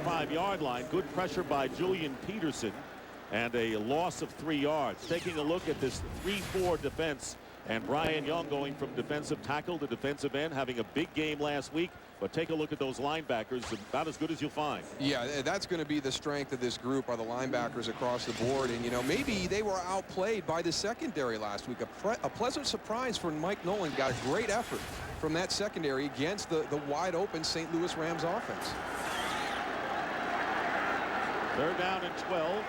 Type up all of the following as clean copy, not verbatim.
45-yard line. Good pressure by Julian Peterson and a loss of 3 yards. Taking a look at this 3-4 defense, and Brian Young going from defensive tackle to defensive end, having a big game last week. But take a look at those linebackers, about as good as you'll find. Yeah, that's going to be the strength of this group, are the linebackers across the board. And, you know, maybe they were outplayed by the secondary last week. A pleasant surprise for Mike Nolan. Got a great effort from that secondary against the wide-open St. Louis Rams offense. 3rd down and 12.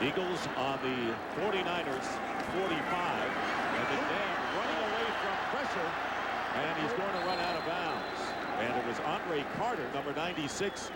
Eagles on the 49ers 45. And McNabb running away from pressure. And he's going to run out of bounds. And it was Andre Carter, number 96,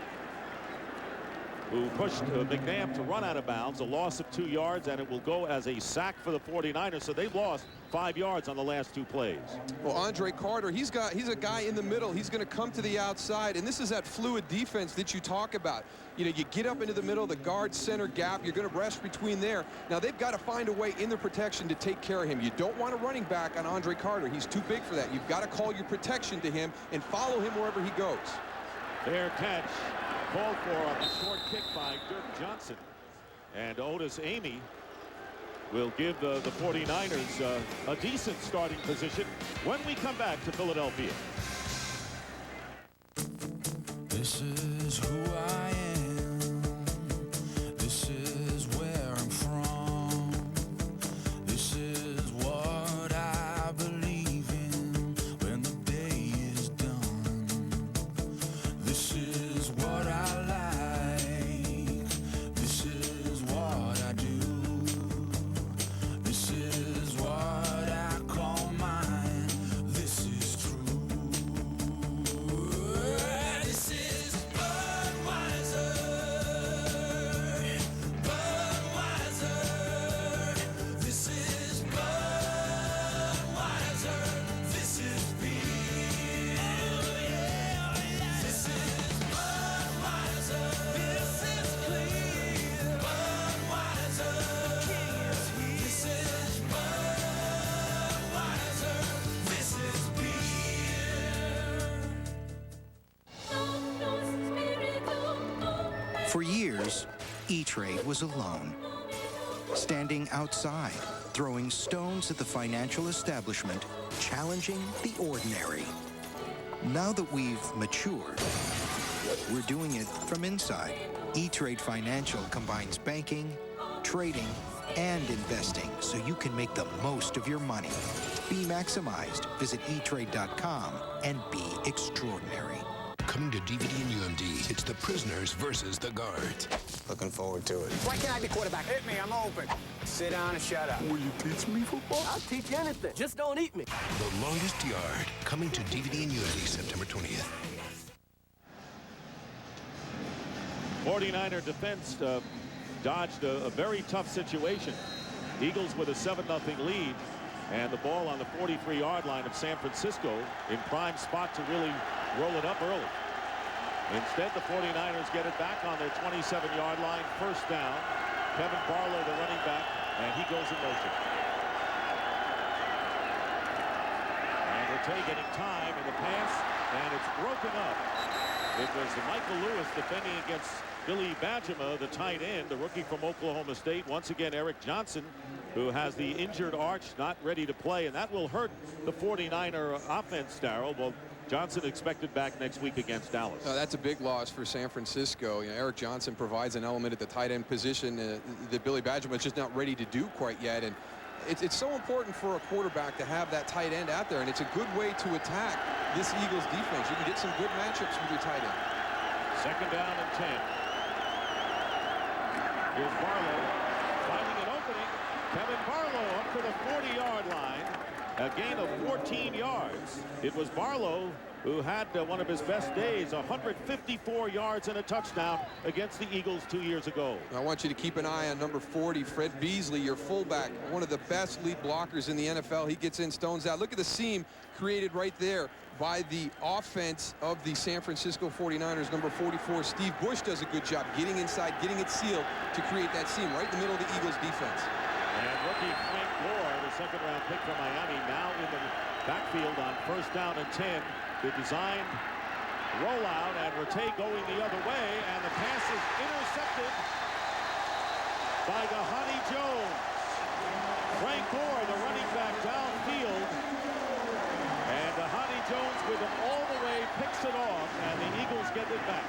who pushed McNabb to run out of bounds. A loss of 2 yards, and it will go as a sack for the 49ers. So they've lost 5 yards on the last 2 plays. Well, Andre Carter, he's a guy in the middle. He's going to come to the outside, and this is that fluid defense that you talk about. You know, you get up into the middle, the guard center gap, you're going to rest between there. Now they've got to find a way in their protection to take care of him. You don't want a running back on Andre Carter. He's too big for that. You've got to call your protection to him and follow him wherever he goes. Fair catch called for on the short kick by Dirk Johnson. And Otis Amy will give the 49ers a decent starting position when we come back to Philadelphia. This is who I am. This is where I'm from. This is what I believe in when the day is done. This is what I like. This is what I do. This is what I call mine. This is true. This is Budweiser. Budweiser. This is Budweiser. This is beer. This is Budweiser. This is clear. Budweiser. This is Budweiser. This is beer. For years, E-Trade was alone, standing outside, throwing stones at the financial establishment, challenging the ordinary. Now that we've matured, we're doing it from inside. E-Trade Financial combines banking, trading, and investing so you can make the most of your money. Be maximized. Visit etrade.com and be extraordinary. Coming to DVD and UMD, it's the prisoners versus the guards. Looking forward to it. Why can't I be quarterback? Hit me, I'm open. Sit down and shut up. Will you teach me football? I'll teach you anything. Just don't eat me. The Longest Yard, coming to DVD and UMD September 20th. 49er defense dodged a very tough situation. Eagles with a 7-0 lead, and the ball on the 43-yard line of San Francisco in prime spot to really roll it up early. Instead, the 49ers get it back on their 27-yard line. 1st down. Kevin Barlow, the running back, and he goes in motion. And Rattay getting time in the pass, and it's broken up. It was Michael Lewis defending against Billy Badgema, the tight end, the rookie from Oklahoma State. Once again, Eric Johnson, who has the injured arch, not ready to play, and that will hurt the 49er offense, Darryl. Well, Johnson expected back next week against Dallas. That's a big loss for San Francisco. You know, Eric Johnson provides an element at the tight end position that Billy Badgema is just not ready to do quite yet. And it's so important for a quarterback to have that tight end out there, and it's a good way to attack this Eagles defense. You can get some good matchups with your tight end. 2nd down and 10. Here's Barlow finding an opening. Kevin Barlow up to the 40-yard line. A gain of 14 yards. It was Barlow who had one of his best days, 154 yards and a touchdown against the Eagles 2 years ago. I want you to keep an eye on number 40, Fred Beasley, your fullback, one of the best lead blockers in the NFL. He gets in, stones out. Look at the seam created right there by the offense of the San Francisco 49ers. Number 44, Steve Bush, does a good job getting inside, getting it sealed to create that seam right in the middle of the Eagles defense. And rookie Frank Gore, the 2nd-round pick from Miami, now in the backfield on 1st down and 10. The design rollout, and Rattay going the other way, and the pass is intercepted by Dhani Jones. Frank Gore, the running back, downfield, and Dhani Jones with him all the way picks it off, and the Eagles get it back.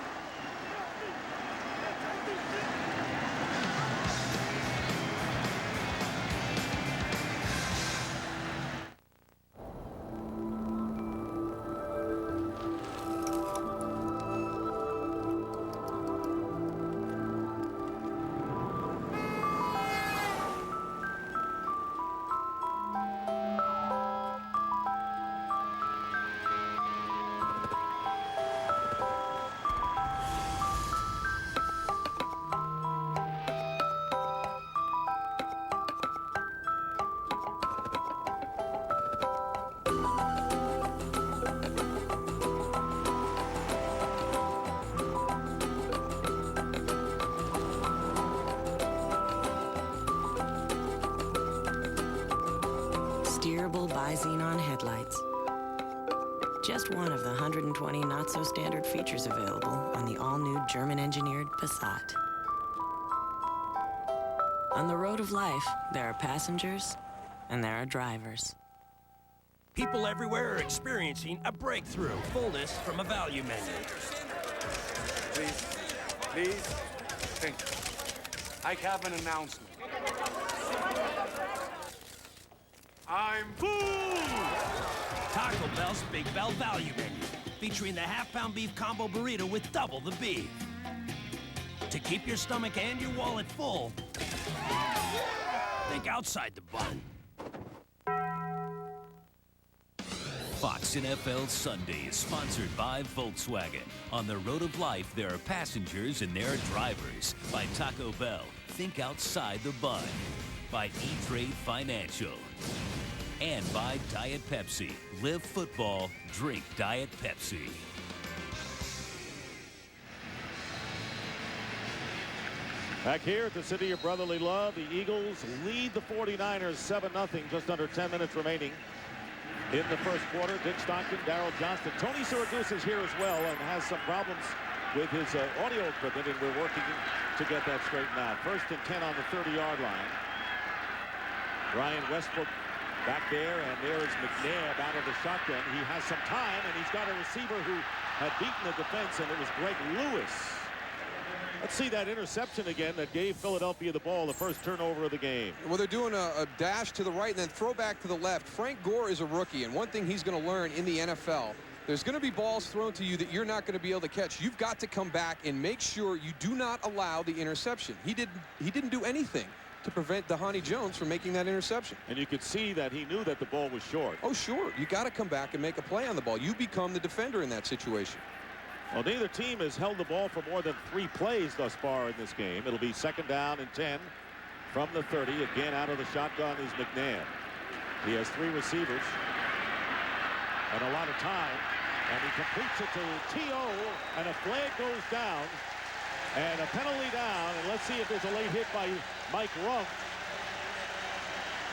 Steerable bi-xenon headlights. Just one of the 120 not-so-standard features available on the all-new German-engineered Passat. On the road of life, there are passengers and there are drivers. People everywhere are experiencing a breakthrough fullness from a value menu. Please, think. I have an announcement. I'm full! Taco Bell's Big Bell Value Menu, featuring the half-pound beef combo burrito with double the beef. To keep your stomach and your wallet full, think outside the bun. Fox NFL Sunday is sponsored by Volkswagen. On the road of life, there are passengers and there are drivers. By Taco Bell, think outside the bun. By E-Trade Financial. And by Diet Pepsi. Live football, drink Diet Pepsi. Back here at the City of Brotherly Love, the Eagles lead the 49ers 7-0, just under 10 minutes remaining in the first quarter. Dick Stockton, Darryl Johnston. Tony Siragusa is here as well and has some problems with his audio equipment, and we're working to get that straightened out. First and 10 on the 30-yard line. Ryan Westbrook back there, and there is McNabb out of the shotgun. He has some time, and he's got a receiver who had beaten the defense, and it was Greg Lewis. Let's see that interception again that gave Philadelphia the ball, the first turnover of the game. Well, they're doing a dash to the right and then throw back to the left. Frank Gore is a rookie, and one thing he's going to learn in the NFL, there's going to be balls thrown to you that you're not going to be able to catch. You've got to come back and make sure you do not allow the interception. He didn't do anything to prevent Dhani Jones from making that interception. And you could see that he knew that the ball was short. Oh, sure. You got to come back and make a play on the ball. You become the defender in that situation. Well, neither team has held the ball for more than 3 plays thus far in this game. It'll be second down and 10 from the 30. Again, out of the shotgun is McNabb. He has 3 receivers and a lot of time, and he completes it to T.O., and a flag goes down and a penalty down, and let's see if there's a late hit by Mike Rumpf.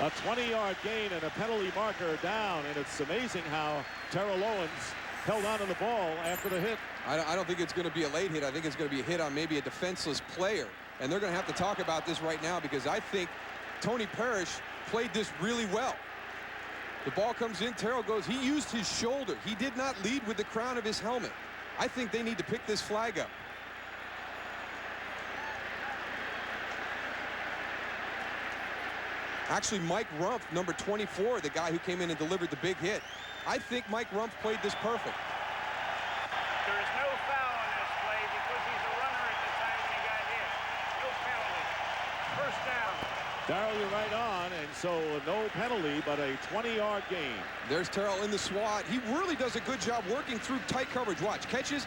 A 20-yard gain and a penalty marker down, and it's amazing how Terrell Owens held on to the ball after the hit. I don't think it's going to be a late hit. I think it's going to be a hit on maybe a defenseless player. And they're going to have to talk about this right now, because I think Tony Parrish played this really well. The ball comes in, Terrell goes, he used his shoulder. He did not lead with the crown of his helmet. I think they need to pick this flag up. Actually, Mike Rumpf, number 24, the guy who came in and delivered the big hit. I think Mike Rumpf played this perfect. There is no foul on this play because he's a runner at the time when he got hit. No penalty. First down. Darryl, you're right on, and so no penalty, but a 20-yard gain. There's Terrell in the SWAT. He really does a good job working through tight coverage. Watch, catches,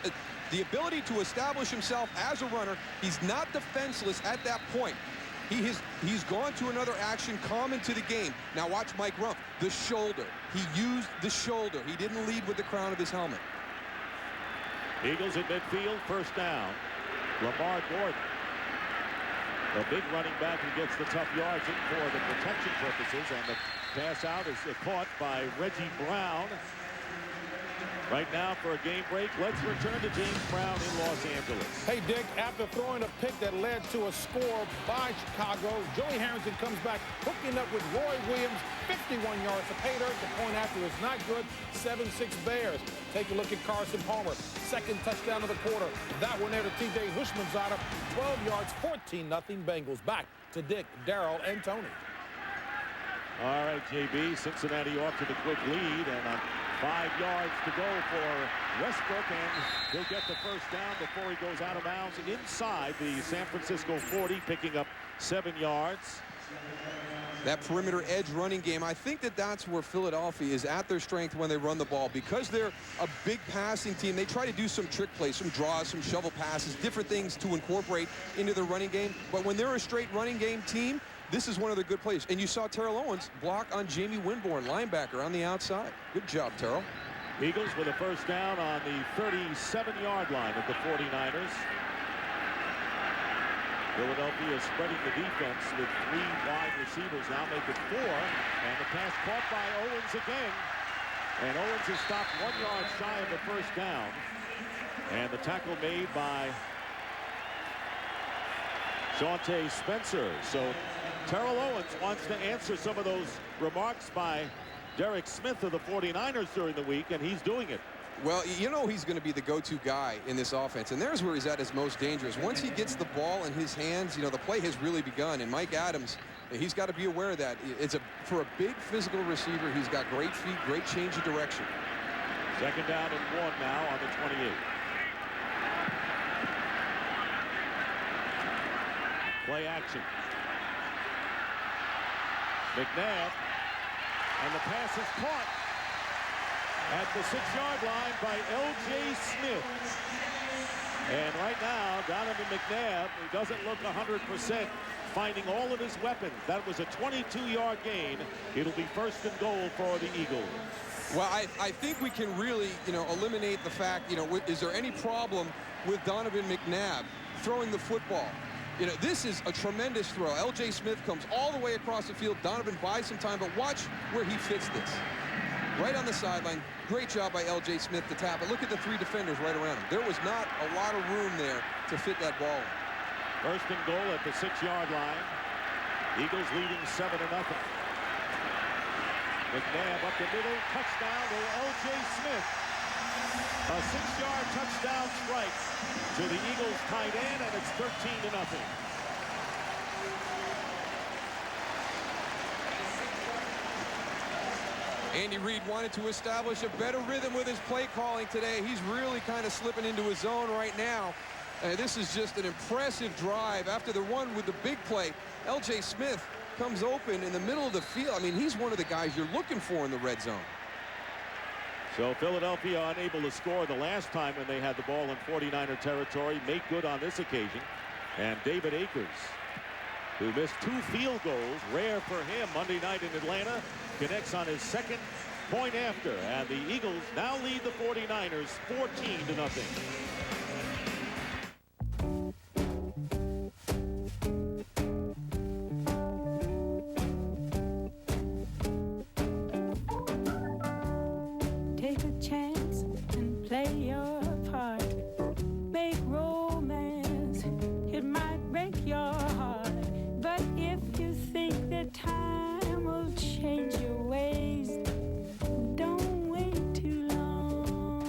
the ability to establish himself as a runner. He's not defenseless at that point. He's gone to another action common to the game. Now watch Mike Rumpf, the shoulder. He used the shoulder. He didn't lead with the crown of his helmet. Eagles at midfield, first down. Lamar Gordon, the big running back who gets the tough yards in for the protection purposes, and the pass out is caught by Reggie Brown. Right now for a game break, let's return to James Brown in Los Angeles. Hey, Dick, after throwing a pick that led to a score by Chicago, Joey Harrington comes back hooking up with Roy Williams, 51 yards to pay dirt. The point after is not good, 7-6 Bears. Take a look at Carson Palmer, second touchdown of the quarter. That one there to T.J. Hushmanzada, 12 yards, 14-0 Bengals. Back to Dick, Darrell, and Tony. All right, JB, Cincinnati off to the quick lead, and 5 yards to go for Westbrook, and he'll get the first down before he goes out of bounds inside the San Francisco 40, picking up 7 yards. That perimeter edge running game, I think that's where Philadelphia is at their strength when they run the ball. Because they're a big passing team, they try to do some trick plays, some draws, some shovel passes, different things to incorporate into the running game. But when they're a straight running game team, this is one of the good plays. And you saw Terrell Owens block on Jamie Winborn, linebacker, on the outside. Good job, Terrell. Eagles with a first down on the 37-yard line of the 49ers. Philadelphia spreading the defense with 3 wide receivers, now make it 4. And the pass caught by Owens again. And Owens is stopped 1 yard shy of the first down. And the tackle made by Shawntae Spencer. So Terrell Owens wants to answer some of those remarks by Derek Smith of the 49ers during the week, and he's doing it. Well, you know he's going to be the go-to guy in this offense, and there's where he's at his most dangerous. Once he gets the ball in his hands, you know, the play has really begun, and Mike Adams, he's got to be aware of that. For a big physical receiver, he's got great feet, great change of direction. Second down and 1 now on the 28. Play action. McNabb, and the pass is caught at the 6-yard line by L.J. Smith. And right now, Donovan McNabb, he doesn't look 100%, finding all of his weapons. That was a 22-yard gain. It'll be first and goal for the Eagles. Well, I think we can really, eliminate the fact, is there any problem with Donovan McNabb throwing the football? This is a tremendous throw. L.J. Smith comes all the way across the field. Donovan buys some time, but watch where he fits this. Right on the sideline. Great job by L.J. Smith to tap it. Look at the 3 defenders right around him. There was not a lot of room there to fit that ball in. First and goal at the 6-yard line. Eagles leading 7-0. McNabb up the middle. Touchdown to L.J. Smith. A 6-yard touchdown strike to the Eagles tight end, and it's 13-0. Andy Reid wanted to establish a better rhythm with his play calling today. He's really kind of slipping into his zone right now. And this is just an impressive drive. After the one with the big play, L.J. Smith comes open in the middle of the field. I mean, he's one of the guys you're looking for in the red zone. So Philadelphia unable to score the last time when they had the ball in 49er territory. Make good on this occasion. And David Akers, who missed 2 field goals, rare for him Monday night in Atlanta, connects on his second point after. And the Eagles now lead the 49ers 14-0. Take a chance and play your part. Make romance, it might break your heart. But if you think that time will change your ways, don't wait too long.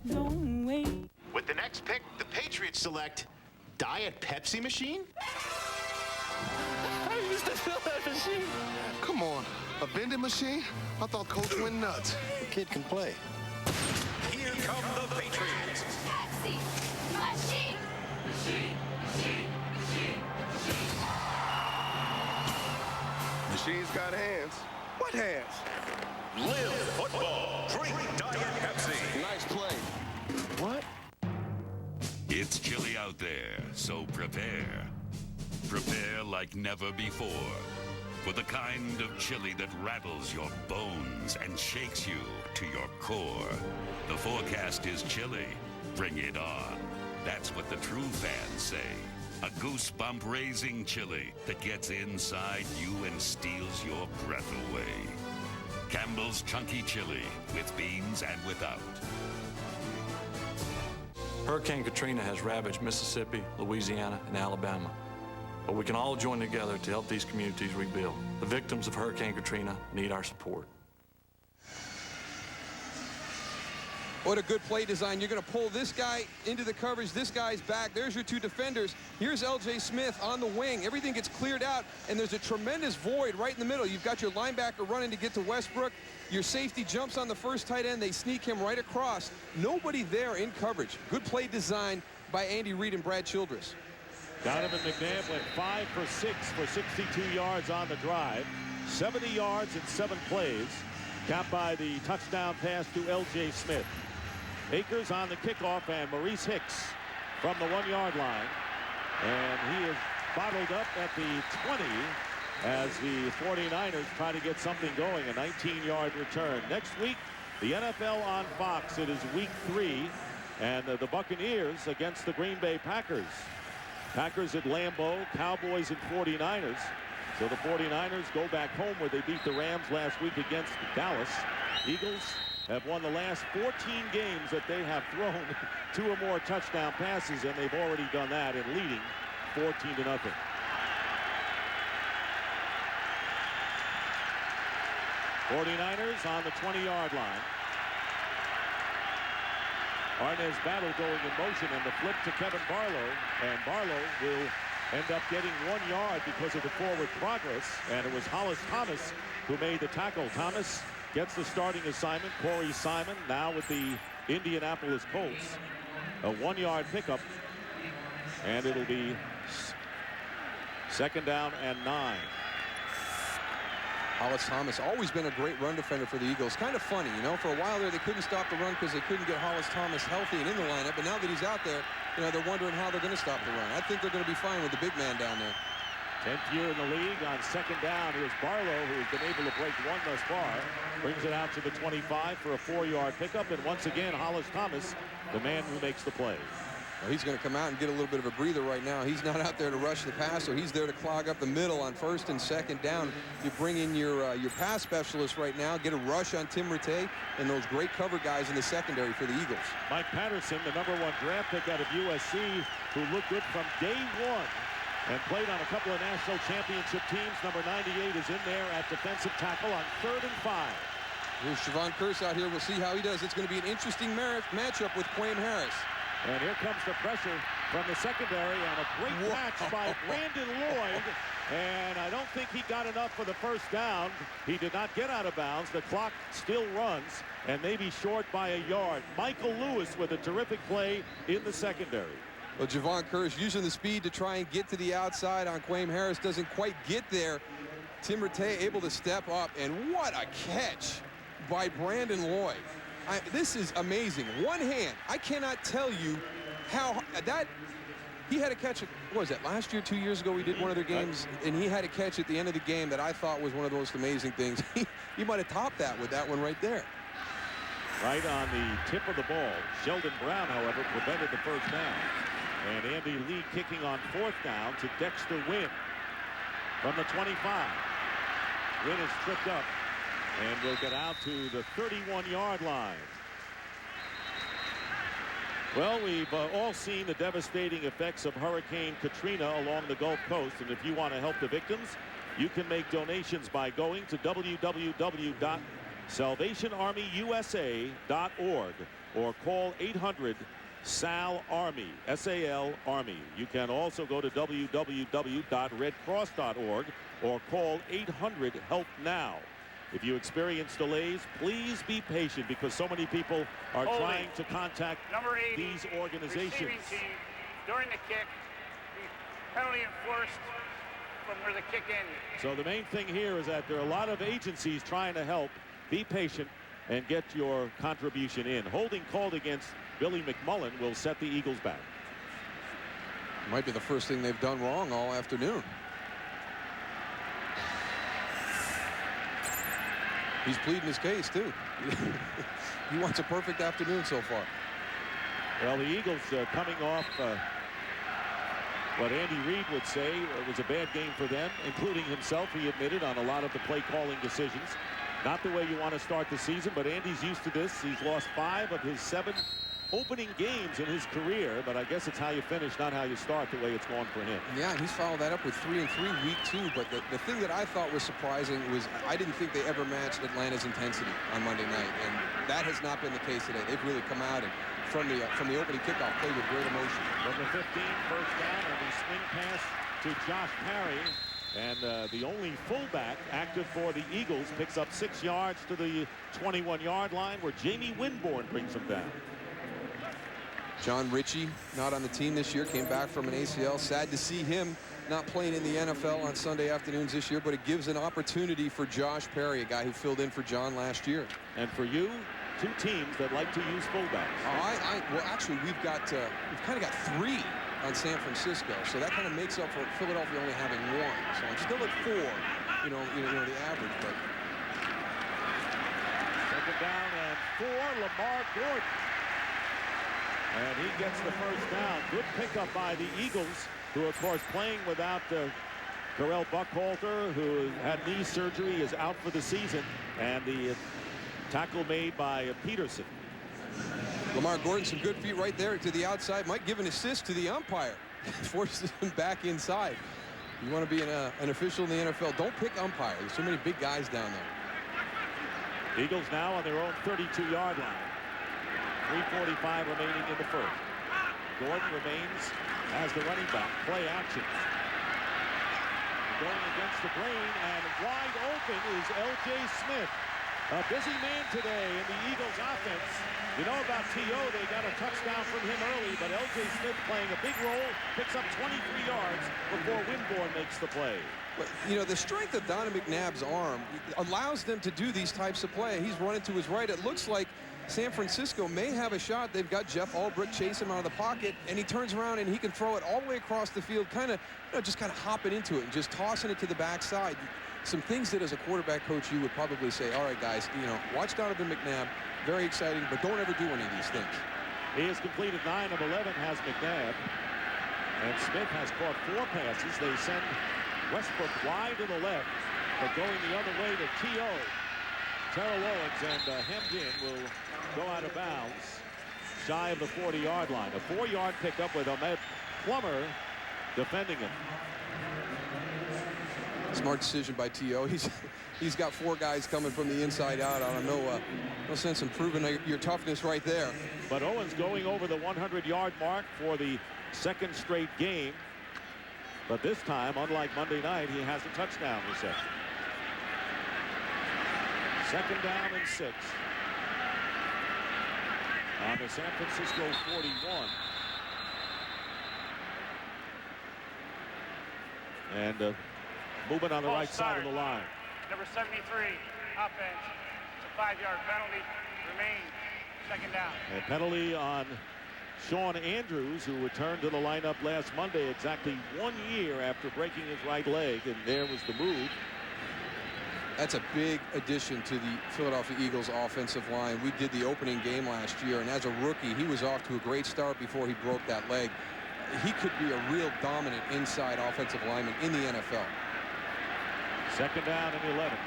Don't wait. With the next pick, the Patriots select Diet Pepsi Machine? I used to fill that machine. Come on, a vending machine? I thought Coach went nuts. The kid can play. Here come the Patriots. Pepsi Machine. Machine's got hands. What hands? Live football. Drink Diet Pepsi. Nice play. What? It's chilly out there, so prepare. Prepare like never before. For the kind of chili that rattles your bones and shakes you to your core. The forecast is chilly. Bring it on. That's what the true fans say. A goosebump-raising chili that gets inside you and steals your breath away. Campbell's Chunky Chili, with beans and without. Hurricane Katrina has ravaged Mississippi, Louisiana, and Alabama. But we can all join together to help these communities rebuild. The victims of Hurricane Katrina need our support. What a good play design. You're going to pull this guy into the coverage. This guy's back. There's your two defenders. Here's L.J. Smith on the wing. Everything gets cleared out, and there's a tremendous void right in the middle. You've got your linebacker running to get to Westbrook. Your safety jumps on the first tight end. They sneak him right across. Nobody there in coverage. Good play design by Andy Reid and Brad Childress. Donovan McNabb went 5 for 6 for 62 yards on the drive. 70 yards in 7 plays. Capped by the touchdown pass to L.J. Smith. Akers on the kickoff, and Maurice Hicks from the 1-yard line. And he is bottled up at the 20 as the 49ers try to get something going, a 19-yard return. Next week, the NFL on Fox. It is week 3, and the Buccaneers against the Green Bay Packers. Packers at Lambeau, Cowboys and 49ers. So the 49ers go back home where they beat the Rams last week against Dallas. Eagles have won the last 14 games that they have thrown 2 or more touchdown passes, and they've already done that in leading 14-0. 49ers on the 20-yard line. Arnaz Battle going in motion, and the flip to Kevin Barlow, and Barlow will end up getting 1 yard because of the forward progress, and it was Hollis Thomas who made the tackle. Thomas gets the starting assignment. Corey Simon now with the Indianapolis Colts. A 1-yard pickup, and it'll be 2nd down and 9. Hollis Thomas, always been a great run defender for the Eagles. Kind of funny, you know, for a while there they couldn't stop the run because they couldn't get Hollis Thomas healthy and in the lineup, but now that he's out there, you know, they're wondering how they're going to stop the run. I think they're going to be fine with the big man down there. 10th year in the league on 2nd down. Here's Barlow, who has been able to break 1 thus far. Brings it out to the 25 for a 4-yard pickup, and once again, Hollis Thomas, the man who makes the play. Well, he's going to come out and get a little bit of a breather right now. He's not out there to rush the pass, so he's there to clog up the middle on 1st and 2nd down. You bring in your pass specialist right now, get a rush on Tim Rattay, and those great cover guys in the secondary for the Eagles. Mike Patterson, the #1 draft pick out of USC, who looked good from day 1 and played on a couple of national championship teams. Number 98 is in there at defensive tackle on 3rd and 5. Here's Javon Curse out here. We'll see how he does. It's going to be an interesting matchup with Quayne Harris. And here comes the pressure from the secondary, and a great catch by Brandon Lloyd. And I don't think he got enough for the 1st down. He did not get out of bounds. The clock still runs, and maybe short by a yard. Michael Lewis with a terrific play in the secondary. Well, Javon Curse using the speed to try and get to the outside on Quayne Harris. Doesn't quite get there. Tim Rattay able to step up, and what a catch by Brandon Lloyd. This is amazing. One hand. I cannot tell you how that he had a catch. What was that, last year, 2 years ago? We did one of their games, and he had a catch at the end of the game that I thought was one of the most amazing things. He might have topped that with that one right there. Right on the tip of the ball. Sheldon Brown, however, prevented the 1st down. And Andy Lee kicking on 4th down to Dexter Wynn from the 25. Wynn is tripped up and will get out to the 31-yard line. Well, we've all seen the devastating effects of Hurricane Katrina along the Gulf Coast, and if you want to help the victims, you can make donations by going to www.salvationarmyusa.org or call 800-SAL-ARMY, S-A-L Army. You can also go to www.redcross.org or call 800-HELP-NOW. If you experience delays, please be patient because so many people are trying to contact Number 80, these organizations. Receiving team, during the kick, penalty enforced from where the kick ended. So the main thing here is that there are a lot of agencies trying to help. Be patient and get your contribution in. Holding called against Billy McMullen will set the Eagles back. Might be the first thing they've done wrong all afternoon. He's pleading his case, too. He wants a perfect afternoon so far. Well, the Eagles coming off what Andy Reid would say was a bad game for them, including himself, he admitted, on a lot of the play calling decisions. Not the way you want to start the season, but Andy's used to this. He's lost 5 of his 7 opening games in his career, but I guess it's how you finish, not how you start, the way it's going for him. Yeah, and he's followed that up with 3-3 week 2, but the thing that I thought was surprising was I didn't think they ever matched Atlanta's intensity on Monday night, and that has not been the case today. They've really come out and from the opening kickoff played with great emotion. Number 15, first down, and the swing pass to Josh Parry, and the only fullback active for the Eagles picks up 6 yards to the 21-yard line, where Jamie Winborn brings him down. John Ritchie, not on the team this year, came back from an ACL. Sad to see him not playing in the NFL on Sunday afternoons this year, but it gives an opportunity for Josh Parry, a guy who filled in for John last year. And for you, 2 teams that like to use fullbacks. Well, actually, we've kind of got 3 on San Francisco, so that kind of makes up for Philadelphia only having 1. So I'm still at 4, you know, the average. But second down and 4, Lamar Gordon. And he gets the first down. Good pickup by the Eagles, who, of course, playing without Darrell Buckhalter, who had knee surgery, is out for the season. And the tackle made by Peterson. Lamar Gordon, some good feet right there to the outside. Might give an assist to the umpire. Forces him back inside. You want to be an official in the NFL, don't pick umpire. There's so many big guys down there. Eagles now on their own 32-yard line. 3:45 remaining in the first. Gordon remains as the running back. Play action. Going against the grain, and wide open is L.J. Smith. A busy man today in the Eagles offense. You know about T.O., they got a touchdown from him early, but L.J. Smith playing a big role, picks up 23 yards before Winborn makes the play. But, you know, the strength of Donovan McNabb's arm allows them to do these types of play. He's running to his right. It looks like San Francisco may have a shot. They've got Jeff Ulbrich chasing him out of the pocket, and he turns around and he can throw it all the way across the field, just kind of hopping into it and just tossing it to the backside. Some things that as a quarterback coach you would probably say, all right, guys, watch Donovan McNabb. Very exciting, but don't ever do any of these things. He has completed 9 of 11, has McNabb. And Smith has caught 4 passes. They send Westbrook wide to the left, but going the other way to T.O. Terrell Owens, and hemmed in, will go out of bounds shy of the 40-yard line. A 4-yard pickup with Ahmed Plummer defending him. Smart decision by T.O. He's got 4 guys coming from the inside out. I don't know, no sense in proving your toughness right there. But Owens going over the 100-yard mark for the 2nd straight game. But this time, unlike Monday night, he has a touchdown reception. 2nd down and 6. On the San Francisco 41. And moving on the right side of the line. Number 73, offense. It's a 5-yard penalty. Remains. 2nd down. A penalty on Sean Andrews, who returned to the lineup last Monday exactly 1 year after breaking his right leg, and there was the move. That's a big addition to the Philadelphia Eagles offensive line. We did the opening game last year, and as a rookie, he was off to a great start before he broke that leg. He could be a real dominant inside offensive lineman in the NFL. 2nd down and 11.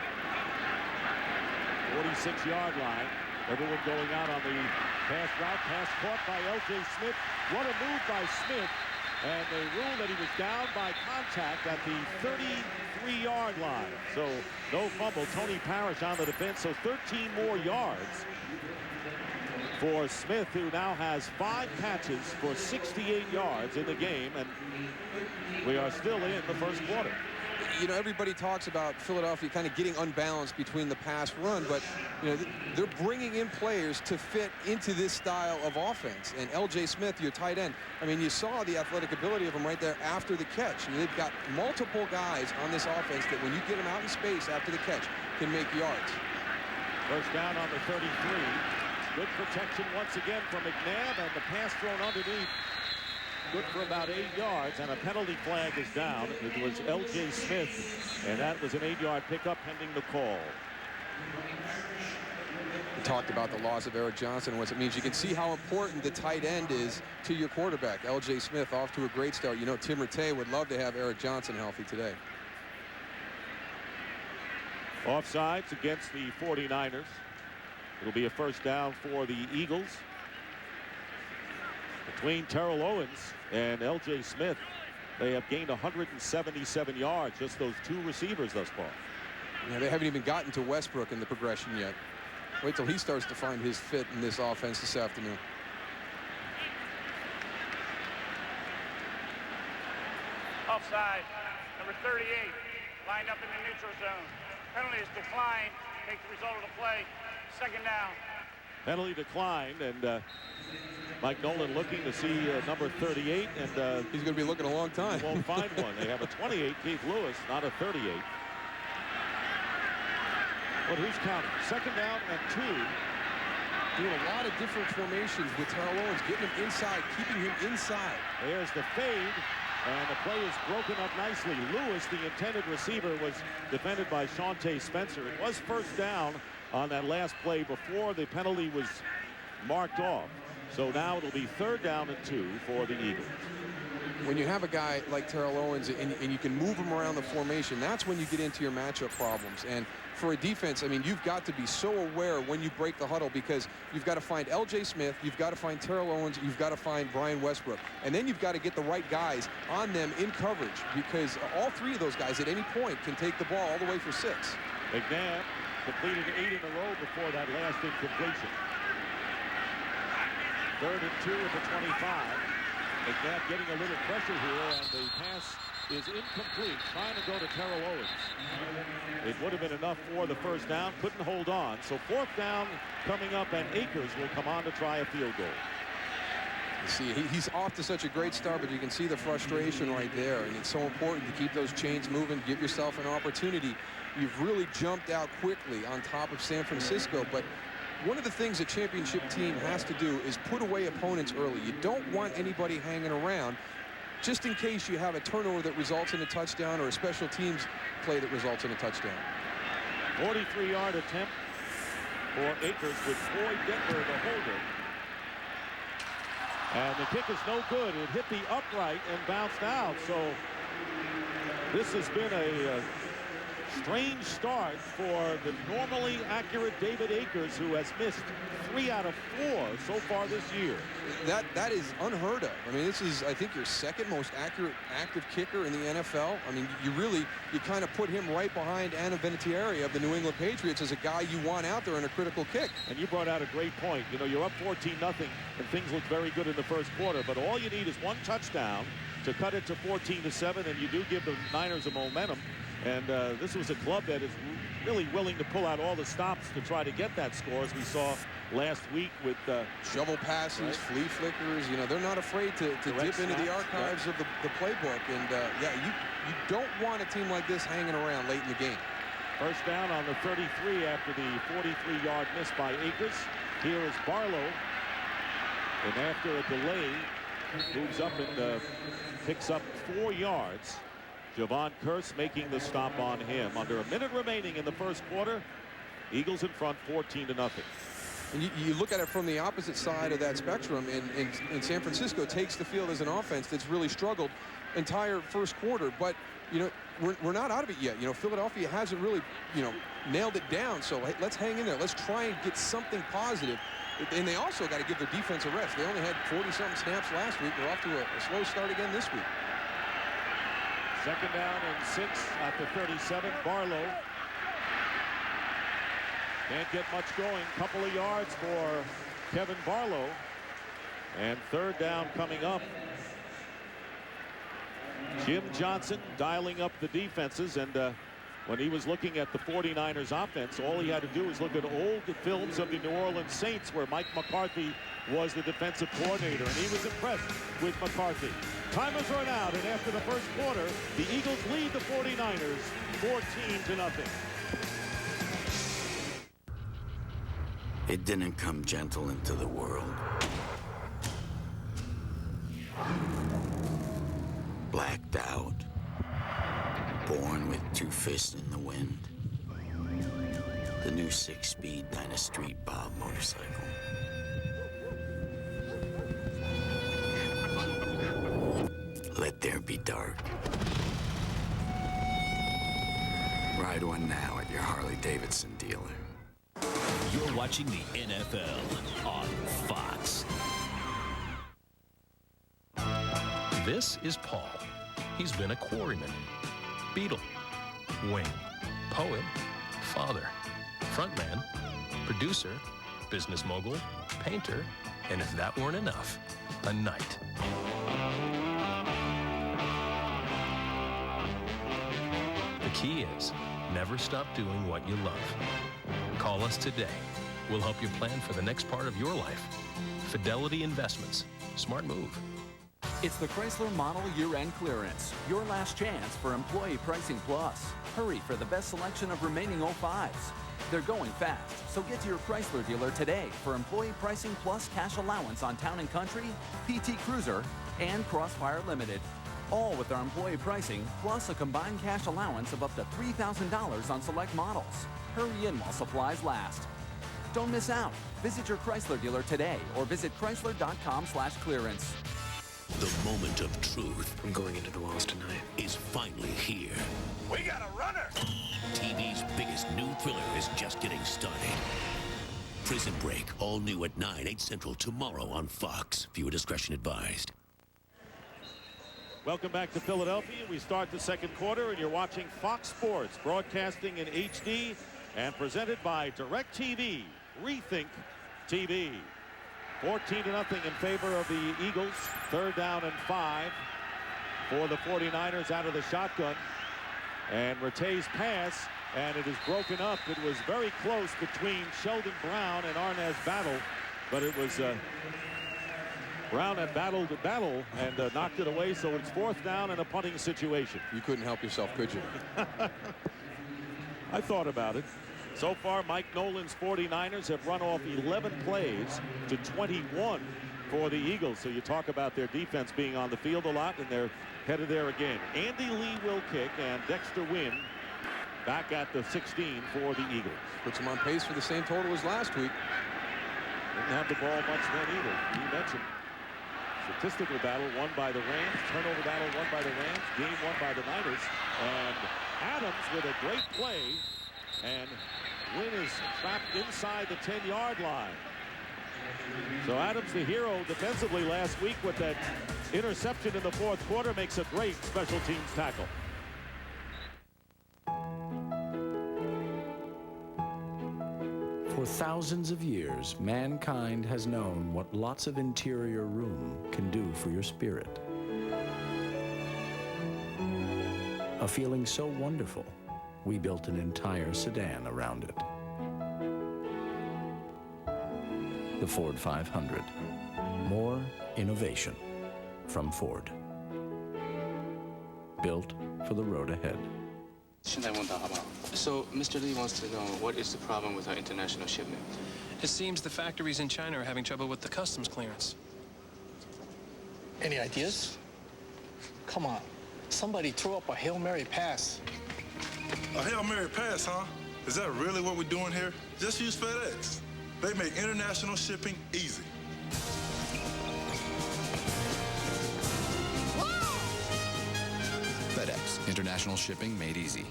46-yard line. Everyone going out on the pass route. Pass caught by L.J. Smith. What a move by Smith. And they ruled that he was down by contact at the 33-yard line. So no fumble. Tony Parrish on the defense. So 13 more yards for Smith, who now has 5 catches for 68 yards in the game. And we are still in the first quarter. You know, everybody talks about Philadelphia kind of getting unbalanced between the pass run, but, they're bringing in players to fit into this style of offense. And L.J. Smith, your tight end, I mean, you saw the athletic ability of him right there after the catch. And they've got multiple guys on this offense that when you get them out in space after the catch can make yards. First down on the 33. Good protection once again from McNabb, and the pass thrown underneath. Good for about 8 yards, and a penalty flag is down. It was L.J. Smith, and that was an 8-yard pickup pending the call. We talked about the loss of Eric Johnson and what it means. You can see how important the tight end is to your quarterback. L.J. Smith off to a great start. You know, Tim Rattay would love to have Eric Johnson healthy today. Offsides against the 49ers. It'll be a first down for the Eagles. Between Terrell Owens and L.J. Smith, they have gained 177 yards, just those two receivers thus far. Yeah, they haven't even gotten to Westbrook in the progression yet. Wait till he starts to find his fit in this offense this afternoon. Offside, number 38, lined up in the neutral zone. Penalty is declined. Take the result of the play. Second down. Penalty declined, and Mike Nolan looking to see number 38, and he's going to be looking a long time. Won't find one. They have a 28, Keith Lewis, not a 38. But who's counting? Second down and 2. Doing a lot of different formations with Terrell Owens, getting him inside, keeping him inside. There's the fade, and the play is broken up nicely. Lewis, the intended receiver, was defended by Shawntae Spencer. It was first down on that last play before the penalty was marked off. So now it'll be third down and 2 for the Eagles. When you have a guy like Terrell Owens and you can move him around the formation, that's when you get into your matchup problems. And for a defense, I mean, you've got to be so aware when you break the huddle, because you've got to find L.J. Smith, you've got to find Terrell Owens, you've got to find Brian Westbrook. And then you've got to get the right guys on them in coverage, because all three of those guys at any point can take the ball all the way for 6. McNabb completed 8 in a row before that last incompletion. Third and 2 at the 25. McNabb getting a little pressure here, and the pass is incomplete, trying to go to Terrell Owens. It would have been enough for the first down, couldn't hold on. So fourth down coming up, and Akers will come on to try a field goal. You see, he's off to such a great start, but you can see the frustration right there, and it's so important to keep those chains moving, give yourself an opportunity. You've really jumped out quickly on top of San Francisco, but one of the things a championship team has to do is put away opponents early. You don't want anybody hanging around just in case you have a turnover that results in a touchdown or a special teams play that results in a touchdown. 43-yard attempt for Akers with Floyd Denver, the holder. And the kick is no good. It hit the upright and bounced out. So this has been a strange start for the normally accurate David Akers, who has missed 3 out of 4 so far this year. That is unheard of. I mean, this is, I think, your second most accurate active kicker in the NFL. I mean, you kind of put him right behind Anna Vinatieri of the New England Patriots as a guy you want out there in a critical kick. And you brought out a great point. You know, you're up 14-0, and things look very good in the first quarter, but all you need is one touchdown to cut it to 14-7, and you do give the Niners a momentum. And this was a club that is really willing to pull out all the stops to try to get that score, as we saw last week with shovel passes, right, flea flickers. You know, they're not afraid to dip into the archives of the playbook. And yeah, you don't want a team like this hanging around late in the game. First down on the 33 after the 43-yard miss by Akers. Here is Barlow, and after a delay, moves up and picks up 4 yards. Javon Curse making the stop on him. Under a minute remaining in the first quarter, Eagles in front 14-0. And you look at it from the opposite side of that spectrum, and San Francisco takes the field as an offense that's really struggled entire first quarter. But, you know, we're not out of it yet. You know, Philadelphia hasn't really, you know, nailed it down. So hey, let's hang in there. Let's try and get something positive. And they also got to give their defense a rest. They only had 40-something snaps last week. They're off to a slow start again this week. Second down and 6 at the 37. Barlow can't get much going. Couple of yards for Kevin Barlow. And third down coming up. Jim Johnson dialing up the defenses, and when he was looking at the 49ers offense, all he had to do was look at old films of the New Orleans Saints where Mike McCarthy was the defensive coordinator, and he was impressed with McCarthy. Time has run out, and after the first quarter, the Eagles lead the 49ers 14-0. It didn't come gentle into the world. Blacked out. Born with 2 fists in the wind. The new 6-speed Dynastreet Bob motorcycle. Let there be dark. Ride one now at your Harley-Davidson dealer. You're watching the NFL on Fox. This is Paul. He's been a quarryman, beetle, wing, poet, father, frontman, producer, business mogul, painter, and if that weren't enough, a knight. The key is never stop doing what you love. Call us today. We'll help you plan for the next part of your life. Fidelity Investments. Smart move. It's the Chrysler Model Year-End Clearance. Your last chance for Employee Pricing Plus. Hurry for the best selection of remaining 05s. They're going fast, so get to your Chrysler dealer today for Employee Pricing Plus cash allowance on Town & Country, PT Cruiser, and Crossfire Limited. All with our employee pricing, plus a combined cash allowance of up to $3,000 on select models. Hurry in while supplies last. Don't miss out. Visit your Chrysler dealer today or visit chrysler.com/clearance. The moment of truth. I'm going into the walls tonight. Is finally here. We got a runner! TV's biggest new thriller is just getting started. Prison Break, all new at 9, 8 Central tomorrow on Fox. Viewer discretion advised. Welcome back to Philadelphia. We start the second quarter, and you're watching Fox Sports, broadcasting in HD and presented by DirecTV. Rethink TV. 14-0 in favor of the Eagles. 3rd down and 5 for the 49ers out of the shotgun. And Rattay's pass, and it is broken up. It was very close between Sheldon Brown and Arnaz Battle, but it was Brown had battled and knocked it away, so it's 4th down and a punting situation. You couldn't help yourself, could you? I thought about it. So far, Mike Nolan's 49ers have run off 11 plays to 21 for the Eagles. So you talk about their defense being on the field a lot, and they're headed there again. Andy Lee will kick, and Dexter Wynn back at the 16 for the Eagles. Puts him on pace for the same total as last week. Didn't have the ball much then either. You mentioned statistical battle won by the Rams, turnover battle won by the Rams, game won by the Niners, and Adams with a great play, and Wynn is trapped inside the 10-yard line. So Adams, the hero defensively last week with that interception in the 4th quarter, makes a great special teams tackle. For thousands of years, mankind has known what lots of interior room can do for your spirit. A feeling so wonderful, we built an entire sedan around it. The Ford 500. More innovation from Ford. Built for the road ahead. So, Mr. Lee wants to know, what is the problem with our international shipment? It seems the factories in China are having trouble with the customs clearance. Any ideas? Come on. Somebody throw up a Hail Mary pass. A Hail Mary pass, huh? Is that really what we're doing here? Just use FedEx. They make international shipping easy. FedEx, international shipping made easy.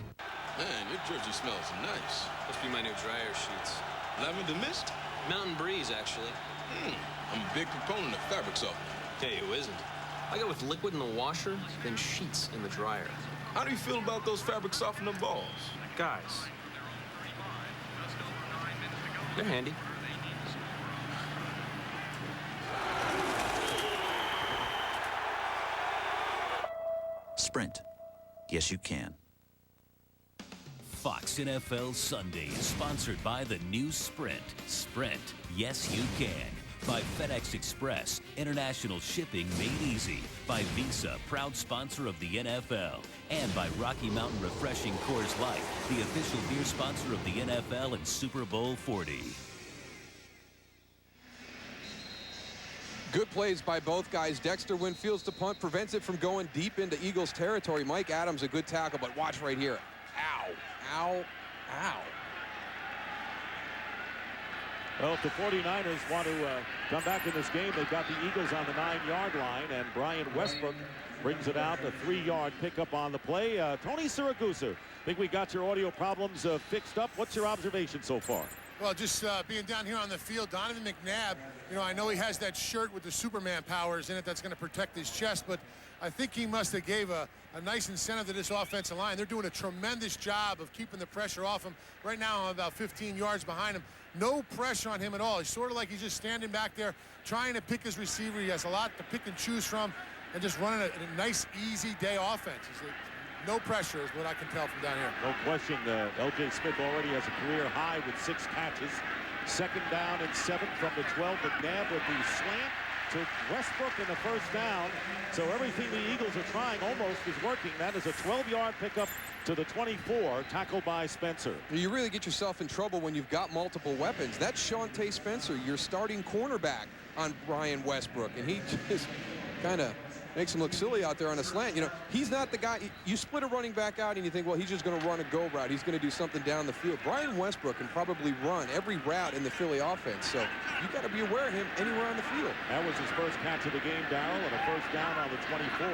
Man, your jersey smells nice. Must be my new dryer sheets. Lavender mist? Mountain breeze, actually. I'm a big proponent of fabric softener. Hey, who isn't? I go with liquid in the washer, then sheets in the dryer. How do you feel about those fabric softener balls? Guys, they're handy. Sprint. Yes, you can. Fox NFL Sunday is sponsored by the new Sprint. Sprint, yes you can. By FedEx Express, international shipping made easy. By Visa, proud sponsor of the NFL. And by Rocky Mountain Refreshing Coors Light, the official beer sponsor of the NFL and Super Bowl 40. Good plays by both guys. Dexter Wynn fields the punt, prevents it from going deep into Eagles territory. Mike Adams, a good tackle, but watch right here. Ow, ow, ow. Well, if the 49ers want to come back in this game, they've got the Eagles on the 9-yard line, and Brian Westbrook brings it out, a 3-yard pickup on the play. Tony Siragusa, I think we got your audio problems fixed up. What's your observation so far? Well, just being down here on the field, Donovan McNabb, you know, I know he has that shirt with the Superman powers in it that's going to protect his chest, but I think he must have gave a nice incentive to this offensive line. They're doing a tremendous job of keeping the pressure off him. Right now, I'm about 15 yards behind him. No pressure on him at all. He's sort of like he's just standing back there trying to pick his receiver. He has a lot to pick and choose from and just running a nice, easy day offense. No pressure is what I can tell from down here. No question, L.J. Smith already has a career high with 6 catches. 2nd down and 7 from the 12. McNabb with the slant to Westbrook in the 1st down. So everything the Eagles are trying almost is working. That is a 12-yard pickup to the 24, tackled by Spencer. You really get yourself in trouble when you've got multiple weapons. That's Shawntae Spencer, your starting cornerback on Brian Westbrook, and he just kind of makes him look silly out there on a slant. You know, he's not the guy. You split a running back out and you think, well, he's just going to run a go route. He's going to do something down the field. Brian Westbrook can probably run every route in the Philly offense, so you got to be aware of him anywhere on the field. That was his first catch of the game, Darrell, and a 1st down on the 24.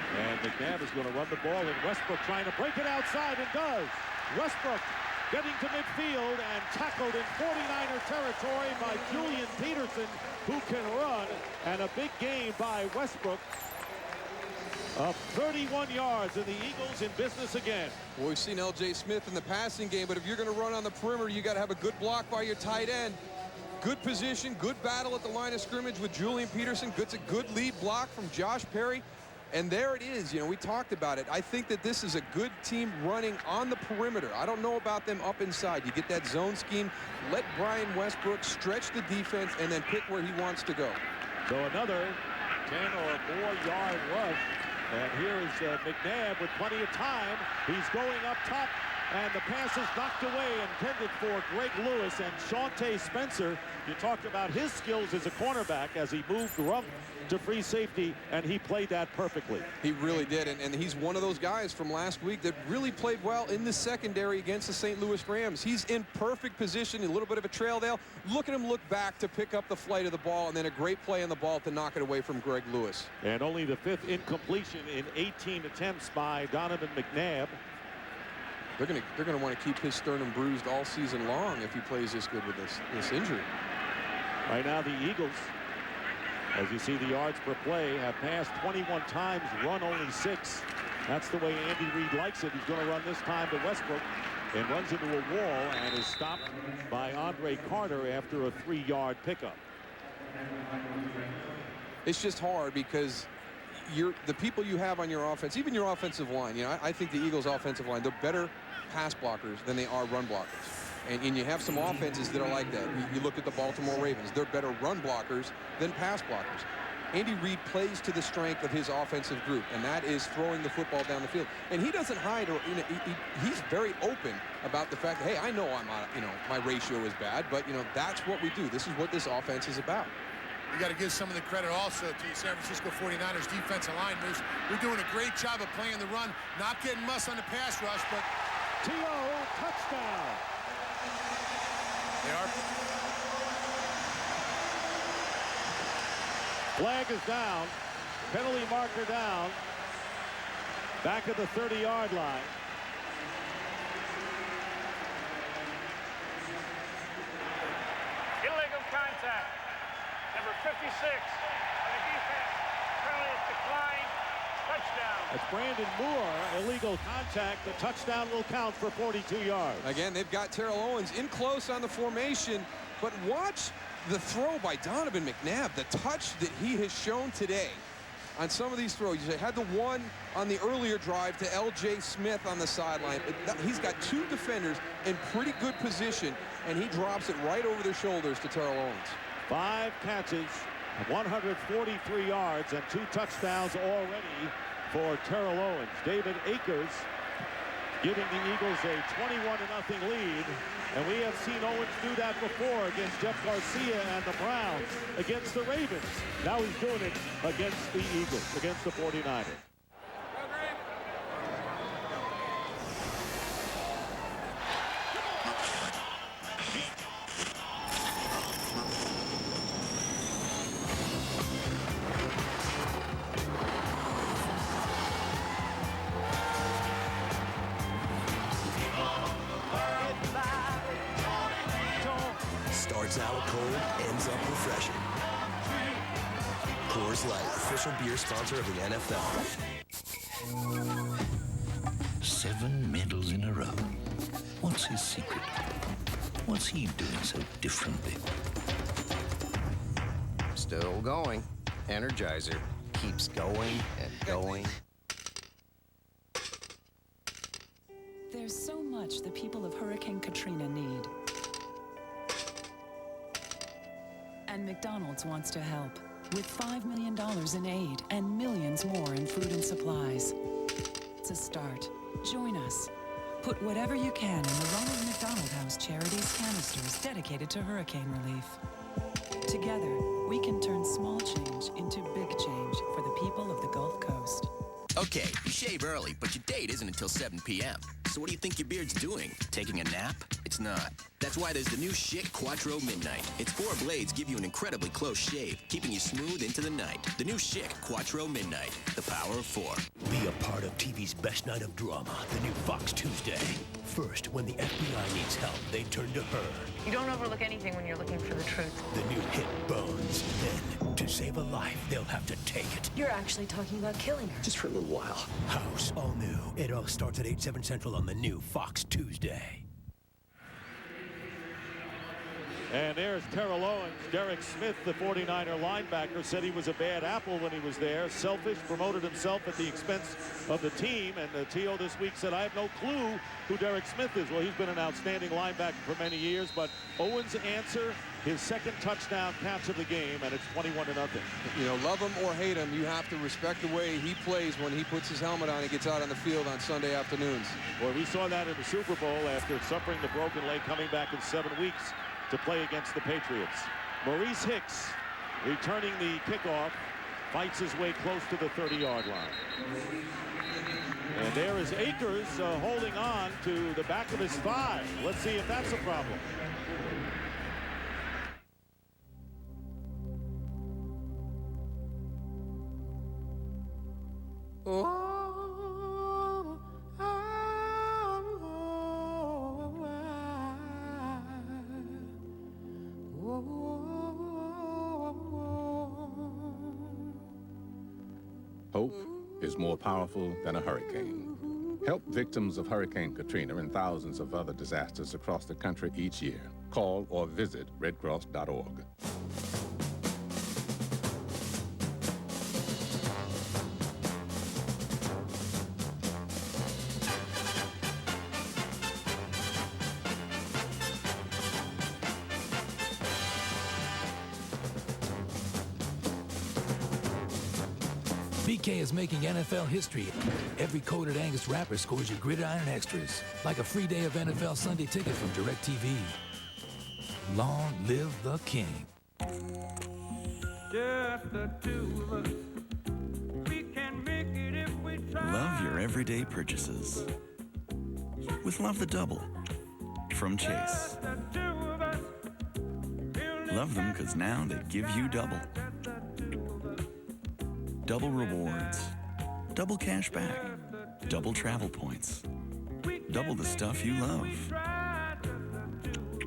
And McNabb is going to run the ball, and Westbrook trying to break it outside, and does. Westbrook getting to midfield and tackled in 49er territory by Julian Peterson, who can run, and a big gain by Westbrook of 31 yards, and the Eagles in business again. Well, we've seen L.J. Smith in the passing game, but if you're going to run on the perimeter, you got to have a good block by your tight end. Good position, good battle at the line of scrimmage with Julian Peterson. Gets a good lead block from Josh Perry. And there it is. You know, we talked about it. I think that this is a good team running on the perimeter. I don't know about them up inside. You get that zone scheme. Let Brian Westbrook stretch the defense and then pick where he wants to go. So another 10 or more yard rush. And here is McNabb with plenty of time. He's going up top. And the pass is knocked away, intended for Greg Lewis. And Shawntae Spencer, you talked about his skills as a cornerback as he moved Rump to free safety, and he played that perfectly. He really did, and he's one of those guys from last week that really played well in the secondary against the St. Louis Rams. He's in perfect position, a little bit of a trail there. Look at him look back to pick up the flight of the ball, and then a great play on the ball to knock it away from Greg Lewis. And only the 5th incompletion in 18 attempts by Donovan McNabb. They're gonna want to keep his sternum bruised all season long if he plays this good with this injury. Right now the Eagles, as you see the yards per play, have passed 21 times, run only 6. That's the way Andy Reid likes it. He's going to run this time to Westbrook and runs into a wall and is stopped by Andre Carter after a 3-yard pickup. It's just hard because the people you have on your offense, even your offensive line, you know, I think the Eagles offensive line, they're better pass blockers than they are run blockers. And you have some offenses that are like that. You look at the Baltimore Ravens. They're better run blockers than pass blockers. Andy Reid plays to the strength of his offensive group, and that is throwing the football down the field. And he doesn't hide, or he's very open about the fact that, hey, I know my ratio is bad, but that's what we do. This is what this offense is about. You got to give some of the credit also to the San Francisco 49ers defensive line. We're doing a great job of playing the run, not getting muss on the pass rush, but T.O. touchdown. They are. Flag is down. Penalty marker down. Back at the 30-yard line. Illegal contact. Number 56 on the defense. Penalty is declined. Touchdown. That's Brandon Moore. Illegal contact. The touchdown will count for 42 yards. Again, they've got Terrell Owens in close on the formation, but watch the throw by Donovan McNabb, the touch that he has shown today on some of these throws. You had the one on the earlier drive to L.J. Smith on the sideline. He's got 2 defenders in pretty good position, and he drops it right over their shoulders to Terrell Owens. 5 catches, 143 yards, and 2 touchdowns already for Terrell Owens. David Akers giving the Eagles a 21-0 lead. And we have seen Owens do that before against Jeff Garcia and the Browns, against the Ravens. Now he's doing it against the Eagles, against the 49ers. ends up refreshing. Coors Light, official beer sponsor of the NFL. 7 medals in a row. What's his secret? What's he doing so differently? Still going. Energizer keeps going and going. There's so much the people of Hurricane Katrina need. And McDonald's wants to help with $5 million in aid and millions more in food and supplies. It's a start. Join us. Put whatever you can in the Ronald McDonald House Charities canisters dedicated to hurricane relief. Together, we can turn small change into big change for the people of the Gulf Coast. Okay, you shave early, but your date isn't until 7 p.m. So what do you think your beard's doing? Taking a nap? It's not. That's why there's the new Schick Quattro Midnight. Its 4 blades give you an incredibly close shave, keeping you smooth into the night. The new Schick Quattro Midnight. The power of 4. Be a part of TV's best night of drama, the new Fox Tuesday. First, when the FBI needs help, they turn to her. You don't overlook anything when you're looking for the truth. The new hit Bones. Then, to save a life, they'll have to take it. You're actually talking about killing her. Just for a little while. House, all new. It all starts at 8, 7 Central on the new Fox Tuesday. And there's Terrell Owens. Derek Smith, the 49er linebacker, said he was a bad apple when he was there. Selfish, promoted himself at the expense of the team. And the TO this week said, I have no clue who Derek Smith is. Well, he's been an outstanding linebacker for many years. But Owens' answer, his second touchdown catch of the game, and it's 21-0. You know, love him or hate him, you have to respect the way he plays when he puts his helmet on and gets out on the field on Sunday afternoons. Well, we saw that in the Super Bowl after suffering the broken leg, coming back in 7 weeks to play against the Patriots. Maurice Hicks, returning the kickoff, fights his way close to the 30-yard line. And there is Akers holding on to the back of his thigh. Let's see if that's a problem. Hope is more powerful than a hurricane. Help victims of Hurricane Katrina and thousands of other disasters across the country each year. Call or visit redcross.org. BK is making NFL history. Every Coated Angus wrapper scores you Gridiron Extras, like a free day of NFL Sunday ticket from DirecTV. Long live the King. Just the two of us. We can make it if we try. Love your everyday purchases with Love the Double from Chase. Love them because now they give you double. Double rewards, double cash back, double travel points, double the stuff you love.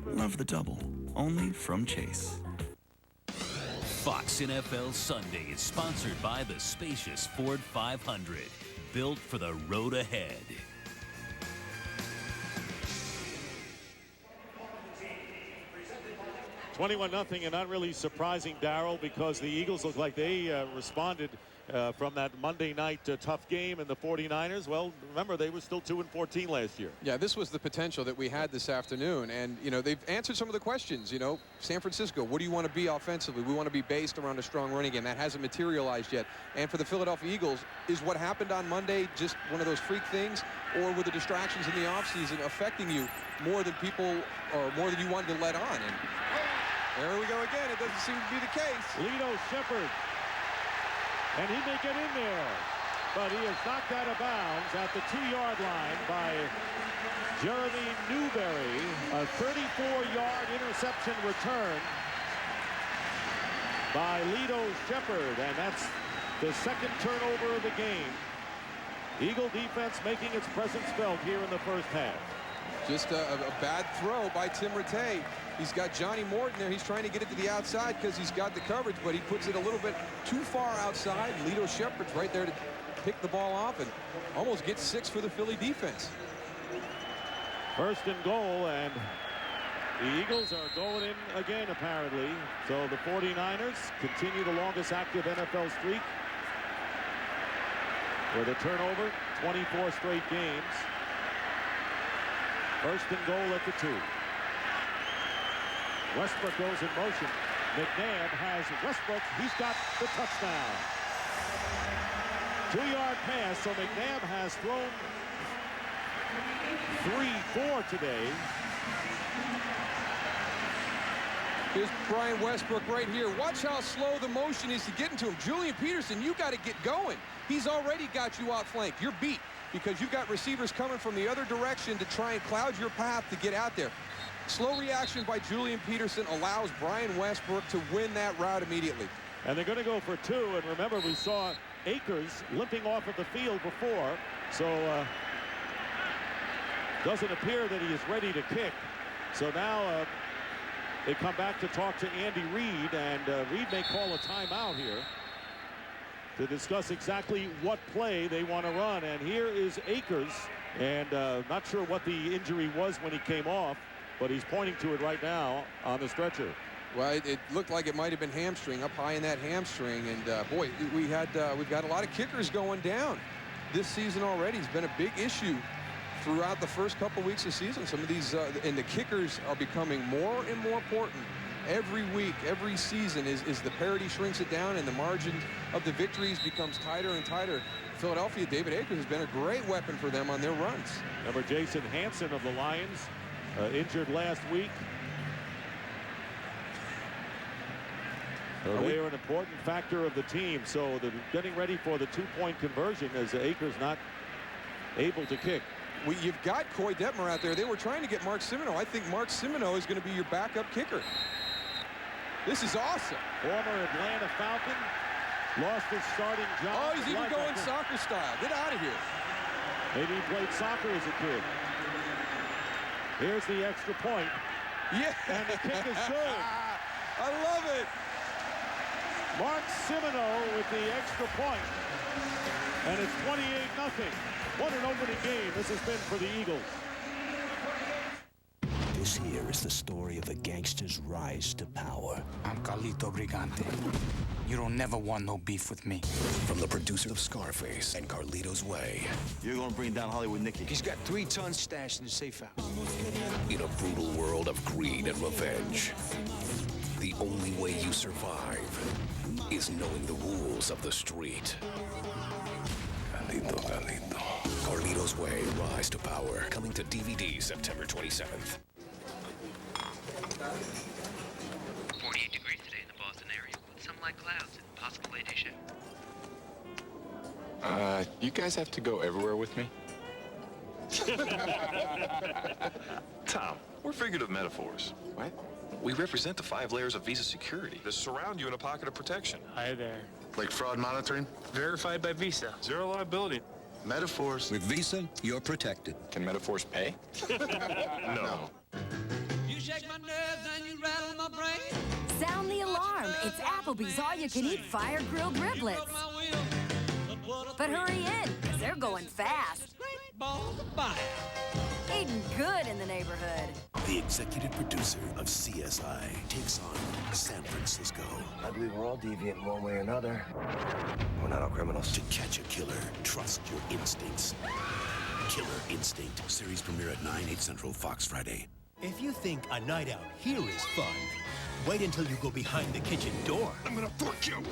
Love the Double, only from Chase. Fox NFL Sunday is sponsored by the spacious Ford 500, built for the road ahead. $21-0, and not really surprising, Darryl, because the Eagles look like they responded from that Monday night tough game in the 49ers. Well, remember, they were still 2-14 last year. Yeah, this was the potential that we had this afternoon. And, you know, they've answered some of the questions. You know, San Francisco, what do you want to be offensively? We want to be based around a strong running game. That hasn't materialized yet. And for the Philadelphia Eagles, is what happened on Monday just one of those freak things? Or were the distractions in the offseason affecting you more than people, or more than you wanted to let on? And there we go again. It doesn't seem to be the case. Lito Shepherd. And he may get in there, but he is knocked out of bounds at the 2-yard line by Jeremy Newberry. A 34-yard interception return by Lito Shepherd, and that's the second turnover of the game. Eagle defense making its presence felt here in the first half. Just a bad throw by Tim Rattay. He's got Johnny Morton there. He's trying to get it to the outside because he's got the coverage, but he puts it a little bit too far outside. Lito Shepherd's right there to pick the ball off and almost gets 6 for the Philly defense. First and goal, and the Eagles are going in again, apparently. So the 49ers continue the longest active NFL streak with a turnover, 24 straight games. First and goal at the 2. Westbrook goes in motion. McNabb has Westbrook. He's got the touchdown. 2-yard pass, so McNabb has thrown 3-4 today. Here's Brian Westbrook right here. Watch how slow the motion is to get into him. Julian Peterson, you got to get going. He's already got you outflanked. You're beat because you've got receivers coming from the other direction to try and cloud your path to get out there. Slow reaction by Julian Peterson allows Brian Westbrook to win that route immediately. And they're going to go for 2. And remember, we saw Akers limping off of the field before. So doesn't appear that he is ready to kick. So now they come back to talk to Andy Reid, and Reid may call a timeout here to discuss exactly what play they want to run. And here is Akers, and not sure what the injury was when he came off, but he's pointing to it right now on the stretcher. Well, it looked like it might have been hamstring, up high in that hamstring. And boy, we've got a lot of kickers going down this season already. It's been a big issue throughout the first couple weeks of season. Some of these and the kickers are becoming more and more important every week, every season. As the parity shrinks it down and the margin of the victories becomes tighter and tighter. Philadelphia, David Akers has been a great weapon for them on their runs. Remember Jason Hanson of the Lions, injured last week. So they are an important factor of the team. So they're getting ready for the 2-point conversion as Akers not able to kick. You've got Coy Detmer out there. They were trying to get Mark Simoneau. I think Mark Simoneau is going to be your backup kicker. This is awesome. Former Atlanta Falcon lost his starting job. Oh, he's even going soccer style. Get out of here. Maybe he played soccer as a kid. Here's the extra point. Yeah. And the kick is good. I love it. Mark Simoneau with the extra point. And it's 28-0. What an opening game this has been for the Eagles. This here is the story of a gangster's rise to power. I'm Carlito Brigante. You don't never want no beef with me. From the producer of Scarface and Carlito's Way. You're gonna bring down Hollywood Nicky. He's got 3 tons stashed in the safe house. In a brutal world of greed and revenge, the only way you survive is knowing the rules of the street. Carlito. Carlito's Way, Rise to Power. Coming to DVD September 27th. 48 degrees today in the Boston area with some light clouds and possible late issue. You guys have to go everywhere with me? Tom, we're figurative metaphors. What? We represent the 5 layers of Visa security that surround you in a pocket of protection. Hi there. Like fraud monitoring? Verified by Visa. Zero liability. Metaphors. With Visa, you're protected. Can metaphors pay? No. You shake my nerves and you rattle my brain. Sound the alarm. It's Applebee's all-you-can-eat fire-grilled riblets. But hurry in, because they're going fast. Eating good in the neighborhood. The executive producer of CSI takes on San Francisco. I believe we're all deviant in one way or another. We're not all criminals. To catch a killer, trust your instincts. Killer Instinct. Series premiere at 9/8 Central, Fox Friday. If you think a night out here is fun, wait until you go behind the kitchen door. I'm gonna torch you.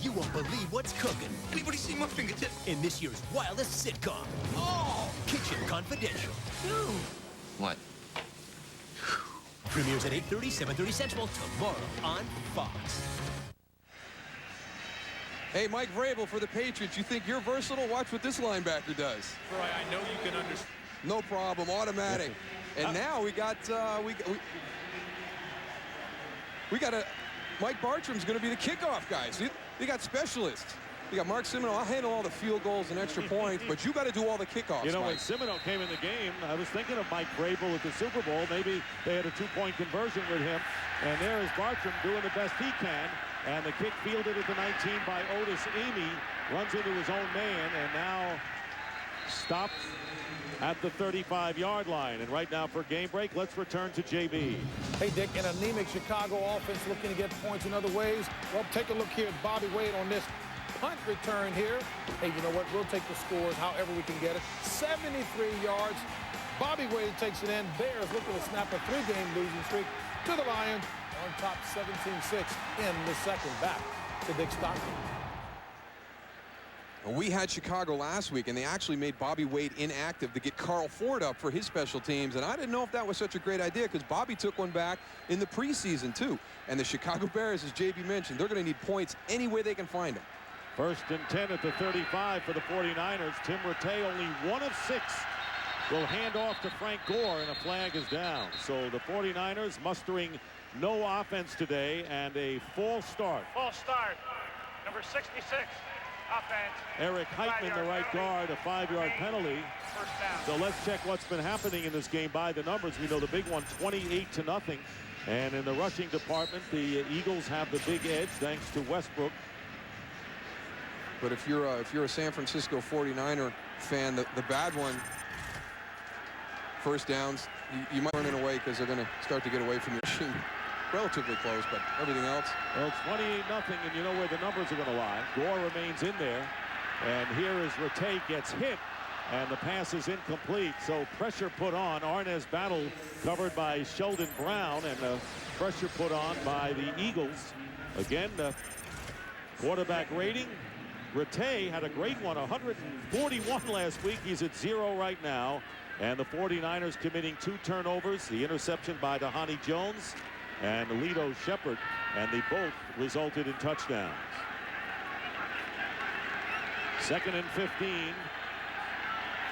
You won't believe what's cooking. Anybody see my fingertip? In this year's wildest sitcom. Oh! Kitchen Confidential. What? Premieres at 8:30, 7:30 Central tomorrow on Fox. Hey, Mike Vrabel for the Patriots. You think you're versatile? Watch what this linebacker does. Troy, I know you can understand. No problem, automatic. And now we got Mike Bartram's going to be the kickoff guy. So you got specialists. You got Mark Semino. I'll handle all the field goals and extra points, but you got to do all the kickoffs, You know, when Mike. Semino came in the game, I was thinking of Mike Vrabel at the Super Bowl. Maybe they had a two-point conversion with him. And there is Bartram doing the best he can. And the kick fielded at the 19 by Otis Amy. Runs into his own man and now stopped at the 35-yard line. And right now for game break, let's return to JB. Hey, Dick, an anemic Chicago offense looking to get points in other ways. Well, take a look here at Bobby Wade on this punt return here. Hey, you know what? We'll take the scores however we can get it. 73 yards. Bobby Wade takes it in. Bears looking to snap a 3-game losing streak to the Lions on top 17-6 in the second. Back to Dick Stockton. We had Chicago last week, and they actually made Bobby Wade inactive to get Carl Ford up for his special teams. And I didn't know if that was such a great idea because Bobby took one back in the preseason, too. And the Chicago Bears, as JB mentioned, they're going to need points any way they can find them. 1st and 10 at the 35 for the 49ers. Tim Rattay, only 1 of 6. Will hand off to Frank Gore, and a flag is down. So the 49ers mustering no offense today and a false start. False start. Number 66. Offense. Eric Heitman, the right guard, a 5-yard penalty. First down. So let's check what's been happening in this game by the numbers. We know the big one, 28-0. And in the rushing department, the Eagles have the big edge thanks to Westbrook. But if you're a San Francisco 49er fan, the bad one, first downs, you might run it away because they're going to start to get away from your machine. Relatively close, but everything else. Well, it's 28-0, and you know where the numbers are going to lie. Gore remains in there, and here is Rattay gets hit, and the pass is incomplete. So pressure put on. Arnaz Battle covered by Sheldon Brown, and pressure put on by the Eagles. Again, the quarterback rating. Rattay had a great one, 141 last week. He's at 0 right now, and the 49ers committing 2 turnovers. The interception by Dhani Jones and Lito Shepard, and they both resulted in touchdowns. 2nd and 15.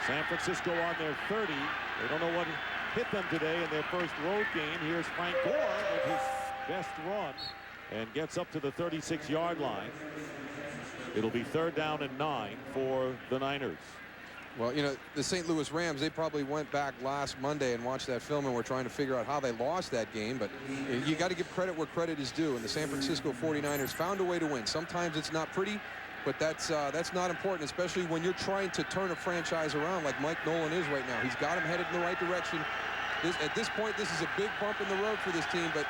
San Francisco on their 30. They don't know what hit them today in their first road game. Here's Frank Gore with his best run and gets up to the 36-yard line. It'll be 3rd down and 9 for the Niners. Well, you know, the St. Louis Rams, they probably went back last Monday and watched that film and were trying to figure out how they lost that game. But you got to give credit where credit is due. And the San Francisco 49ers found a way to win. Sometimes it's not pretty, but that's not important, especially when you're trying to turn a franchise around like Mike Nolan is right now. He's got him headed in the right direction. At this point, this is a big bump in the road for this team, but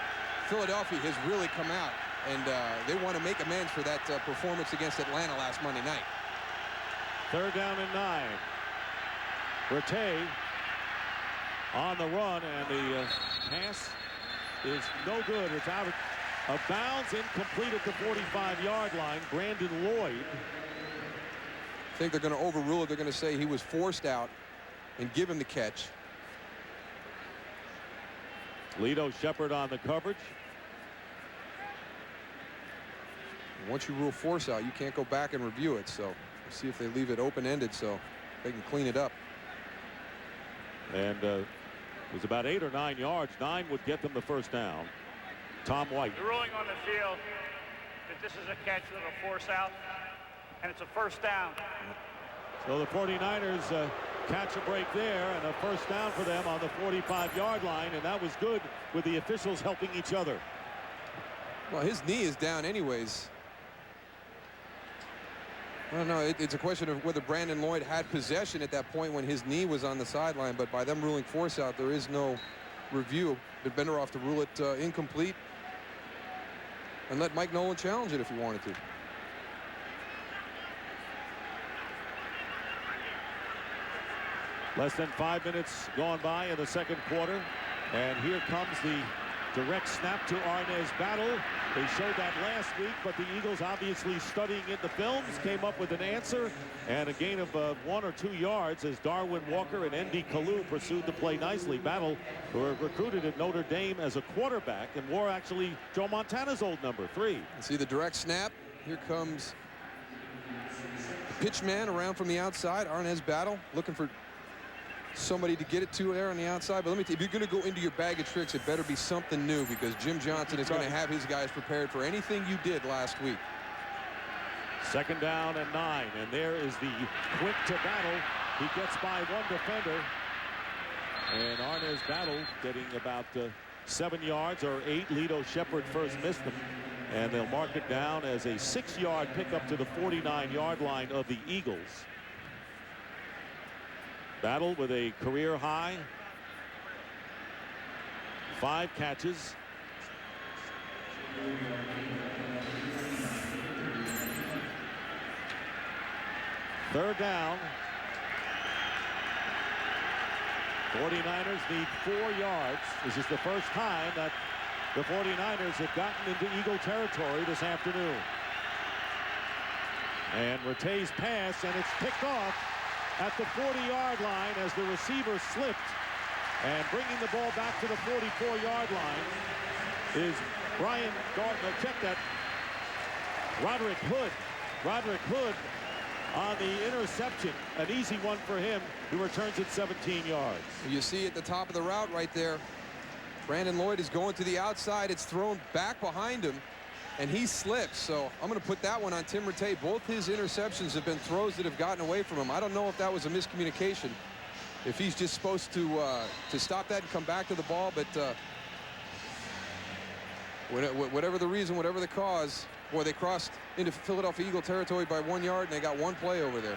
Philadelphia has really come out, and they want to make amends for that performance against Atlanta last Monday night. 3rd down and 9. Rattay on the run, and the pass is no good. It's out of bounds, incomplete at the 45-yard line. Brandon Lloyd. I think they're going to overrule it. They're going to say he was forced out and give him the catch. Lito Shepard on the coverage. Once you rule force out, you can't go back and review it. So we'll see if they leave it open-ended so they can clean it up. And it was about 8 or 9 yards. 9 would get them the first down. Tom White. The ruling on the field that this is a catch with a force out, and it's a first down. So the 49ers catch a break there, and a first down for them on the 45-yard line, and that was good with the officials helping each other. Well, his knee is down anyways. I don't know. It's a question of whether Brandon Lloyd had possession at that point when his knee was on the sideline, but by them ruling force out, there is no review. But better off to rule it incomplete and let Mike Nolan challenge it if he wanted to. Less than 5 minutes gone by in the second quarter, and here comes the direct snap to Arnaz Battle. They showed that last week, but the Eagles, obviously studying it in the films, came up with an answer and a gain of 1 or 2 yards as Darwin Walker and Andy Kalu pursued the play nicely. Battle, who were recruited at Notre Dame as a quarterback and wore actually Joe Montana's old number 3. See the direct snap. Here comes the pitch man around from the outside. Arnaz Battle looking for somebody to get it to there on the outside. But let me tell you, if you're going to go into your bag of tricks, it better be something new, because Jim Johnson is going to have his guys prepared for anything you did last week. Second down and 9, and there is the quick to Battle. He gets by one defender, and Arnaz Battle getting about 7 yards or 8. Lito Shepard first missed them, and they'll mark it down as a 6-yard pickup to the 49-yard line of the Eagles. Battle with a career high 5 catches. Third down. 49ers need 4 yards. This is the first time that the 49ers have gotten into Eagle territory this afternoon. And Rattay's pass, and it's picked off at the 40-yard line as the receiver slipped. And bringing the ball back to the 44-yard line is Brian Gardner. Check that. Roderick Hood. Roderick Hood on the interception. An easy one for him, who returns it 17 yards. You see at the top of the route right there, Brandon Lloyd is going to the outside. It's thrown back behind him, and he slips. So I'm going to put that one on Tim Rattay. Both his interceptions have been throws that have gotten away from him. I don't know if that was a miscommunication, if he's just supposed to stop that and come back to the ball, but whatever the reason, whatever the cause, boy, they crossed into Philadelphia Eagle territory by 1 yard, and they got one play over there.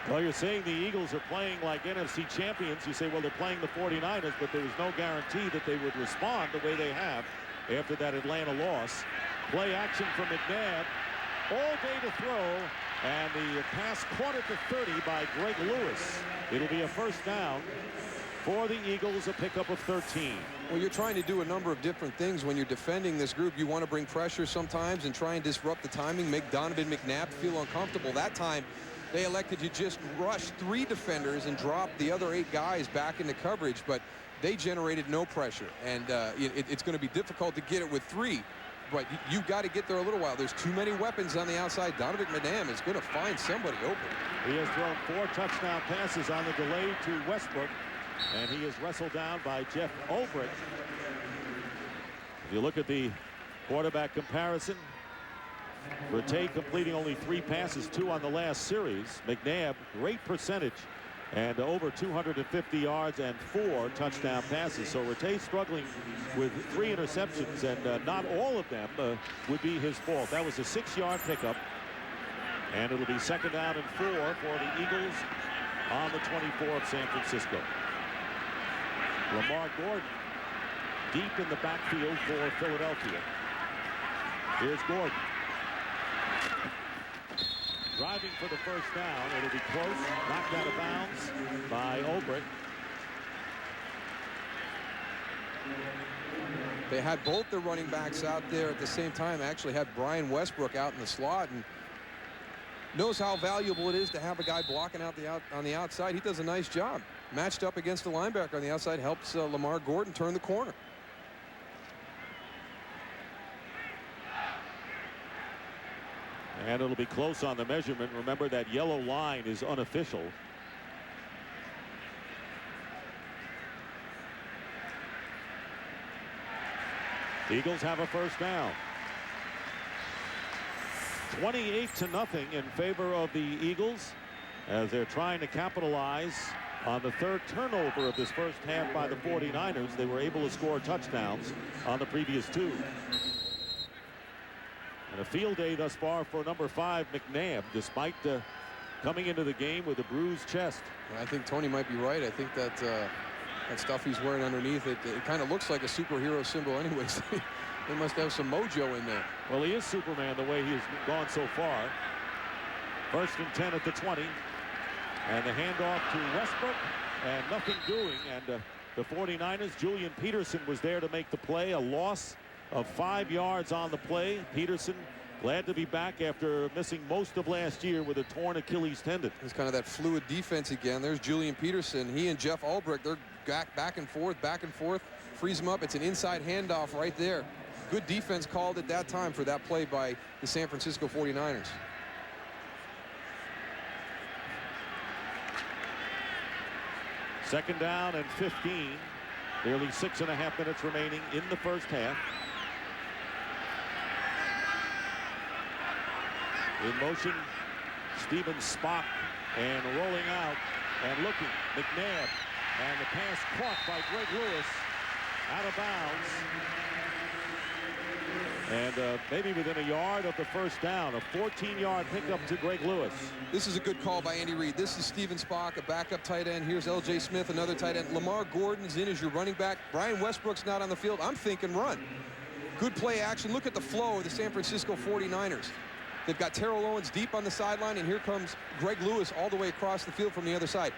Well, you're saying the Eagles are playing like NFC champions. You say, well, they're playing the 49ers, but there was no guarantee that they would respond the way they have after that Atlanta loss. Play action from McNabb. All day to throw, and the pass caught at the 30 by Greg Lewis. It'll be a first down for the Eagles, a pickup of 13. Well, you're trying to do a number of different things when you're defending this group. You want to bring pressure sometimes and try and disrupt the timing, make Donovan McNabb feel uncomfortable. That time, they elected to just rush 3 defenders and drop the other 8 guys back into coverage, but they generated no pressure, and it's going to be difficult to get it with 3. But you've got to get there a little while. There's too many weapons on the outside. Donovan McNabb is going to find somebody open. He has thrown 4 touchdown passes on the delay to Westbrook, and he is wrestled down by Jeff Ulbrich. If you look at the quarterback comparison, Rattay completing only 3 passes, 2 on the last series. McNabb, great percentage, and over 250 yards and 4 touchdown passes. So Rattay struggling with 3 interceptions, and not all of them would be his fault. That was a 6-yard pickup, and it'll be second down and 4 for the Eagles on the 24 of San Francisco. Lamar Gordon deep in the backfield for Philadelphia. Here's Gordon. Driving for the first down. It'll be close. Knocked out of bounds by Ulbrich. They had both the running backs out there at the same time. Actually had Brian Westbrook out in the slot, and knows how valuable it is to have a guy blocking out on the outside. He does a nice job. Matched up against the linebacker on the outside, helps Lamar Gordon turn the corner. And it'll be close on the measurement. Remember, that yellow line is unofficial. The Eagles have a first down. 28-0 in favor of the Eagles as they're trying to capitalize on the 3rd turnover of this first half by the 49ers. They were able to score touchdowns on the previous 2. And a field day thus far for number 5, McNabb, despite coming into the game with a bruised chest. I think Tony might be right. I think that that stuff he's wearing underneath it kind of looks like a superhero symbol anyways. They must have some mojo in there. Well, he is Superman the way he's gone so far. First and 10 at the 20. And the handoff to Westbrook, and nothing doing. And the 49ers, Julian Peterson was there to make the play. A loss of 5 yards on the play. Peterson glad to be back after missing most of last year with a torn Achilles tendon. It's kind of that fluid defense again. There's Julian Peterson. He and Jeff Ulbrich, they're back and forth, frees him up. It's an inside handoff right there. Good defense called at that time for that play by the San Francisco 49ers. Second down and 15. Nearly 6.5 minutes remaining in the first half. In motion, Steven Spock, and rolling out and looking. McNabb, and the pass caught by Greg Lewis out of bounds. And maybe within a yard of the first down. A 14-yard pickup to Greg Lewis. This is a good call by Andy Reid. This is Steven Spock, a backup tight end. Here's L.J. Smith, another tight end. Lamar Gordon's in as your running back. Brian Westbrook's not on the field. I'm thinking run. Good play action. Look at the flow of the San Francisco 49ers. They've got Terrell Owens deep on the sideline, and here comes Greg Lewis all the way across the field from the other side.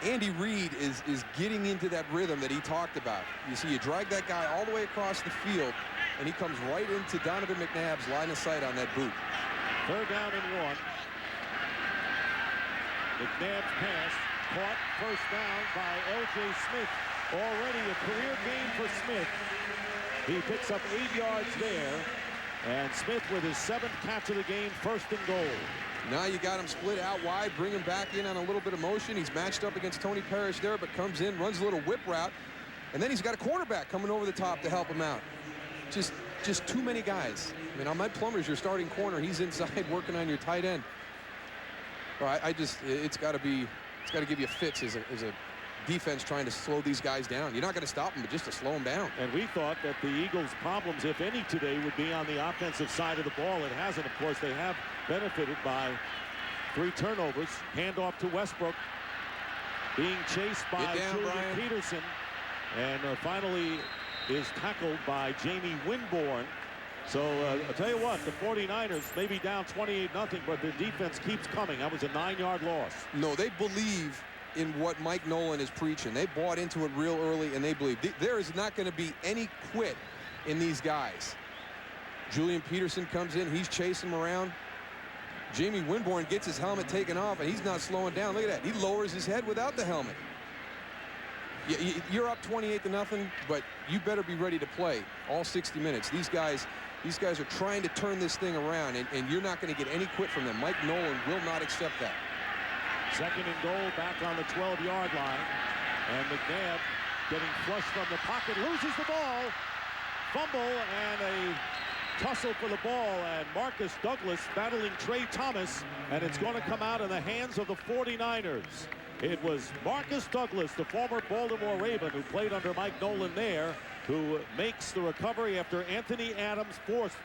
Andy Reid is getting into that rhythm that he talked about. You see, you drag that guy all the way across the field, and he comes right into Donovan McNabb's line of sight on that boot. 3rd down and 1. McNabb's pass caught, first down by L.J. Smith. Already a career gain for Smith. He picks up 8 yards there. And Smith with his 7th catch of the game, 1st and goal. Now you got him split out wide, bring him back in on a little bit of motion. He's matched up against Tony Parrish there, but comes in, runs a little whip route. And then he's got a quarterback coming over the top to help him out. Just too many guys. I mean, on Mike Plummer's your starting corner. He's inside working on your tight end. Well, it's got to give you fits as a defense trying to slow these guys down. You're not going to stop them, but just to slow them down. And we thought that the Eagles' problems, if any today, would be on the offensive side of the ball. It hasn't. Of course, they have benefited by 3 turnovers. Handoff to Westbrook. Being chased by Julian Peterson. And finally is tackled by Jamie Winborn. So I'll tell you what, the 49ers may be down 28-0, but their defense keeps coming. That was a 9-yard loss. No, they believe in what Mike Nolan is preaching. They bought into it real early, and they believe. There is not going to be any quit in these guys. Julian Peterson comes in. He's chasing him around. Jamie Winborn gets his helmet taken off, and he's not slowing down. Look at that. He lowers his head without the helmet. You're up 28-0, but you better be ready to play all 60 minutes. These guys are trying to turn this thing around, and you're not going to get any quit from them. Mike Nolan will not accept that. 2nd and goal, back on the 12-yard line. And McNabb getting flushed from the pocket, loses the ball. Fumble and a tussle for the ball. And Marcus Douglas battling Trey Thomas. And it's going to come out in the hands of the 49ers. It was Marcus Douglas, the former Baltimore Raven, who played under Mike Nolan there, who makes the recovery after Anthony Adams forced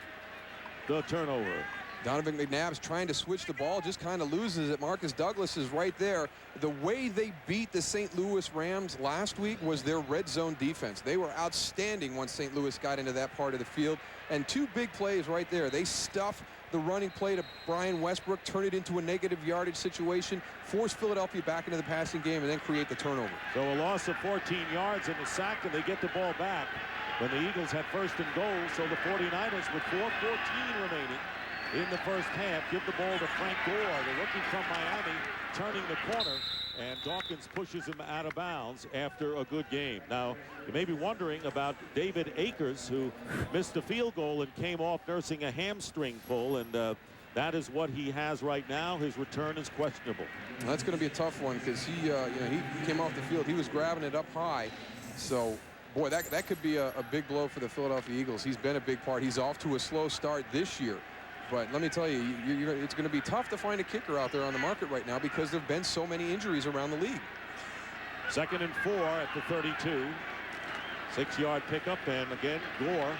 the turnover. Donovan McNabb's trying to switch the ball, just kind of loses it. Marcus Douglas is right there. The way they beat the St. Louis Rams last week was their red zone defense. They were outstanding once St. Louis got into that part of the field. And 2 big plays right there. They stuff the running play to Brian Westbrook, turn it into a negative yardage situation, force Philadelphia back into the passing game, and then create the turnover. So a loss of 14 yards and a sack, and they get the ball back when the Eagles had 1st and goal. So the 49ers with 4:14 remaining in the first half give the ball to Frank Gore, the rookie from Miami, turning the corner, and Dawkins pushes him out of bounds after a good game. Now, you may be wondering about David Akers, who missed a field goal and came off nursing a hamstring pull, and that is what he has right now. His return is questionable. Well, that's going to be a tough one because he came off the field. He was grabbing it up high. So, boy, that could be a big blow for the Philadelphia Eagles. He's been a big part. He's off to a slow start this year. But let me tell you, it's going to be tough to find a kicker out there on the market right now because there have been so many injuries around the league. 2nd and 4 at the 32. 6-yard pickup, and again, Gore.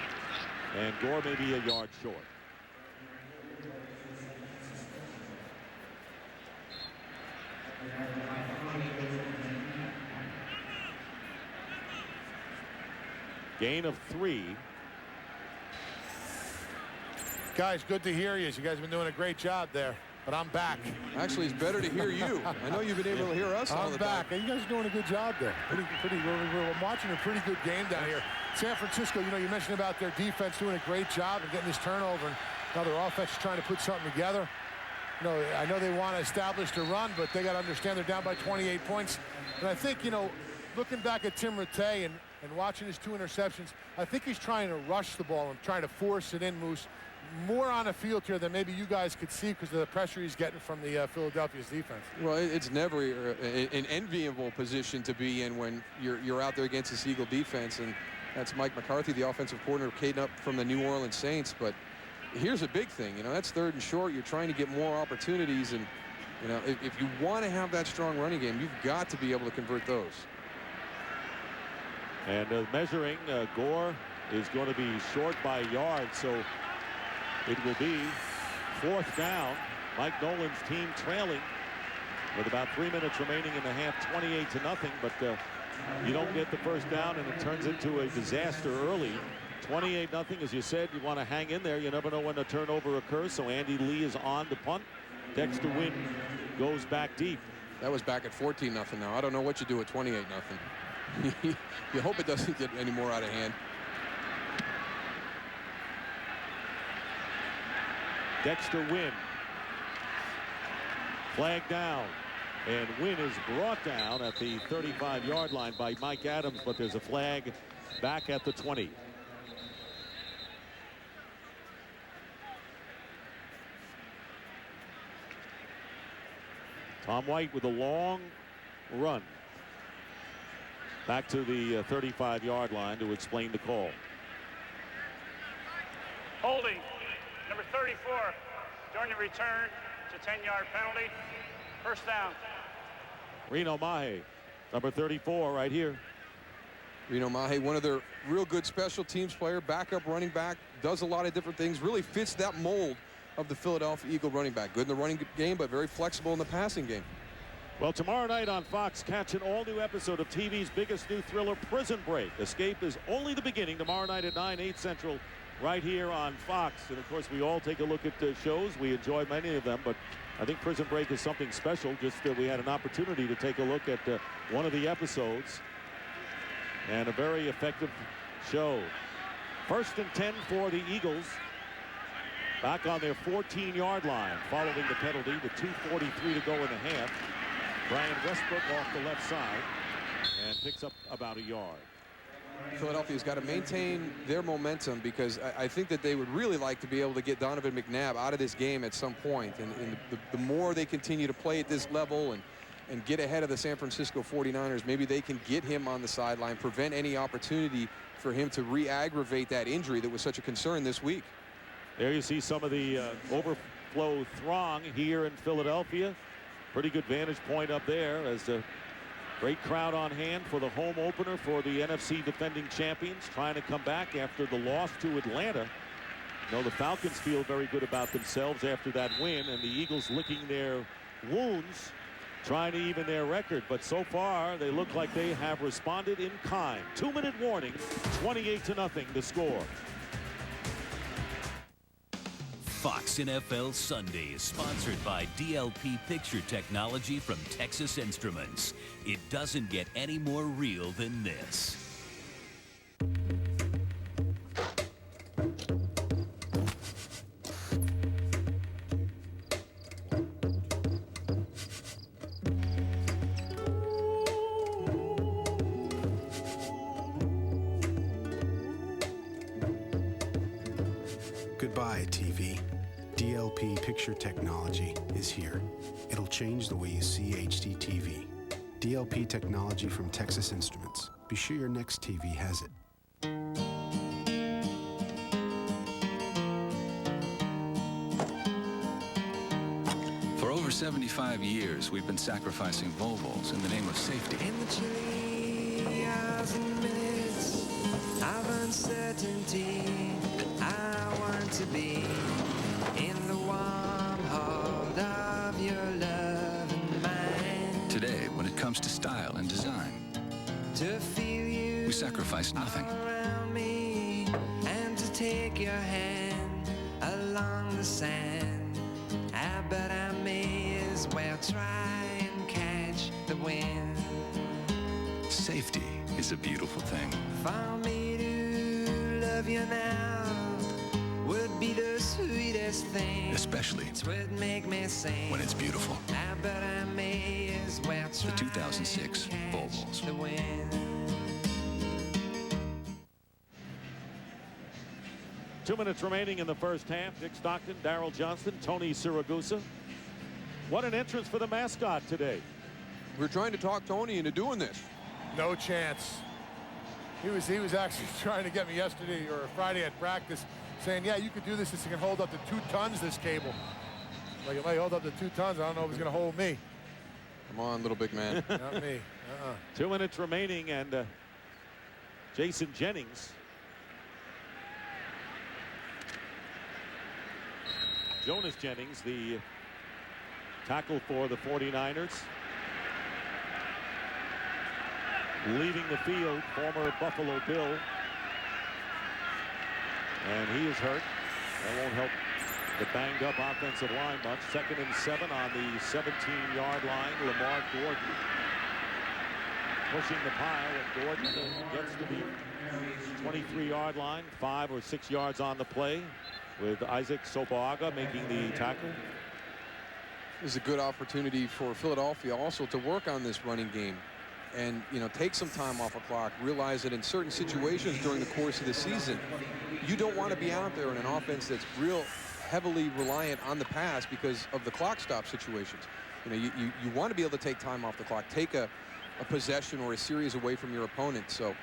And Gore may be a yard short. Gain of 3. Guys, good to hear you. You guys have been doing a great job there, but I'm back. Actually, it's better to hear you. I know you've been able to hear us all the time. I'm back. You guys are doing a good job there. We're watching a pretty good game down here. San Francisco, you mentioned about their defense doing a great job and getting this turnover, and now their offense is trying to put something together. I know they want to establish the run, but they got to understand they're down by 28 points. And I think, looking back at Tim Rattay and watching his 2 interceptions, I think he's trying to rush the ball and trying to force it in, Moose. More on the field here than maybe you guys could see because of the pressure he's getting from the Philadelphia's defense. Well, it's never an enviable position to be in when you're out there against this Eagle defense, and that's Mike McCarthy, the offensive coordinator, came up from the New Orleans Saints. But here's a big thing. You know, that's 3rd and short. You're trying to get more opportunities. And, you know, if you want to have that strong running game, you've got to be able to convert those. And measuring, Gore is going to be short by a yard, so it will be 4th down. Mike Nolan's team trailing with about 3 minutes remaining in the half, 28-0. But you don't get the first down, and it turns into a disaster early. 28-0, as you said. You want to hang in there. You never know when a turnover occurs. So Andy Lee is on to punt. Dexter Wynn goes back deep. That was back at 14-0 now. I don't know what you do at 28-0. You hope it doesn't get any more out of hand. Dexter Wynn. Flag down. And Wynn is brought down at the 35-yard line by Mike Adams, but there's a flag back at the 20. Tom White with a long run back to the 35-yard line to explain the call. Holding, number 34, during the return. It's a 10-yard penalty. First down. Reno Mahe, number 34, right here. Reno Mahe, one of their real good special teams player, backup running back, does a lot of different things, really fits that mold of the Philadelphia Eagle running back. Good in the running game, but very flexible in the passing game. Well, tomorrow night on Fox, catch an all-new episode of TV's biggest new thriller, Prison Break. Escape is only the beginning. Tomorrow night at 9, 8 Central, right here on Fox. And, of course, we all take a look at the shows. We enjoy many of them, but I think Prison Break is something special. Just we had an opportunity to take a look at one of the episodes. And a very effective show. 1st and 10 for the Eagles. Back on their 14-yard line following the penalty with 2:43 to go in the half. Brian Westbrook off the left side and picks up about a yard. Philadelphia's got to maintain their momentum, because I think that they would really like to be able to get Donovan McNabb out of this game at some point. And the more they continue to play at this level and get ahead of the San Francisco 49ers, maybe they can get him on the sideline, prevent any opportunity for him to re-aggravate that injury that was such a concern this week. There you see some of the overflow throng here in Philadelphia. Pretty good vantage point up there, as a great crowd on hand for the home opener for the NFC defending champions, trying to come back after the loss to Atlanta. You know, the Falcons feel very good about themselves after that win, and the Eagles licking their wounds, trying to even their record. But so far, they look like they have responded in kind. 2-minute warning, 28-0 the score. Fox NFL Sunday is sponsored by DLP Picture Technology from Texas Instruments. It doesn't get any more real than this. Goodbye, TV. DLP Picture Technology is here. It'll change the way you see HD TV. DLP technology from Texas Instruments. Be sure your next TV has it. For over 75 years, we've been sacrificing Volvos in the name of safety. In the chilly hours and minutes of uncertainty, I want to be in the warm hold of your love and mine. Today, when it comes to style and design, To feel you we sacrifice nothing. around me, and to take your hand along the sand. But I may as well try and catch the wind. Safety is a beautiful thing. For me to love you now would be the sweetest thing. Especially It would make me sing. when it's beautiful. But I may as well try The 2006 Volvos. the wind. 2 minutes remaining in the first half. Dick Stockton, Darrell Johnston, Tony Siragusa. What an entrance for the mascot today. We're trying to talk Tony into doing this. No chance. He was actually trying to get me yesterday or Friday at practice. saying, yeah, you could do this. This can hold up to 2 tons, this cable. Like, it might hold up to 2 tons. I don't know if it's going to hold me. Come on, little big man. Not me. 2 minutes remaining, and Jason Jennings. Jonas Jennings, the tackle for the 49ers. Leaving the field, former Buffalo Bill. And he is hurt. That won't help the banged up offensive line much. 2nd and 7 on the 17-yard line. Lamar Gordon pushing the pile, and Gordon gets to the 23-yard line, 5 or 6 yards on the play, with Isaac Sopoaga making the tackle. This is a good opportunity for Philadelphia also to work on this running game and, you know, take some time off the clock. Realize that in certain situations during the course of the season, you don't want to be out there in an offense that's real heavily reliant on the pass because of the clock stop situations. You know, you want to be able to take time off the clock, take a possession or a series away from your opponent. So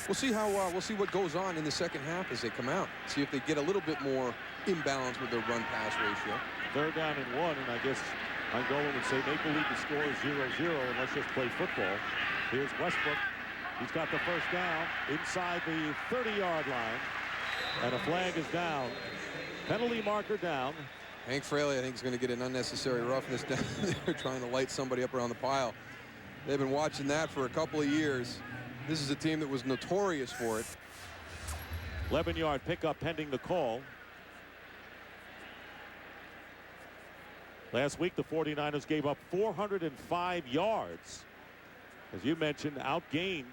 we'll see how we'll see what goes on in the second half as they come out. See if they get a little bit more imbalance with their run-pass ratio. 3rd down and 1, and I guess Angola would say Maple Leaf the score is 0-0 and let's just play football. Here's Westbrook. He's got the 1st down inside the 30-yard line, and a flag is down. Penalty marker down. Hank Fraley, I think, is going to get an unnecessary roughness down there trying to light somebody up around the pile. They've been watching that for a couple of years. This is a team that was notorious for it. 11-yard pickup pending the call. Last week, the 49ers gave up 405 yards. As you mentioned, outgained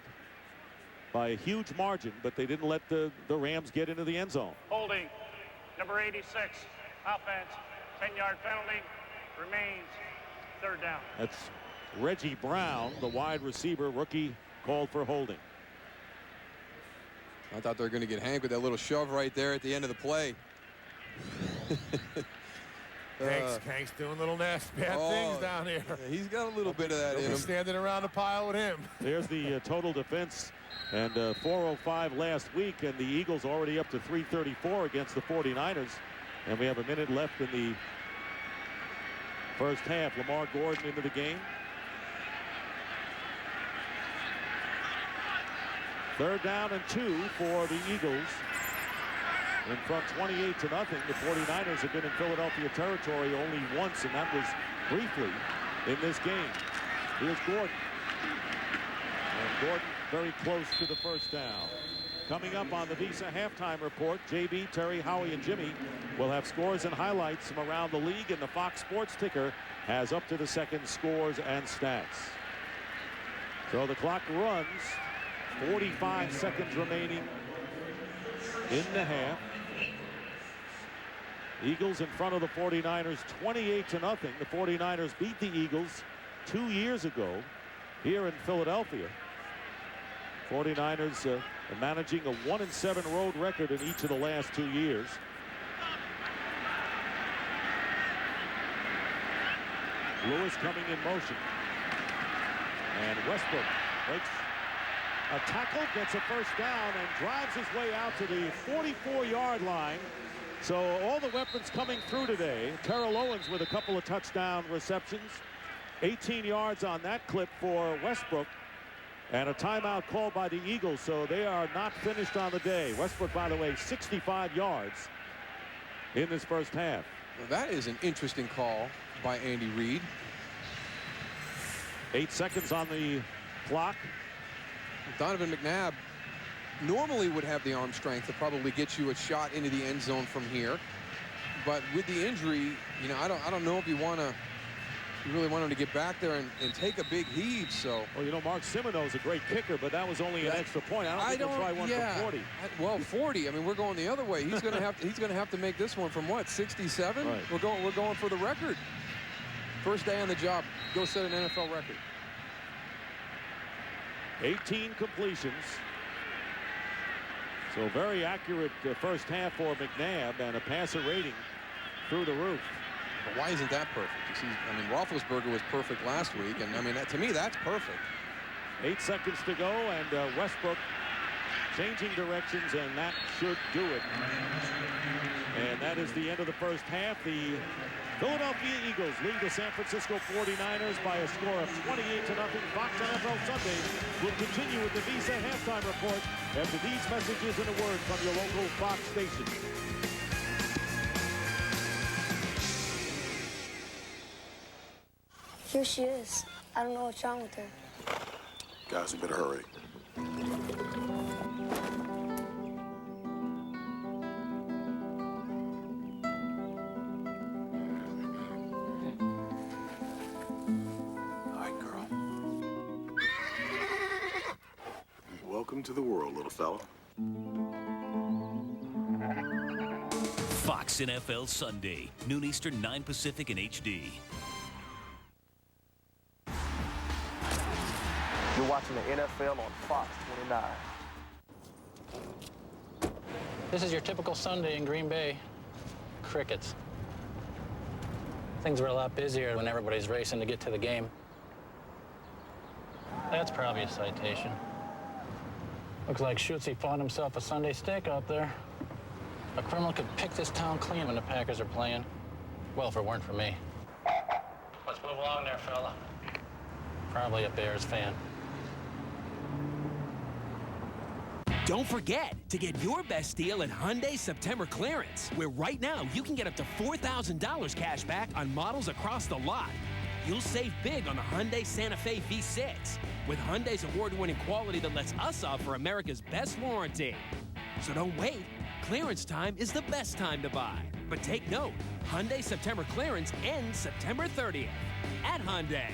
by a huge margin, but they didn't let the Rams get into the end zone. Holding, number 86, offense, 10-yard penalty, remains 3rd down. That's Reggie Brown, the wide receiver, rookie, called for holding. I thought they were going to get Hank with that little shove right there at the end of the play. Hank's doing little nasty bad things down here. Yeah, he's got a little bit of that in him. Standing around the pile with him. There's the total defense, and 405 last week, and the Eagles already up to 334 against the 49ers. And we have a minute left in the first half. Lamar Gordon into the game. 3rd down and 2 for the Eagles. In front 28-0. The 49ers have been in Philadelphia territory only once, and that was briefly in this game. Here's Gordon. And Gordon very close to the 1st down. Coming up on the Visa halftime report, JB, Terry, Howie, and Jimmy will have scores and highlights from around the league, and the Fox Sports ticker has up to the second scores and stats. So the clock runs. 45 seconds remaining in the half. Eagles in front of the 49ers 28-0. The 49ers beat the Eagles 2 years ago here in Philadelphia. 49ers managing a 1-7 road record in each of the last 2 years. Lewis coming in motion. And Westbrook breaks a tackle, gets a 1st down, and drives his way out to the 44-yard line. So all the weapons coming through today. Terrell Owens with a couple of touchdown receptions. 18 yards on that clip for Westbrook. And a timeout called by the Eagles, so they are not finished on the day. Westbrook, by the way, 65 yards in this first half. Well, that is an interesting call by Andy Reid. 8 seconds on the clock. Donovan McNabb normally would have the arm strength to probably get you a shot into the end zone from here. But with the injury, you know, I don't know if you really want him to get back there and take a big heave. So, well, you know, Mark Simoneau's a great kicker, but that was only an extra point. I don't think he'll try one from 40. Well, 40. I mean, we're going the other way. He's going to have to make this one from what, 67? Right. We're going for the record. First day on the job, go set an NFL record. 18 completions. So very accurate first half for McNabb, and a passer rating through the roof. But why isn't that perfect? You see, I mean, Roethlisberger was perfect last week, and I mean, to me, that's perfect. 8 seconds to go, and Westbrook changing directions, and that should do it. And that is the end of the first half. The Philadelphia Eagles lead the San Francisco 49ers by a score of 28-0. Fox NFL Sunday will continue with the Visa halftime report after these messages and a word from your local Fox station. Here she is. I don't know what's wrong with her. Guys, we better hurry. Hi, girl. Welcome to the world, little fella. Fox NFL Sunday, noon Eastern, 9 Pacific in HD. You're watching the NFL on Fox 29. This is your typical Sunday in Green Bay. Crickets. Things were a lot busier when everybody's racing to get to the game. That's probably a citation. Looks like Schutze found himself a Sunday steak out there. A criminal could pick this town clean when the Packers are playing. Well, if it weren't for me. Let's move along there, fella. Probably a Bears fan. Don't forget to get your best deal at Hyundai September Clearance, where right now you can get up to $4,000 cash back on models across the lot. You'll save big on the Hyundai Santa Fe V6, with Hyundai's award-winning quality that lets us offer America's best warranty. So don't wait. Clearance time is the best time to buy. But take note, Hyundai September Clearance ends September 30th at Hyundai.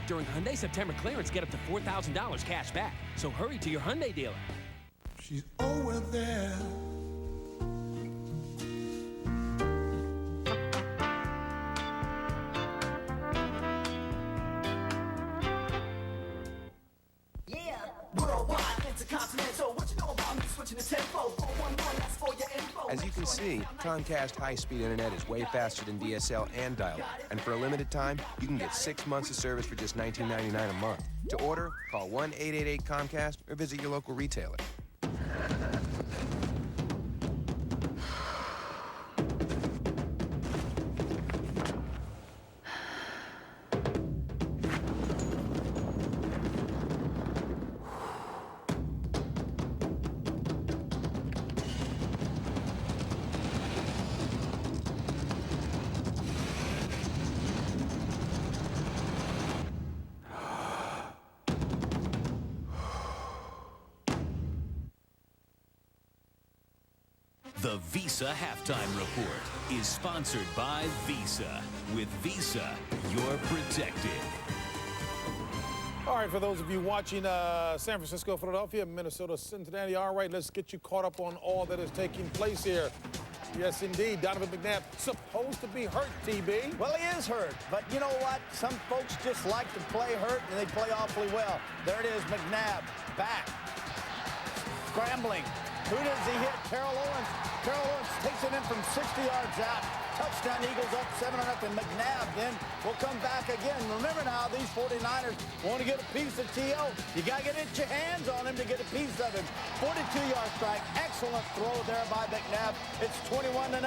During Hyundai September Clearance, get up to $4,000 cash back. So hurry to your Hyundai dealer. She's over there. Yeah, worldwide, intercontinental. What you know about me? Switching the tempo. 411, that's for your info. As you can see, Comcast high-speed internet is way faster than DSL and dial-up. And for a limited time, you can get 6 months of service for just $19.99 a month. To order, call 1-888-COMCAST or visit your local retailer. The Visa Halftime Report is sponsored by Visa. With Visa, you're protected. All right, for those of you watching San Francisco, Philadelphia, Minnesota, Cincinnati, all right, let's get you caught up on all that is taking place here. Yes, indeed. Donovan McNabb supposed to be hurt, TB. Well, he is hurt, but you know what? Some folks just like to play hurt, and they play awfully well. There it is, McNabb back. Scrambling. Who does he hit? Terrell Owens. Terrell Owens takes it in from 60 yards out. Touchdown, Eagles up 7-0. McNabb then will come back again. Remember now, these 49ers want to get a piece of T.O. You got to get your hands on him to get a piece of him. 42-yard strike. Excellent throw there by McNabb. It's 21-0.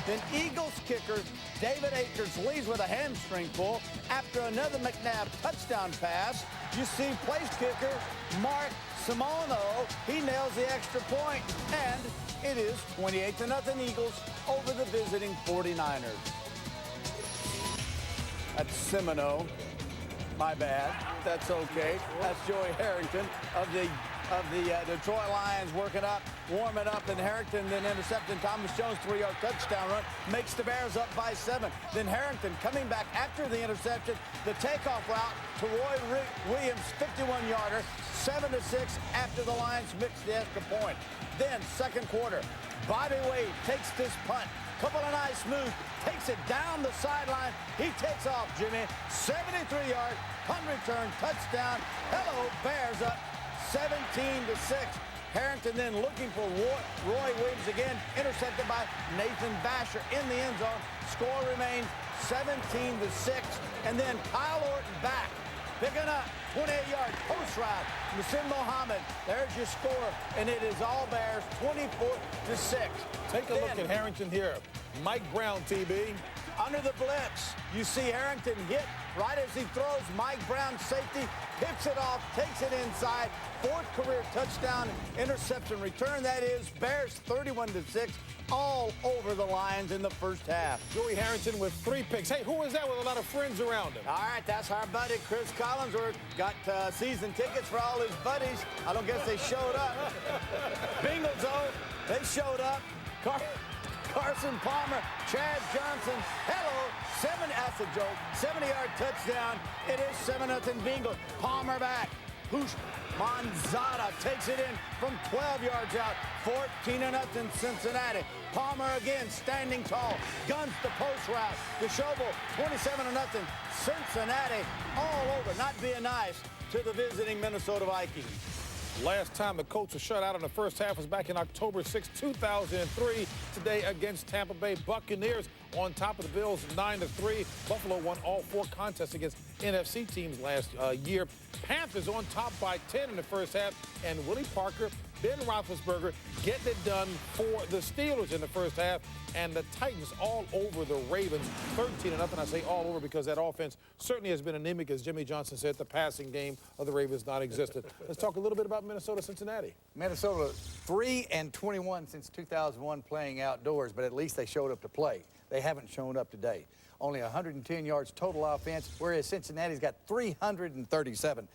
Then Eagles kicker David Akers leads with a hamstring pull after another McNabb touchdown pass. You see place kicker Mark Simono, he nails the extra point, and it is 28-0 Eagles over the visiting 49ers. That's Simono. My bad. That's okay. That's Joey Harrington of the Detroit Lions working up, warming up, and Harrington then intercepting Thomas Jones, 3-yard touchdown run, makes the Bears up by 7. Then Harrington coming back after the interception, the takeoff route to Roy Williams, 51-yarder, 7-6 after the Lions mixed the extra point. Then second quarter, Bobby Wade takes this punt. Couple of nice moves, takes it down the sideline. He takes off, Jimmy. 73-yard punt return touchdown. Hello, Bears up 17-6. Harrington then looking for Roy Williams again, intercepted by Nathan Basher in the end zone. Score remains 17-6. And then Kyle Orton back picking up 28-yard post route. Musin Mohammed, there's your score, and it is all Bears, 24-6. Take a look at Harrington here. Mike Brown, TB. Under the blitz, you see Harrington hit right as he throws. Mike Brown, safety, picks it off, takes it inside. 4th career touchdown, interception return. That is Bears 31-6, all over the Lions in the first half. Joey Harrington with 3 picks. Hey, who is that with a lot of friends around him? All right, that's our buddy Chris Collinsworth. Got season tickets for all his buddies. I don't guess they showed up. Bengals, though, they showed up. Carson Palmer, Chad Johnson, hello, that's a joke, 70-yard touchdown. It is 7-0 Bengals. Palmer back. Manzada takes it in from 12 yards out, 14-0 Cincinnati. Palmer again, standing tall, guns the post route. DeShovel, 27-0 Cincinnati, all over, not being nice to the visiting Minnesota Vikings. Last time the Colts were shut out in the first half was back in October 6, 2003. Today against Tampa Bay Buccaneers on top of the Bills 9-3. Buffalo won all 4 contests against NFC teams last year. Panthers on top by 10 in the first half. And Willie Parker, Ben Roethlisberger getting it done for the Steelers in the first half. And the Titans all over the Ravens, 13-0. I say all over because that offense certainly has been anemic, as Jimmy Johnson said. The passing game of the Ravens non-existent. Let's talk a little bit about Minnesota-Cincinnati. Minnesota 3-21 since 2001 playing outdoors, but at least they showed up to play. They haven't shown up today. Only 110 yards total offense, whereas Cincinnati's got 337.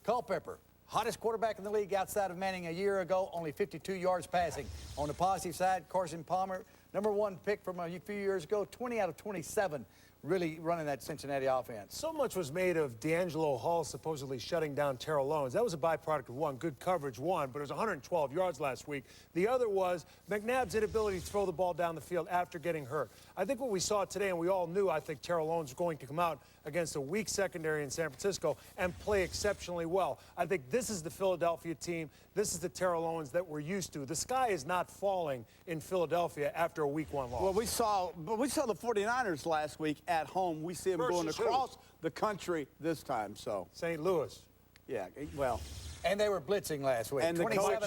Culpepper, hottest quarterback in the league outside of Manning a year ago, only 52 yards passing. On the positive side, Carson Palmer, #1 pick from a few years ago, 20 out of 27, really running that Cincinnati offense. So much was made of D'Angelo Hall supposedly shutting down Terrell Owens. That was a byproduct of one, good coverage, one, but it was 112 yards last week. The other was McNabb's inability to throw the ball down the field after getting hurt. I think what we saw today, and we all knew, I think Terrell Owens was going to come out against a weak secondary in San Francisco and play exceptionally well. I think this is the Philadelphia team. This is the Terrell Owens that we're used to. The sky is not falling in Philadelphia after a week 1 loss. Well, we saw the 49ers last week at home. We see them going across the country this time. So St. Louis. Yeah, well. And they were blitzing last week. And Mike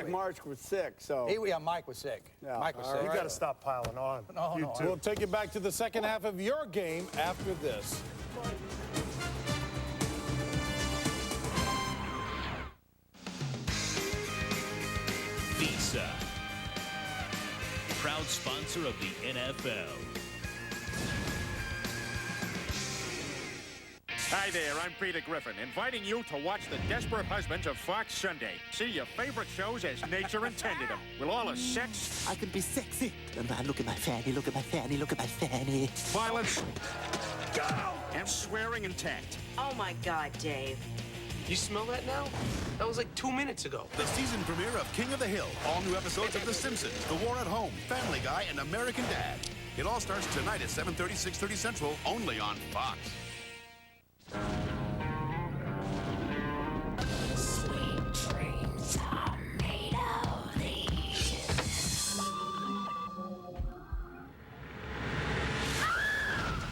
March was sick. So Mike was sick. Yeah. Mike was sick. You got to stop piling on. No. We'll take you back to the second half of your game after this. Visa, proud sponsor of the NFL. Hi there, I'm Peter Griffin, inviting you to watch The Desperate Husbands of Fox Sunday. See your favorite shows as nature intended them, with all the sex. I can be sexy. Look at my fanny, look at my fanny, look at my fanny. Violence. And swearing intact. Oh my God, Dave. You smell that now? That was like 2 minutes ago. The season premiere of King of the Hill. All new episodes of The Simpsons, The War at Home, Family Guy, and American Dad. It all starts tonight at 7:30, 6:30 Central, only on Fox. Sweet dreams are made of these.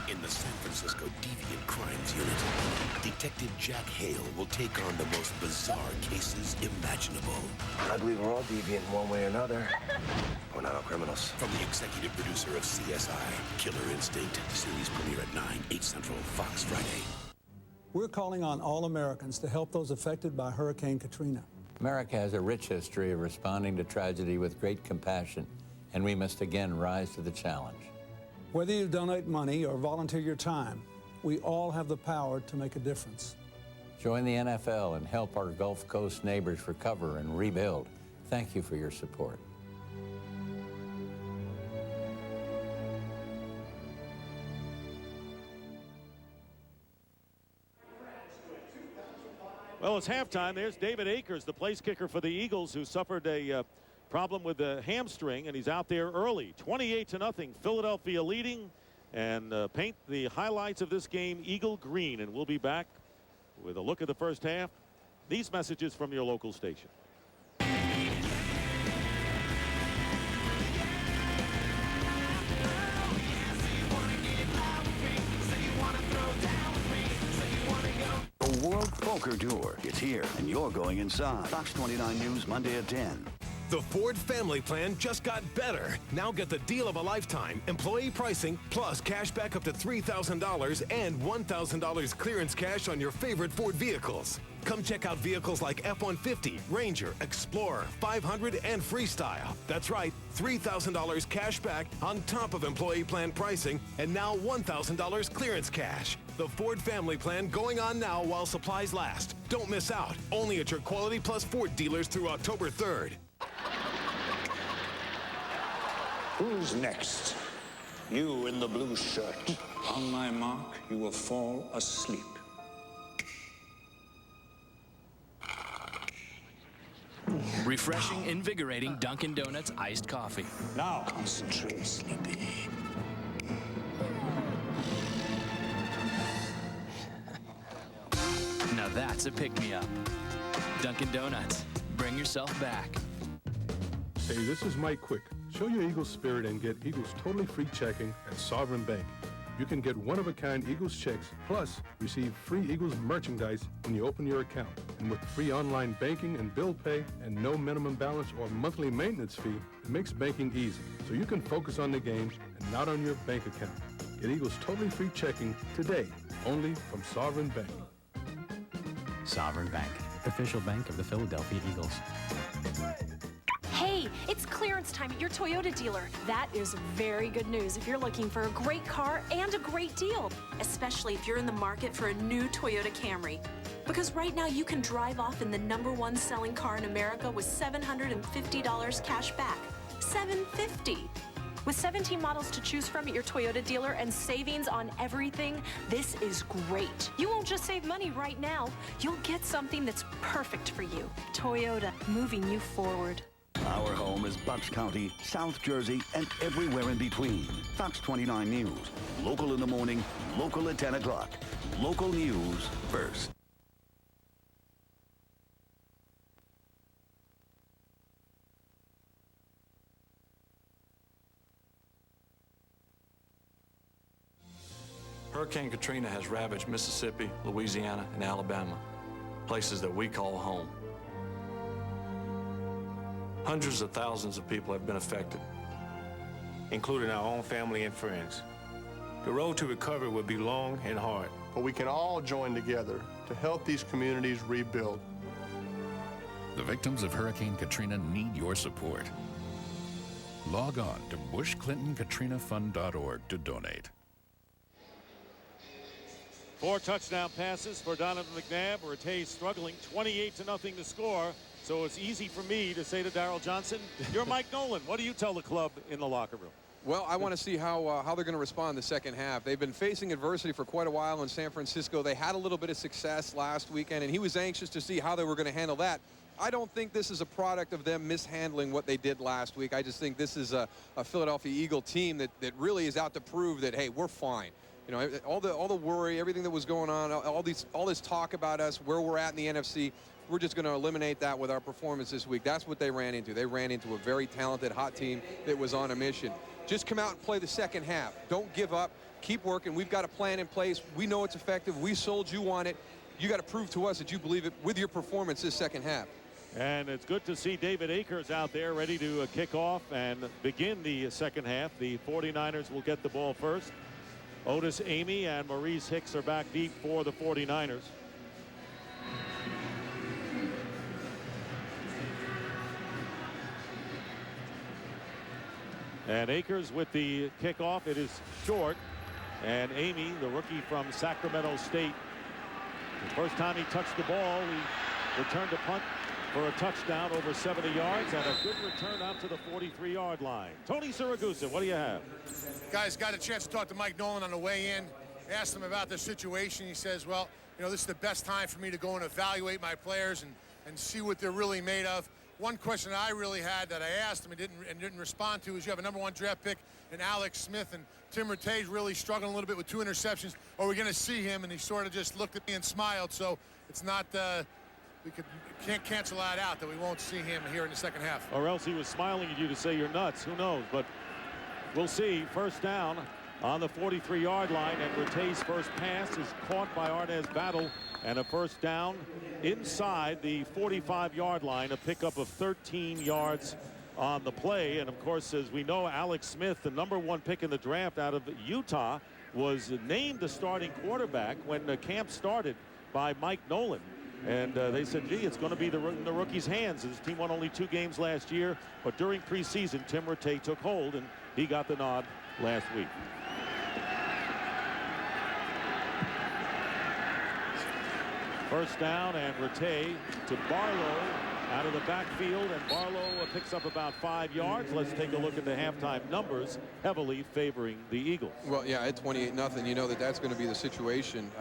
In the San Francisco Deviant Crimes Unit, Detective Jack Hale will take on the most bizarre cases imaginable. I believe we're all deviant in one way or another. We're not all criminals. From the executive producer of CSI, Killer Instinct, series premiere at 9, 8 Central, Fox Friday. We're calling on all Americans to help those affected by Hurricane Katrina. America has a rich history of responding to tragedy with great compassion, and we must again rise to the challenge. Whether you donate money or volunteer your time, we all have the power to make a difference. Join the NFL and help our Gulf Coast neighbors recover and rebuild. Thank you for your support. Well, it's halftime. There's David Akers, the place kicker for the Eagles, who suffered a problem with the hamstring, and he's out there early. 28-0, Philadelphia leading. And paint the highlights of this game Eagle green. And we'll be back with a look at the first half. These messages from your local station. Volker Tour. It's here, and you're going inside. Fox 29 News, Monday at 10. The Ford family plan just got better. Now get the deal of a lifetime. Employee pricing, plus cash back up to $3,000 and $1,000 clearance cash on your favorite Ford vehicles. Come check out vehicles like F-150, Ranger, Explorer, 500, and Freestyle. That's right, $3,000 cash back on top of employee plan pricing, and now $1,000 clearance cash. The Ford family plan going on now while supplies last. Don't miss out. Only at your Quality Plus Ford dealers through October 3rd. Who's next? You in the blue shirt. On my mark, you will fall asleep. Refreshing, invigorating Dunkin' Donuts iced coffee. Now concentrate, Sleepy. Now that's a pick-me-up. Dunkin' Donuts. Bring yourself back. Hey, this is Mike Quick. Show your Eagles spirit and get Eagles totally free checking at Sovereign Bank. You can get one-of-a-kind Eagles checks, plus receive free Eagles merchandise when you open your account. And with free online banking and bill pay and no minimum balance or monthly maintenance fee, it makes banking easy, so you can focus on the game and not on your bank account. Get Eagles totally free checking today, only from Sovereign Bank. Sovereign Bank, official bank of the Philadelphia Eagles. Hey, it's clearance time at your Toyota dealer. That is very good news if you're looking for a great car and a great deal, especially if you're in the market for a new Toyota Camry. Because right now you can drive off in the #1 selling car in America with $750 cash back. $750. With 17 models to choose from at your Toyota dealer and savings on everything, this is great. You won't just save money right now, you'll get something that's perfect for you. Toyota, moving you forward. Our home is Bucks County, South Jersey, and everywhere in between. Fox 29 News. Local in the morning, local at 10 o'clock. Local news first. Hurricane Katrina has ravaged Mississippi, Louisiana, and Alabama, places that we call home. Hundreds of thousands of people have been affected, including our own family and friends. The road to recovery will be long and hard. But we can all join together to help these communities rebuild. The victims of Hurricane Katrina need your support. Log on to BushClintonKatrinaFund.org to donate. 4 touchdown passes for Donovan McNabb. Rattay's struggling, 28-0 to score. So it's easy for me to say to Darrell Johnson, you're Mike Nolan. What do you tell the club in the locker room? Well, I want to see how they're going to respond in the second half. They've been facing adversity for quite a while in San Francisco. They had a little bit of success last weekend, and he was anxious to see how they were going to handle that. I don't think this is a product of them mishandling what they did last week. I just think this is a Philadelphia Eagle team that really is out to prove that, hey, we're fine. You know, all the worry, everything that was going on, all this talk about us, where we're at in the NFC, we're just going to eliminate that with our performance this week. That's what they ran into. They ran into a very talented, hot team that was on a mission. Just come out and play the second half. Don't give up. Keep working. We've got a plan in place. We know it's effective. We sold you on it. You got to prove to us that you believe it with your performance this second half. And it's good to see David Akers out there ready to kick off and begin the second half. The 49ers will get the ball first. Otis Amy and Maurice Hicks are back deep for the 49ers. And Akers with the kickoff. It is short. And Amy, the rookie from Sacramento State, the first time he touched the ball, he returned a punt for a touchdown over 70 yards and a good return out to the 43-yard line. Tony Siragusa, what do you have? Guys, got a chance to talk to Mike Nolan on the way in. Asked him about the situation. He says, well, you know, this is the best time for me to go and evaluate my players and see what they're really made of. One question I really had that I asked him and didn't respond to is, you have a #1 draft pick in Alex Smith, and Tim Rattay's really struggling a little bit with 2 interceptions. Are we going to see him? And he sort of just looked at me and smiled. So it's not we can't cancel that out that we won't see him here in the second half. Or else he was smiling at you to say you're nuts. Who knows? But we'll see. First down on the 43-yard line, and Rattay's first pass is caught by Arnaz Battle, and a first down inside the 45-yard line, a pickup of 13 yards on the play. And of course, as we know, Alex Smith, the #1 pick in the draft out of Utah, was named the starting quarterback when the camp started by Mike Nolan. And they said, gee, it's going to be in the rookie's hands. His team won only 2 games last year, but during preseason, Tim Rattay took hold, and he got the nod last week. First down, and Rattay to Barlow out of the backfield, and Barlow picks up about 5 yards. Let's take a look at the halftime numbers, heavily favoring the Eagles. Well, yeah, at 28-0, you know that's going to be the situation.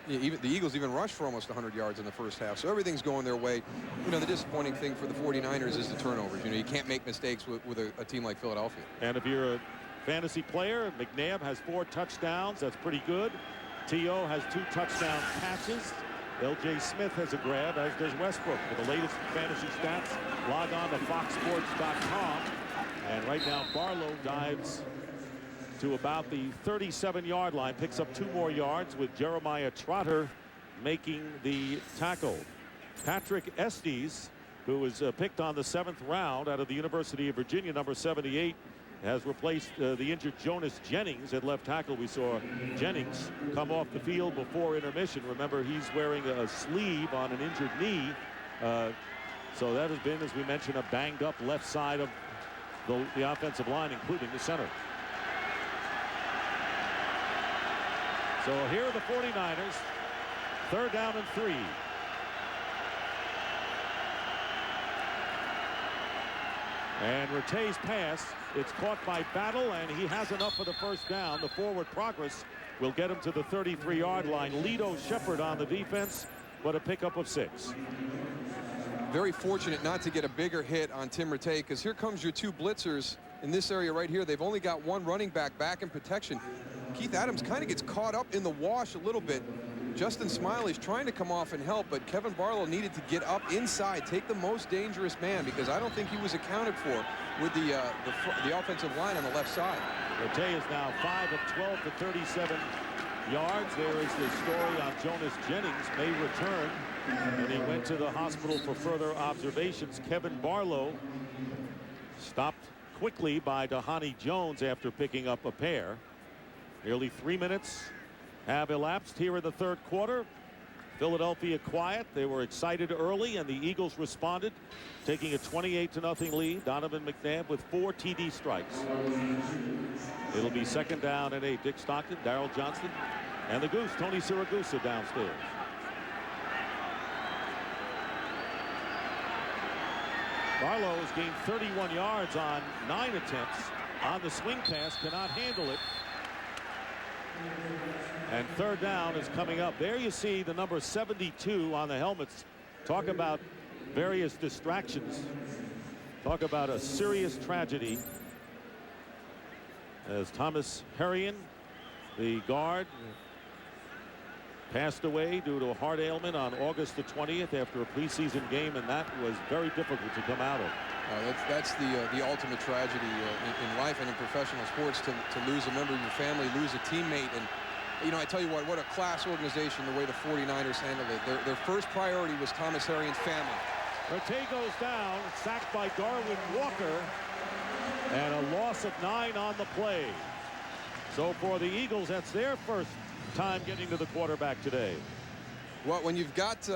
Even the Eagles even rushed for almost 100 yards in the first half, so everything's going their way. You know, the disappointing thing for the 49ers is the turnovers. You know, you can't make mistakes with a team like Philadelphia. And if you're a fantasy player, McNabb has 4 touchdowns. That's pretty good. T.O. has 2 touchdown passes. L.J. Smith has a grab, as does Westbrook. For the latest fantasy stats, log on to foxsports.com. And right now, Barlow dives to about the 37-yard line, picks up 2 more yards with Jeremiah Trotter making the tackle. Patrick Estes, who was picked on the 7th round out of the University of Virginia, number 78, has replaced the injured Jonas Jennings at left tackle. We saw Jennings come off the field before intermission. Remember, he's wearing a sleeve on an injured knee. So that has been, as we mentioned, a banged up left side of the offensive line, including the center. So here are the 49ers. 3rd down and 3. And Rattay's pass, it's caught by Battle, and he has enough for the first down. The forward progress will get him to the 33-yard line. Lito Shepard on the defense, but a pickup of 6. Very fortunate not to get a bigger hit on Tim Rattay, because here comes your 2 blitzers in this area right here. They've only got 1 running back in protection. Keith Adams kind of gets caught up in the wash a little bit. Justin Smiley's trying to come off and help, but Kevin Barlow needed to get up inside, take the most dangerous man, because I don't think he was accounted for with the offensive line on the left side. Rattay is now 5 of 12 to 37 yards. There is the story on Jonas Jennings, may return, and he went to the hospital for further observations. Kevin Barlow stopped quickly by Dahani Jones after picking up a pair. Nearly 3 minutes have elapsed here in the 3rd quarter. Philadelphia quiet. They were excited early, and the Eagles responded, taking a 28-0 lead. Donovan McNabb with 4 TD strikes. It'll be 2nd down and 8. Dick Stockton, Darrell Johnston, and the Goose, Tony Siragusa, downstairs. Barlow has gained 31 yards on 9 attempts on the swing pass, cannot handle it. And 3rd down is coming up. There you see the number 72 on the helmets. Talk about various distractions. Talk about a serious tragedy. As Thomas Herrion, the guard, passed away due to a heart ailment on August the 20th after a preseason game, and that was very difficult to come out of. That's the ultimate tragedy in life and in professional sports, to lose a member of your family, lose a teammate. And you know, I tell you what a class organization, the way the 49ers handled it. Their first priority was Thomas Herrion's family. Rattay goes down, sacked by Darwin Walker, and a loss of 9 on the play. So for the Eagles, that's their first time getting to the quarterback today. Well, when you've got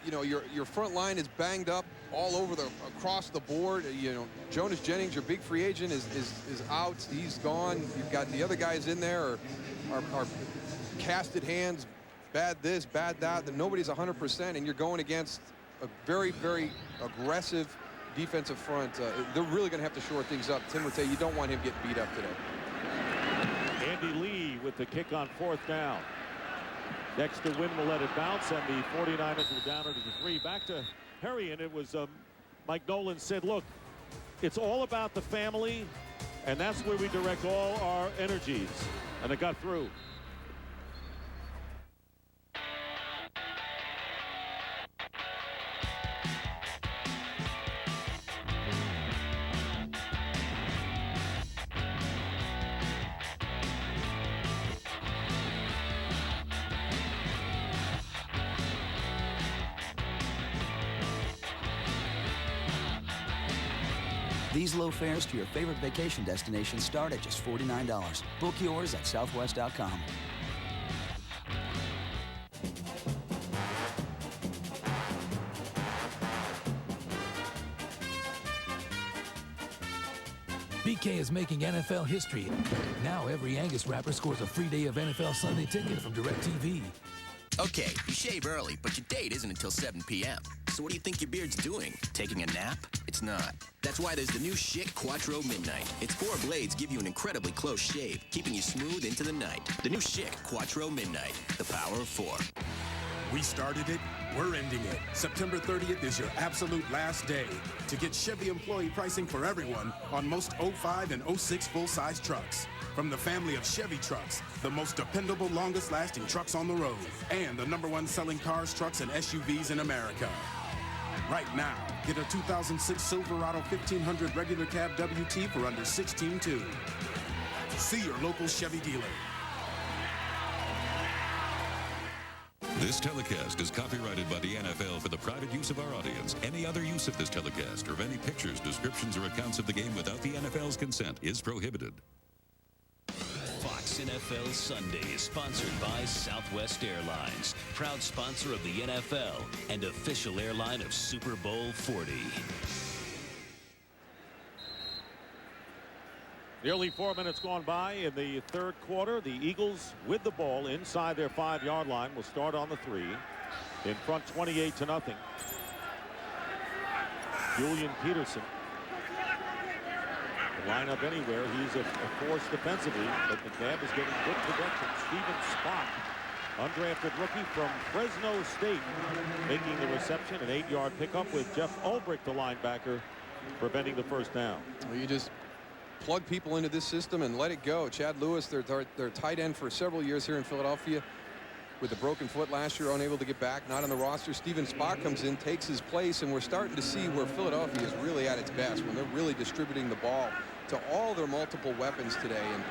you know, your front line is banged up all over across the board. You know, Jonas Jennings, your big free agent, is out. He's gone. You've got the other guys in there are casted hands, bad this, bad that. That nobody's 100%, and you're going against a very, very aggressive defensive front. They're really going to have to shore things up. Tim Rattay, you don't want him getting beat up today. Andy Lee with the kick on 4th down. Dexter Wynn will let it bounce, and the 49ers will down it to the 3. Back to Herrion. It was Mike Nolan said, look, it's all about the family, and that's where we direct all our energies. And it got through. These low fares to your favorite vacation destination start at just $49. Book yours at southwest.com. BK is making NFL history. Now every Angus rapper scores a free day of NFL Sunday Ticket from DirecTV. Okay, you shave early, but your date isn't until 7 p.m. So what do you think your beard's doing? Taking a nap? It's not. That's why there's the new Schick Quattro Midnight. Its 4 blades give you an incredibly close shave, keeping you smooth into the night. The new Schick Quattro Midnight. The power of 4. We started it, we're ending it. September 30th is your absolute last day to get Chevy employee pricing for everyone on most 05 and 06 full-size trucks. From the family of Chevy trucks, the most dependable, longest-lasting trucks on the road, and the #1 selling cars, trucks, and SUVs in America. Right now, get a 2006 Silverado 1500 regular cab WT for under $16,200. See your local Chevy dealer. This telecast is copyrighted by the NFL for the private use of our audience. Any other use of this telecast or of any pictures, descriptions, or accounts of the game without the NFL's consent is prohibited. Fox NFL Sunday is sponsored by Southwest Airlines, proud sponsor of the NFL and official airline of Super Bowl 40. Nearly 4 minutes gone by in the third quarter. The Eagles with the ball inside their 5-yard line will start on the 3. In front 28-0. Julian Peterson. The lineup anywhere. He's a force defensively, but McNabb is getting good production. Steven Spock, undrafted rookie from Fresno State, making the reception. An 8-yard pickup with Jeff Ulbrich, the linebacker, preventing the first down. Well, you just plug people into this system and let it go. Chad Lewis, their tight end for several years here in Philadelphia, with a broken foot last year, unable to get back, not on the roster. Steven Spock comes in, takes his place, and we're starting to see where Philadelphia is really at its best, when they're really distributing the ball to all their multiple weapons today. And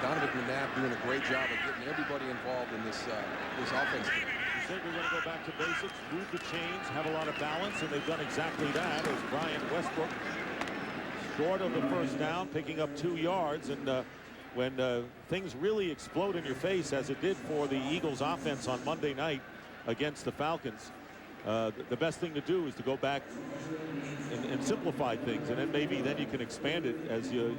Donovan McNabb doing a great job of getting everybody involved in this offense. You said we're going to go back to basics, move the chains, have a lot of balance, and they've done exactly that as Brian Westbrook, short of the first down, picking up 2 yards. And when things really explode in your face, as it did for the Eagles offense on Monday night against the Falcons, the best thing to do is to go back and simplify things, and then maybe then you can expand it as the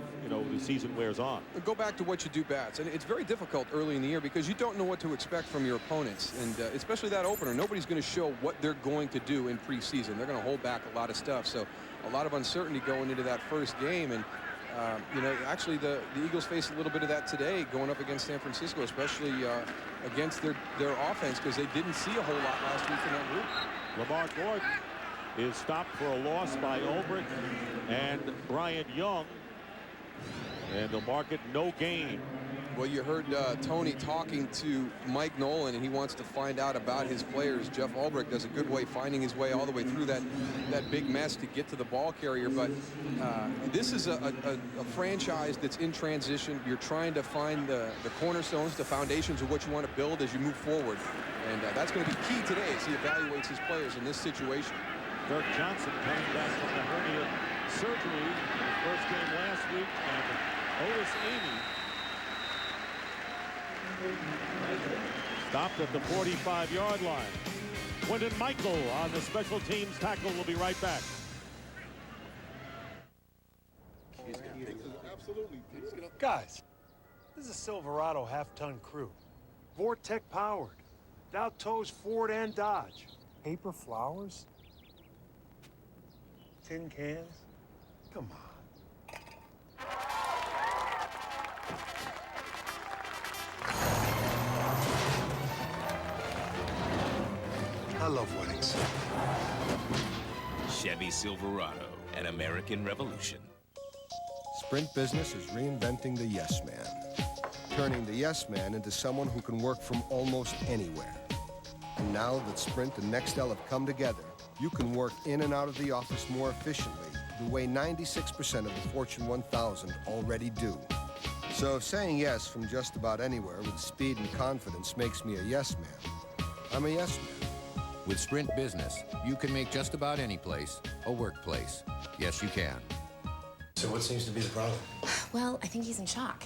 season wears on. Go back to what you do best, and it's very difficult early in the year because you don't know what to expect from your opponents, and especially that opener. Nobody's going to show what they're going to do in preseason. They're going to hold back a lot of stuff, so a lot of uncertainty going into that first game. And actually the Eagles face a little bit of that today going up against San Francisco, especially against their offense, because they didn't see a whole lot last week in that group. Lamar Gordon is stopped for a loss by Ulbrich and Brian Young, and they'll mark it no gain. Well, you heard Tony talking to Mike Nolan, and he wants to find out about his players. Jeff Ulbrich does a good way finding his way all the way through that big mess to get to the ball carrier. But this is a franchise that's in transition. You're trying to find the cornerstones, the foundations of what you want to build as you move forward. And that's going to be key today as he evaluates his players in this situation. Kirk Johnson coming back from the hernia surgery in his first game last week. And Otis Amy stopped at the 45-yard line. Quentin Michael on the special teams tackle. Will be right back. Guys, this is a Silverado half-ton crew. Vortec powered. Now tows Ford and Dodge. Paper flowers? Tin cans? Come on. I love weddings. Chevy Silverado, an American revolution. Sprint Business is reinventing the yes man, turning the yes man into someone who can work from almost anywhere. And now that Sprint and Nextel have come together, you can work in and out of the office more efficiently, the way 96% of the Fortune 1000 already do. So if saying yes from just about anywhere with speed and confidence makes me a yes man, I'm a yes man. With Sprint Business, you can make just about any place a workplace. Yes, you can. So what seems to be the problem? Well, I think he's in shock.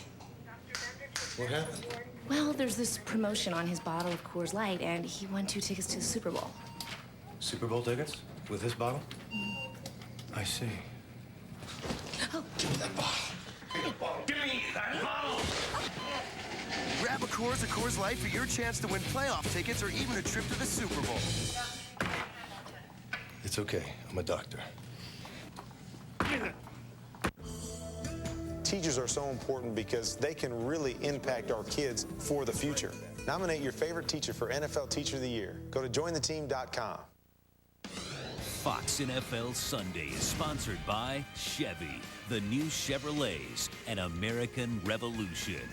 What happened? Well, there's this promotion on his bottle of Coors Light, and he won 2 tickets to the Super Bowl. Super Bowl tickets? With this bottle? I see. Oh. Give me that bottle. Give me that bottle! Grab a Coors or Coors Light for your chance to win playoff tickets or even a trip to the Super Bowl. It's okay. I'm a doctor. Teachers are so important because they can really impact our kids for the future. Nominate your favorite teacher for NFL Teacher of the Year. Go to jointheteam.com. Fox NFL Sunday is sponsored by Chevy, the new Chevrolets, an American revolution.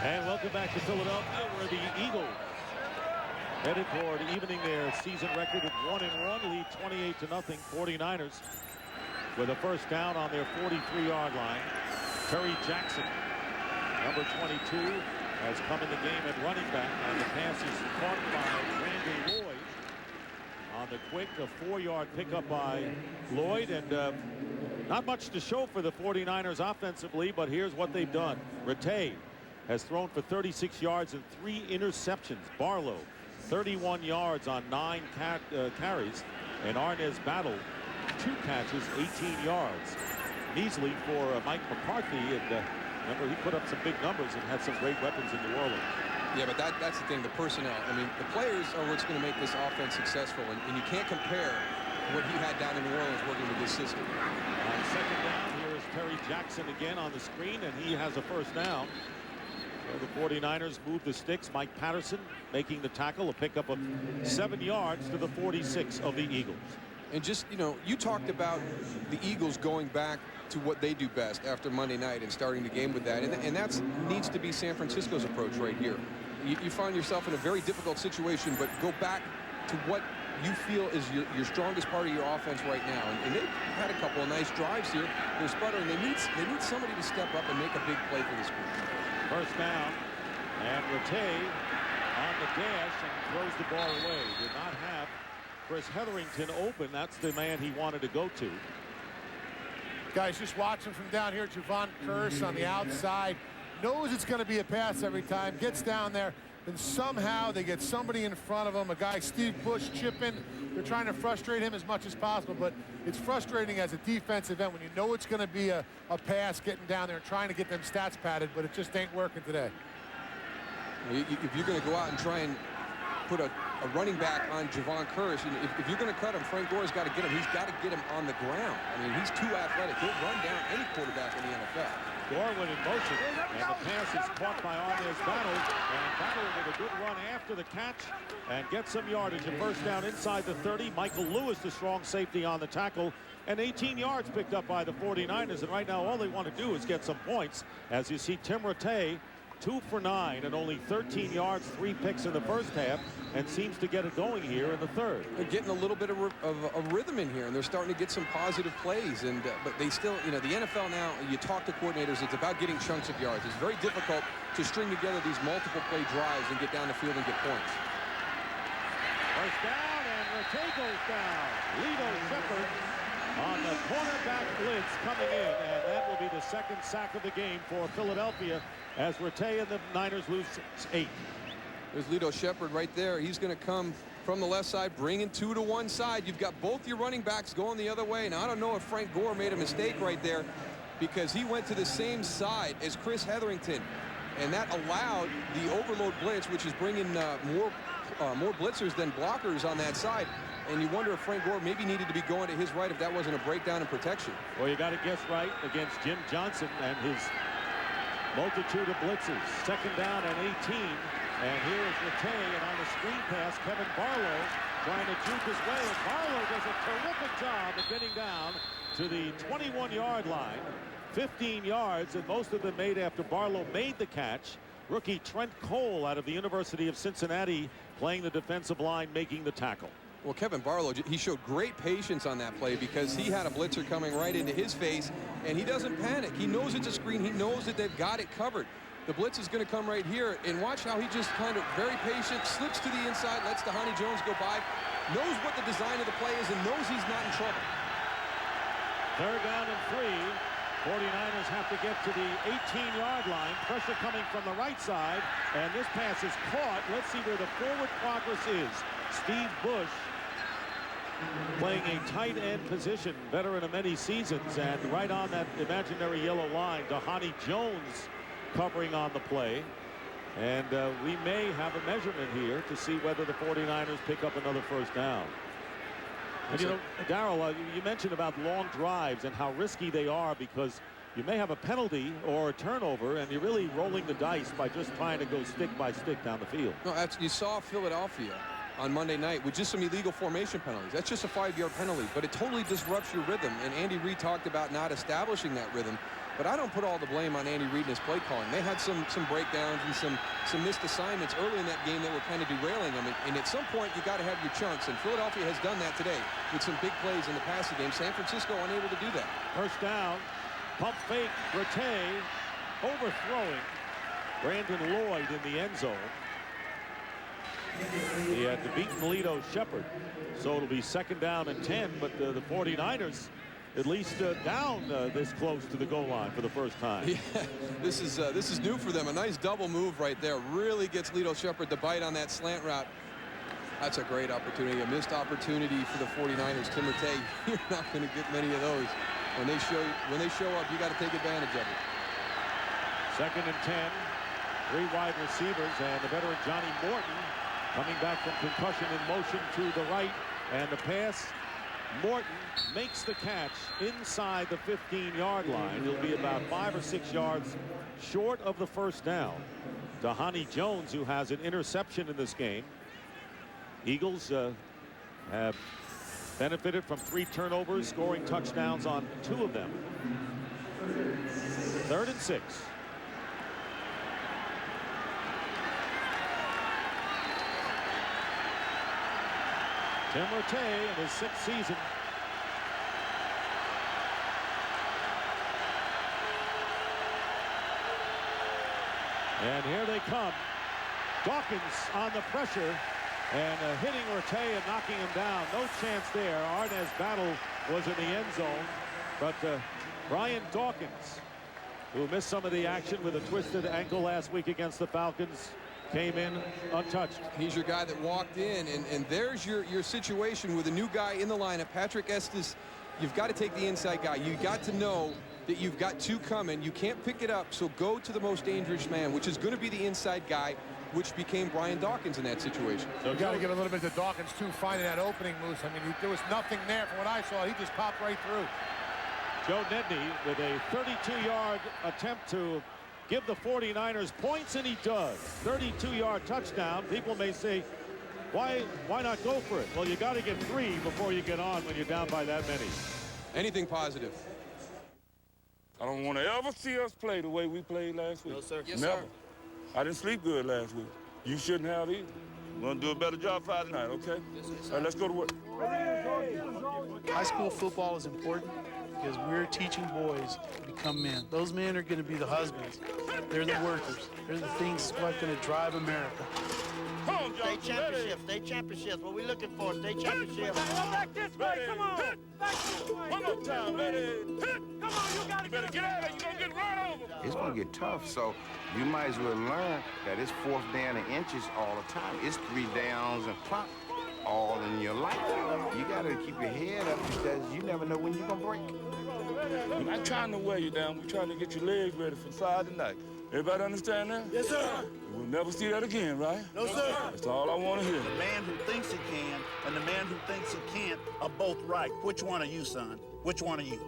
And welcome back to Philadelphia, where the Eagles headed toward evening their season record of 1-1, lead 28-0 49ers with a first down on their 43-yard line. Terry Jackson, number 22, has come in the game at running back, and the pass is caught by Randy Lloyd. On the quick, a 4-yard pickup by Lloyd, and not much to show for the 49ers offensively, but here's what they've done. Rattay has thrown for 36 yards and 3 interceptions. Barlow, 31 yards on 9 carries, and Arnez Battle, 2 catches, 18 yards. Measly for Mike McCarthy, and remember, he put up some big numbers and had some great weapons in New Orleans. Yeah, but that's the thing, the personnel. I mean, the players are what's going to make this offense successful, and you can't compare what he had down in New Orleans working with this system. On second down, here is Terry Jackson again on the screen, and he has a first down. So the 49ers move the sticks. Mike Patterson making the tackle, a pickup of 7 yards to the 46 of the Eagles. And just, you know, you talked about the Eagles going back to what they do best after Monday night and starting the game with that. And that needs to be San Francisco's approach right here. You find yourself in a very difficult situation, but go back to what you feel is your strongest part of your offense right now. And they've had a couple of nice drives here. They're sputtering. They need somebody to step up and make a big play for this group. First down, and Rattay on the dash and throws the ball away. Did not have Chris Hetherington open. That's the man he wanted to go to. Guys, just watching from down here, Javon Curse on the outside. Knows it's going to be a pass every time. Gets down there, and somehow they get somebody in front of him. A guy, Steve Bush, chipping. They're trying to frustrate him as much as possible, but it's frustrating as a defensive end when you know it's going to be a pass getting down there and trying to get them stats padded, but it just ain't working today. If you're going to go out and try and put a running back on Javon Curse, if you're going to cut him, Frank Gore's got to get him. He's got to get him on the ground. I mean, he's too athletic. He'll run down any quarterback in the NFL. Gore went in motion, and the pass is caught by Arnez Battle, and Battle with a good run after the catch and gets some yardage. A first down inside the 30. Michael Lewis, the strong safety, on the tackle, and 18 yards picked up by the 49ers. And right now all they want to do is get some points. As you see, Tim Rattay, 2 for 9 and only 13 yards, 3 picks in the first half, and seems to get it going here in the third. They're getting a little bit of a rhythm in here, and they're starting to get some positive plays. And but they still, you know, the NFL now, you talk to coordinators, it's about getting chunks of yards. It's very difficult to string together these multiple play drives and get down the field and get points. First down, and Rattay goes down. Lito Shepard on the cornerback blitz coming in, and that will be the second sack of the game for Philadelphia as Rattay and the Niners lose 8. There's Lito Shepard right there. He's going to come from the left side, bringing 2 to one side. You've got both your running backs going the other way. Now, I don't know if Frank Gore made a mistake right there because he went to the same side as Chris Hetherington, and that allowed the overload blitz, which is bringing more blitzers than blockers on that side. And you wonder if Frank Gore maybe needed to be going to his right if that wasn't a breakdown in protection. Well, you got to guess right against Jim Johnson and his multitude of blitzes. Second down and 18. And here is Rattay, and on the screen pass, Kevin Barlow trying to juke his way. And Barlow does a terrific job of getting down to the 21-yard line. 15 yards, and most of them made after Barlow made the catch. Rookie Trent Cole out of the University of Cincinnati playing the defensive line, making the tackle. Well, Kevin Barlow, he showed great patience on that play because he had a blitzer coming right into his face, and he doesn't panic. He knows it's a screen. He knows that they've got it covered. The blitz is going to come right here, and watch how he just kind of very patient, slips to the inside, lets Dhani Jones go by, knows what the design of the play is and knows he's not in trouble. Third down and 3. 49ers have to get to the 18-yard line. Pressure coming from the right side, and this pass is caught. Let's see where the forward progress is. Steve Bush playing a tight end position, veteran of many seasons, and right on that imaginary yellow line, Dhani Jones covering on the play. And we may have a measurement here to see whether the 49ers pick up another first down. And you know, Darryl, you mentioned about long drives and how risky they are because you may have a penalty or a turnover, and you're really rolling the dice by just trying to go stick by stick down the field. No, you saw Philadelphia on Monday night with just some illegal formation penalties. That's just a 5-yard penalty, but it totally disrupts your rhythm. And Andy Reid talked about not establishing that rhythm. But I don't put all the blame on Andy Reid and his play calling. They had some breakdowns and some missed assignments early in that game that were kind of derailing them. And at some point, you got to have your chunks. And Philadelphia has done that today with some big plays in the passing game. San Francisco unable to do that. First down, pump fake, Rattay overthrowing Brandon Lloyd in the end zone. He had to beat Melito Shepard. So it'll be second down and 10, but the 49ers at least down this close to the goal line for the first time. Yeah, this is new for them. A nice double move right there. Really gets Lito Shepard to bite on that slant route. That's a great opportunity, a missed opportunity for the 49ers. Tim Rattay, you're not going to get many of those. When they show up, you got to take advantage of it. Second and 10. 3 wide receivers, and the veteran Johnny Morton coming back from concussion in motion to the right, and the pass. Morton makes the catch inside the 15-yard line. He'll be about 5 or 6 yards short of the first down. Dhani Jones, who has an interception in this game. Eagles have benefited from 3 turnovers, scoring touchdowns on 2 of them. 3rd and 6. Tim Rattay in his 6th season. And here they come. Dawkins on the pressure and hitting Rattay and knocking him down. No chance there. Arnaz Battle was in the end zone. But Brian Dawkins, who missed some of the action with a twisted ankle last week against the Falcons, came in untouched. He's your guy that walked in, and there's your situation with a new guy in the lineup. Patrick Estes, you've got to take the inside guy. You got to know that you've got 2 coming. You can't pick it up, so go to the most dangerous man, which is going to be the inside guy, which became Brian Dawkins in that situation. So you got to get a little bit to Dawkins, too, finding that opening, Moose. I mean, there was nothing there from what I saw. He just popped right through. Joe Nedney with a 32-yard attempt to give the 49ers points, and he does. 32-yard touchdown. People may say, why not go for it? Well, you got to get 3 before you get on when you're down by that many. Anything positive? I don't want to ever see us play the way we played last week. No, sir. Yes, Never. Sir. I didn't sleep good last week. You shouldn't have either. We're going to do a better job Friday night, okay? Yes, sir. All right, let's go to work. High school football is important because we're teaching boys to become men. Those men are going to be the husbands. They're the workers. They're the things that's what's going to drive America. Come on, John. State championships. State championships. What we looking for? State championships. Back this way. Come on. Back this way. One more time. Ready. Come on. You got to get out of there. You're going to get run over. It's going to get tough, so you might as well learn that it's 4th down and inches all the time. It's 3 downs and plop all in your life. You got to keep your head up because you never know when you're going to break. We're not trying to wear you down. We're trying to get your legs ready for Friday night. Everybody understand that? Yes, sir. We'll never see that again, right? No, sir. That's all I want to hear. The man who thinks he can and the man who thinks he can't are both right. Which one are you, son? Which one are you?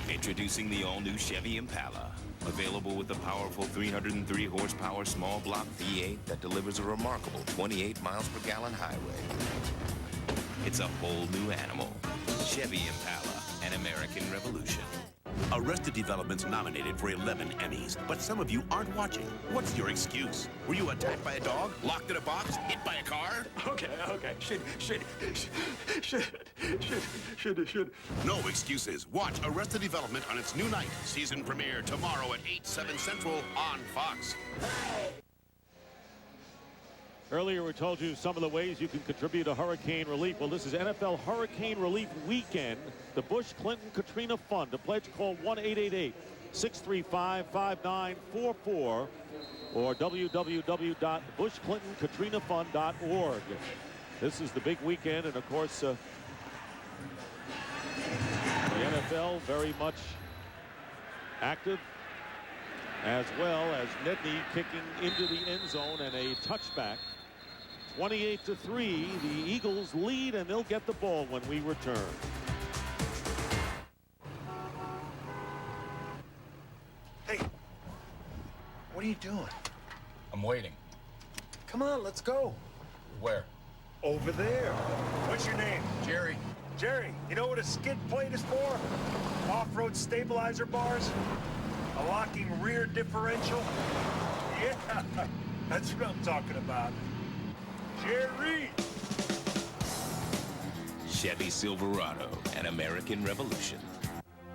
Introducing the all-new Chevy Impala. Available with the powerful 303 horsepower small block V8 that delivers a remarkable 28 miles per gallon highway. It's a whole new animal. Chevy Impala, an American revolution. Arrested Development's nominated for 11 Emmys, but some of you aren't watching. What's your excuse? Were you attacked by a dog? Locked in a box? Hit by a car? Okay. Should. No excuses. Watch Arrested Development on its new night. Season premiere tomorrow at 8/7 Central on Fox. Earlier, we told you some of the ways you can contribute to hurricane relief. Well, this is NFL Hurricane Relief Weekend. The Bush Clinton Katrina Fund. To pledge, call 1-888-635-5944 or www.bushclintonkatrinafund.org. This is the big weekend, and of course, the NFL very much active, as well as Nedney kicking into the end zone and a touchback. 28-3, the Eagles lead, and they'll get the ball when we return. Hey, what are you doing? I'm waiting. Come on, let's go. Where? Over there. What's your name? Jerry. Jerry, you know what a skid plate is for? Off-road stabilizer bars? A locking rear differential? Yeah, that's what I'm talking about. Jerry! Chevy Silverado, an American revolution.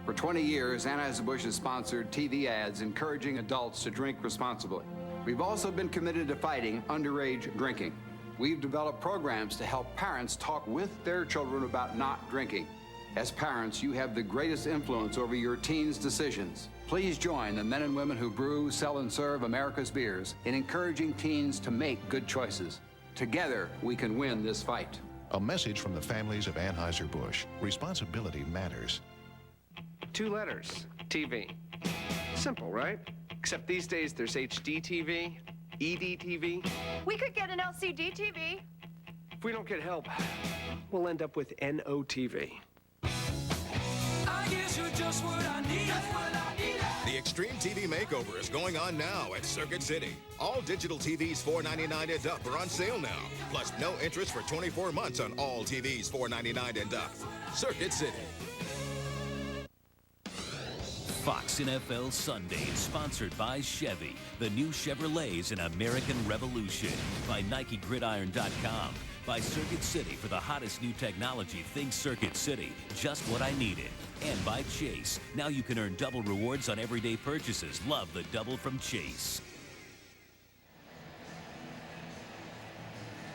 For 20 years, Anheuser-Busch has sponsored TV ads encouraging adults to drink responsibly. We've also been committed to fighting underage drinking. We've developed programs to help parents talk with their children about not drinking. As parents, you have the greatest influence over your teens' decisions. Please join the men and women who brew, sell, and serve America's beers in encouraging teens to make good choices. Together, we can win this fight. A message from the families of Anheuser-Busch. Responsibility matters. 2 letters, TV. Simple, right? Except these days there's HD TV, ED TV. We could get an LCD TV. If we don't get help, we'll end up with NOTV. I guess you're just what I need. The Extreme TV Makeover is going on now at Circuit City. All digital TVs $499 and up are on sale now. Plus no interest for 24 months on all TVs $499 and up. Circuit City. Fox NFL Sunday, sponsored by Chevy. The new Chevrolet is an American revolution. By NikeGridiron.com. By Circuit City for the hottest new technology. Think Circuit City, just what I needed. And by Chase. Now you can earn double rewards on everyday purchases. Love the double from Chase.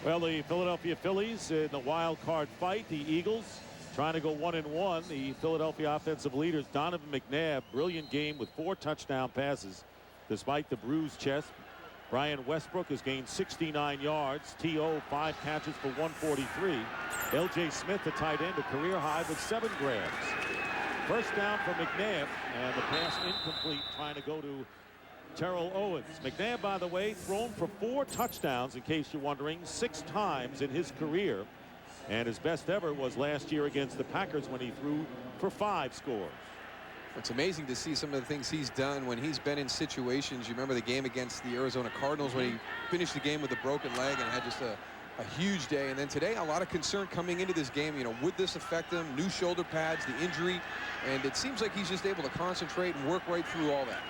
Well, the Philadelphia Phillies in the wild card fight. The Eagles trying to go 1-1. The Philadelphia offensive leaders, Donovan McNabb, brilliant game with 4 touchdown passes. Despite the bruised chest, Brian Westbrook has gained 69 yards. T.O. 5 catches for 143. L.J. Smith, the tight end, a career high with 7 grabs. First down for McNabb, and the pass incomplete, trying to go to Terrell Owens. McNabb, by the way, thrown for 4 touchdowns, in case you're wondering, 6 times in his career. And his best ever was last year against the Packers when he threw for 5 scores. It's amazing to see some of the things he's done when he's been in situations. You remember the game against the Arizona Cardinals when he finished the game with a broken leg and had just a huge day. And then today, a lot of concern coming into this game. You know, would this affect him? New shoulder pads, the injury. And it seems like he's just able to concentrate and work right through all that.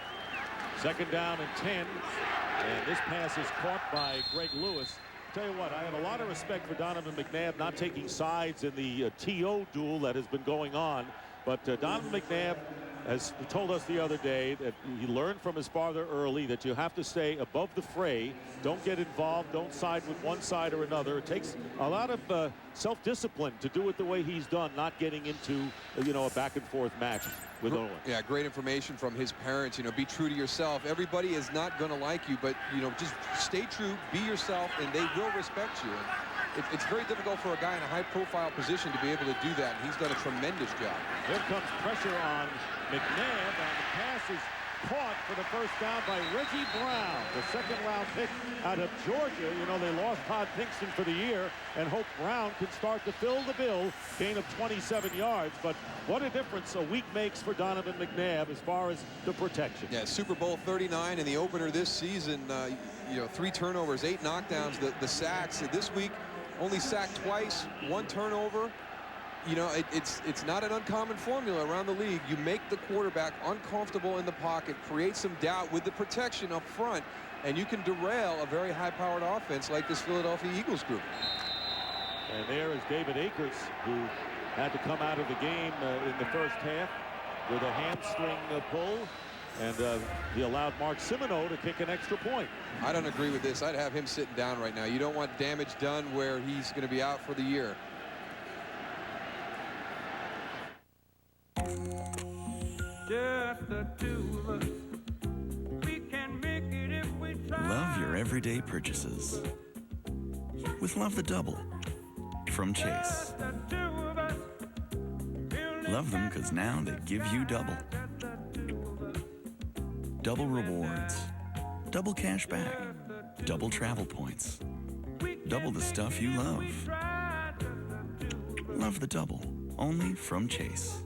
Second down and 10. And this pass is caught by Greg Lewis. Tell you what, I have a lot of respect for Donovan McNabb not taking sides in the T.O. duel that has been going on. But Donovan McNabb has told us the other day that he learned from his father early that you have to stay above the fray. Don't get involved. Don't side with one side or another. It takes a lot of self-discipline to do it the way he's done, not getting into, you know, a back-and-forth match with Owen. Yeah, great information from his parents. You know, be true to yourself. Everybody is not going to like you, but, you know, just stay true, be yourself, and they will respect you. And it's very difficult for a guy in a high-profile position to be able to do that, and he's done a tremendous job. Here comes pressure on McNabb, and the pass is caught for the first down by Reggie Brown, the second-round pick out of Georgia. You know, they lost Todd Pinkston for the year, and hope Brown can start to fill the bill. Gain of 27 yards, but what a difference a week makes for Donovan McNabb as far as the protection. Yeah, Super Bowl 39 in the opener this season. You know, 3 turnovers, 8 knockdowns, the sacks. This week, only sacked twice, 1 turnover. you know, it's not an uncommon formula around the league. You make the quarterback uncomfortable in the pocket, create some doubt with the protection up front, and you can derail a very high-powered offense like this Philadelphia Eagles group. And there is David Akers, who had to come out of the game in the first half with a hamstring pull. And he allowed Mark Simoneau to kick an extra point. I don't agree with this. I'd have him sitting down right now. You don't want damage done where he's going to be out for the year. Just the two of us. We can make it if we try. Love your everyday purchases with Love the Double from Chase. Love them because now they give you double. Double rewards, double cash back, double travel points, double the stuff you love. Love the Double, only from Chase.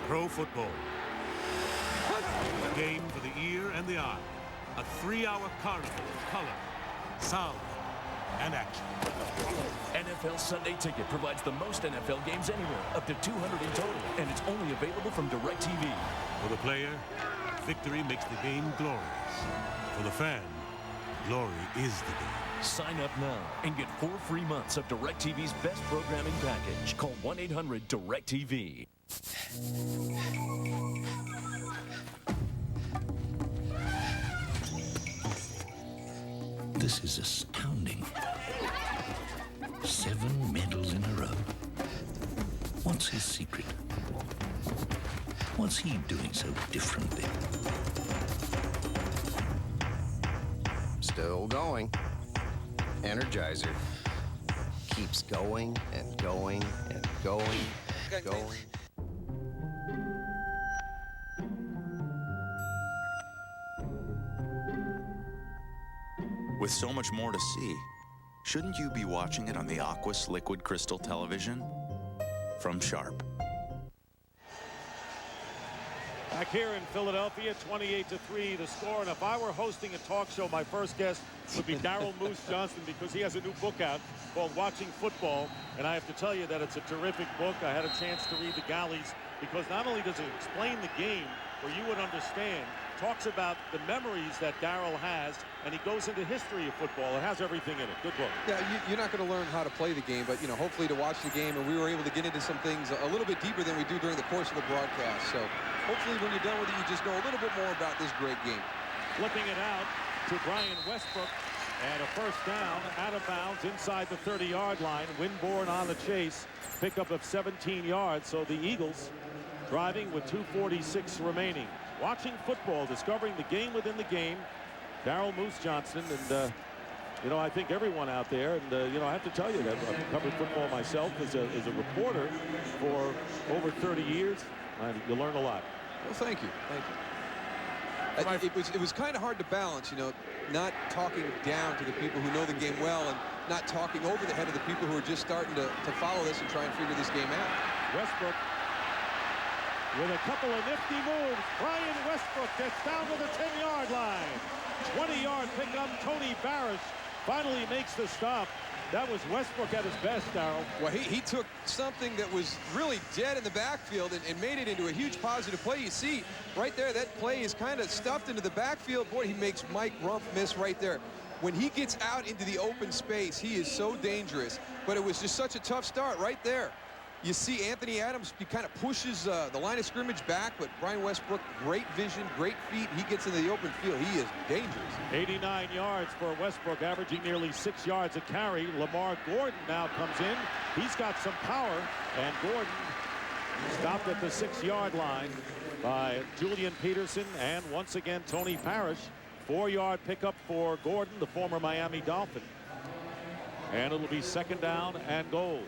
Pro football. A game for the ear and the eye. A 3-hour carnival of color, sound, and action. NFL Sunday Ticket provides the most NFL games anywhere, up to 200 in total, and it's only available from DirecTV. For the player, victory makes the game glorious. For the fan, glory is the game. Sign up now and get 4 free months of DirecTV's best programming package. Call 1-800-DirecTV. This is astounding. 7 medals in a row. What's his secret? What's he doing so differently? Still going. Energizer. Keeps going and going and going and going. With so much more to see, shouldn't you be watching it on the Aquas Liquid Crystal Television? From Sharp. Back here in Philadelphia, 28-3 the score. And if I were hosting a talk show, my first guest would be Daryl Moose Johnson, because he has a new book out called Watching Football. And I have to tell you that it's a terrific book. I had a chance to read The Galleys, because not only does it explain the game where you would understand, talks about the memories that Daryl has, and he goes into history of football. It has everything in it. Good book. Yeah, you're not going to learn how to play the game, but, you know, hopefully to watch the game, and we were able to get into some things a little bit deeper than we do during the course of the broadcast. So hopefully when you're done with it, you just know a little bit more about this great game. Flipping it out to Brian Westbrook, and a first down out of bounds inside the 30-yard line. Winborn on the chase, pickup of 17 yards. So the Eagles driving with 2:46 remaining. Watching football, discovering the game within the game. Daryl Moose Johnson, and you know, I think everyone out there, and you know, I have to tell you that I've covered football myself as a reporter for over 30 years, and you learn a lot. Well, thank you. It was kind of hard to balance, you know, not talking down to the people who know the game well and not talking over the head of the people who are just starting to follow this and try and figure this game out. Westbrook with a couple of nifty moves. Brian Westbrook gets down to the 10-yard line. 20-yard pickup. Tony Barish finally makes the stop. That was Westbrook at his best, Darryl. Well, he took something that was really dead in the backfield and made it into a huge positive play. You see right there, that play is kind of stuffed into the backfield. Boy, he makes Mike Rumpf miss right there. When he gets out into the open space, he is so dangerous. But it was just such a tough start right there. You see Anthony Adams, he kind of pushes the line of scrimmage back, but Brian Westbrook, great vision, great feet. He gets into the open field. He is dangerous. 89 yards for Westbrook, averaging nearly 6 yards a carry. Lamar Gordon now comes in. He's got some power, and Gordon stopped at the 6-yard line by Julian Peterson and once again Tony Parrish. 4-yard pickup for Gordon, the former Miami Dolphin. And it'll be second down and goal.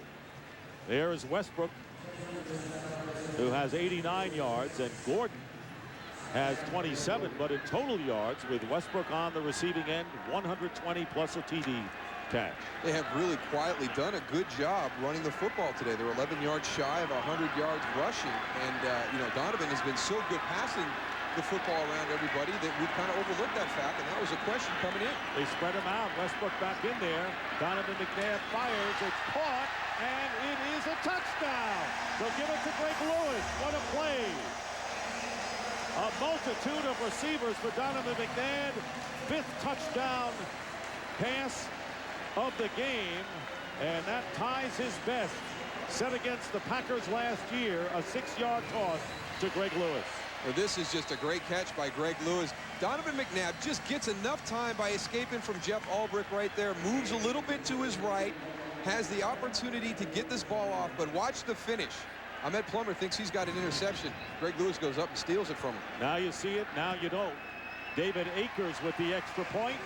There is Westbrook, who has 89 yards, and Gordon has 27, but in total yards, with Westbrook on the receiving end, 120 plus a TD catch. They have really quietly done a good job running the football today. They're 11 yards shy of 100 yards rushing, and you know, Donovan has been so good passing the football around everybody that we've kind of overlooked that fact, and that was a question coming in. They spread him out. Westbrook back in there. Donovan McNabb fires. It's caught. and it is a touchdown. So give it to Greg Lewis. What a play. A multitude of receivers for Donovan McNabb. 5th touchdown pass of the game, and that ties his best set against the Packers last year, a 6-yard toss to Greg Lewis. Well, this is just a great catch by Greg Lewis. Donovan McNabb just gets enough time by escaping from Jeff Ulbrich right there, moves a little bit to his right, has the opportunity to get this ball off, but watch the finish. Ahmed Plummer thinks he's got an interception. Greg Lewis goes up and steals it from him. Now you see it, now you don't. David Akers with the extra point,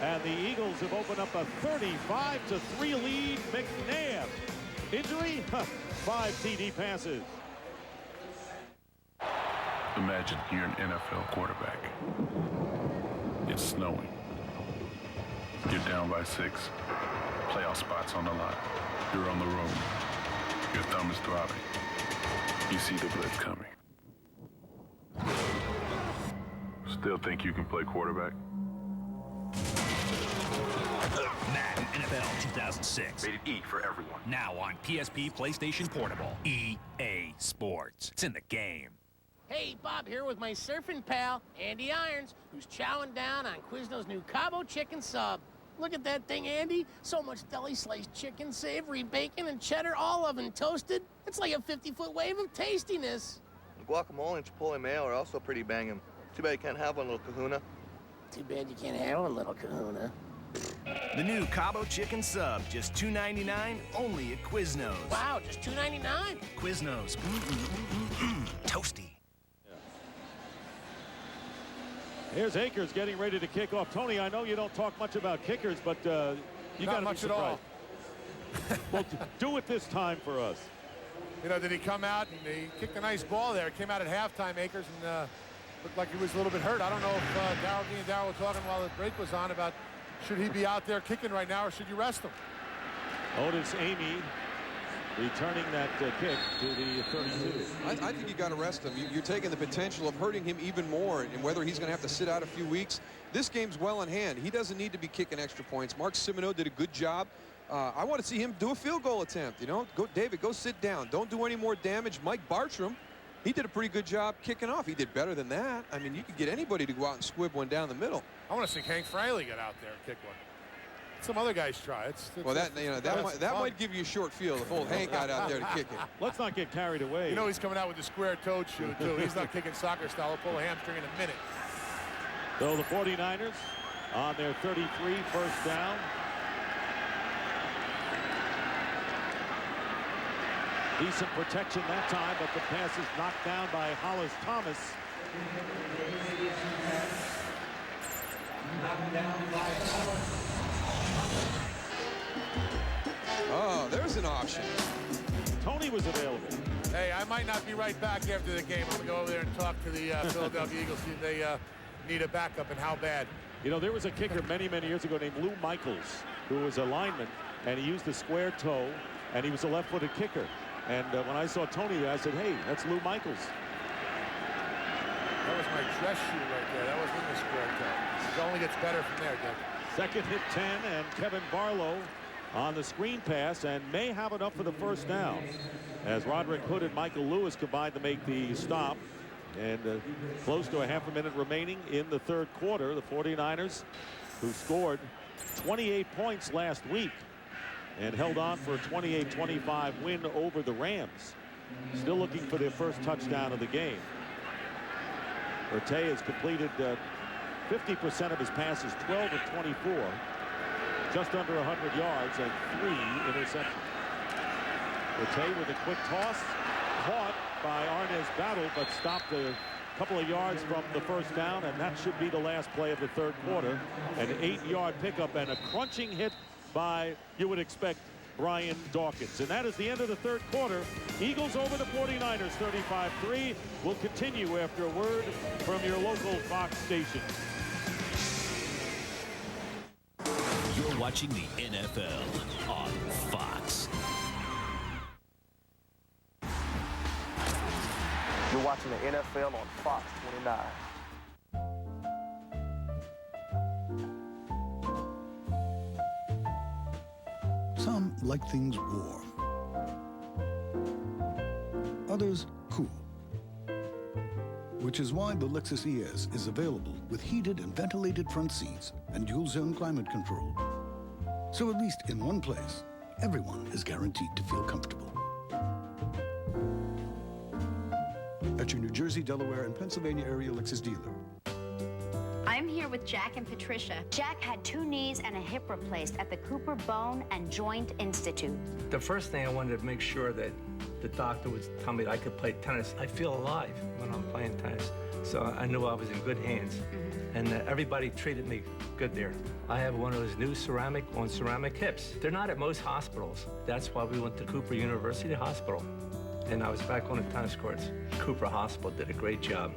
and the Eagles have opened up a 35-3 lead. McNabb, injury, 5 TD passes. Imagine you're an NFL quarterback. It's snowing. You're down by 6. Playoff spots on the line. You're on the road. Your thumb is throbbing. You see the blitz coming. Still think you can play quarterback? Madden NFL 2006. Rated E for everyone. Now on PSP, PlayStation Portable. EA Sports. It's in the game. Hey, Bob here with my surfing pal, Andy Irons, who's chowing down on Quizno's new Cabo chicken sub. Look at that thing, Andy. So much deli-sliced chicken, savory bacon, and cheddar, all oven toasted. It's like a 50-foot wave of tastiness. Guacamole and chipotle mayo are also pretty banging. Too bad you can't have one, little kahuna. Too bad you can't have one, little kahuna. The new Cabo chicken sub, just $2.99, only at Quiznos. Wow, just $2.99? Quiznos. Toasty. Here's Akers getting ready to kick off. Tony, I know you don't talk much about kickers, but you got to much at all. Well, do it this time for us. You know, did he come out and he kicked a nice ball there? Came out at halftime, Akers, and looked like he was a little bit hurt. I don't know if me and Darryl were talking while the break was on about should he be out there kicking right now or should you rest him? Otis Amy returning that kick to the 32. I think you got to rest him. You're taking the potential of hurting him even more, and whether he's going to have to sit out a few weeks. This game's well in hand. He doesn't need to be kicking extra points. Mark Simoneau did a good job. I want to see him do a field goal attempt. You know, David, go sit down. Don't do any more damage. Mike Bartram, he did a pretty good job kicking off. He did better than that. I mean, you could get anybody to go out and squib one down the middle. I want to see Hank Friley get out there and kick one. Some other guys try. Well, that might give you a short field if old Hank got out there to kick it. Let's not get carried away. You know he's coming out with the square-toed shoe, too. He's not kicking soccer style. He'll pull a hamstring in a minute. So the 49ers on their 33, first down. Decent protection that time, but the pass is knocked down by Hollis Thomas. Oh, there's an option. Tony was available. Hey, I might not be right back after the game. I'm going to go over there and talk to the Philadelphia Eagles, see if they need a backup and how bad. You know, there was a kicker many, many years ago named Lou Michaels, who was a lineman, and he used the square toe, and he was a left-footed kicker. And when I saw Tony, I said, hey, that's Lou Michaels. That was my dress shoe right there. That wasn't the square toe. It only gets better from there, Dick. Second hit 10, and Kevin Barlow on the screen pass and may have enough for the first down as Roderick Hood and Michael Lewis combined to make the stop. And close to a half a minute remaining in the third quarter. The 49ers, who scored 28 points last week and held on for a 28-25 win over the Rams, still looking for their first touchdown of the game. Urte has completed 50% of his passes, 12 of 24. Just under 100 yards and 3 interceptions. Urte with a quick toss, caught by Arnez Battle, but stopped a couple of yards from the first down, and that should be the last play of the third quarter. An 8-yard pickup and a crunching hit by, you would expect, Brian Dawkins. And that is the end of the third quarter. Eagles over the 49ers, 35-3. Will continue after a word from your local Fox station. You're watching the NFL on Fox. You're watching the NFL on Fox 29. Some like things warm. others cool. Which is why the Lexus ES is available with heated and ventilated front seats and dual-zone climate control. So at least in one place, everyone is guaranteed to feel comfortable. At your New Jersey, Delaware, and Pennsylvania area Lexus dealer. I'm here with Jack and Patricia. Jack had 2 knees and a hip replaced at the Cooper Bone and Joint Institute. The first thing I wanted to make sure that the doctor would tell me that I could play tennis. I feel alive when I'm playing tennis, so I knew I was in good hands. And everybody treated me good there. I have one of those new ceramic hips. They're not at most hospitals. That's why we went to Cooper University Hospital. And I was back on the tennis courts. Cooper Hospital did a great job.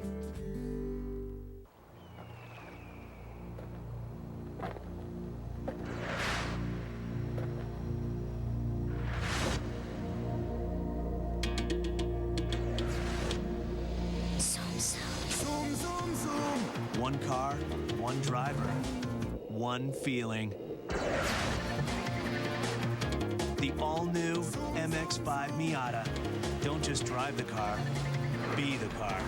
One car, one driver, one feeling. The all-new MX-5 Miata. Don't just drive the car, be the car.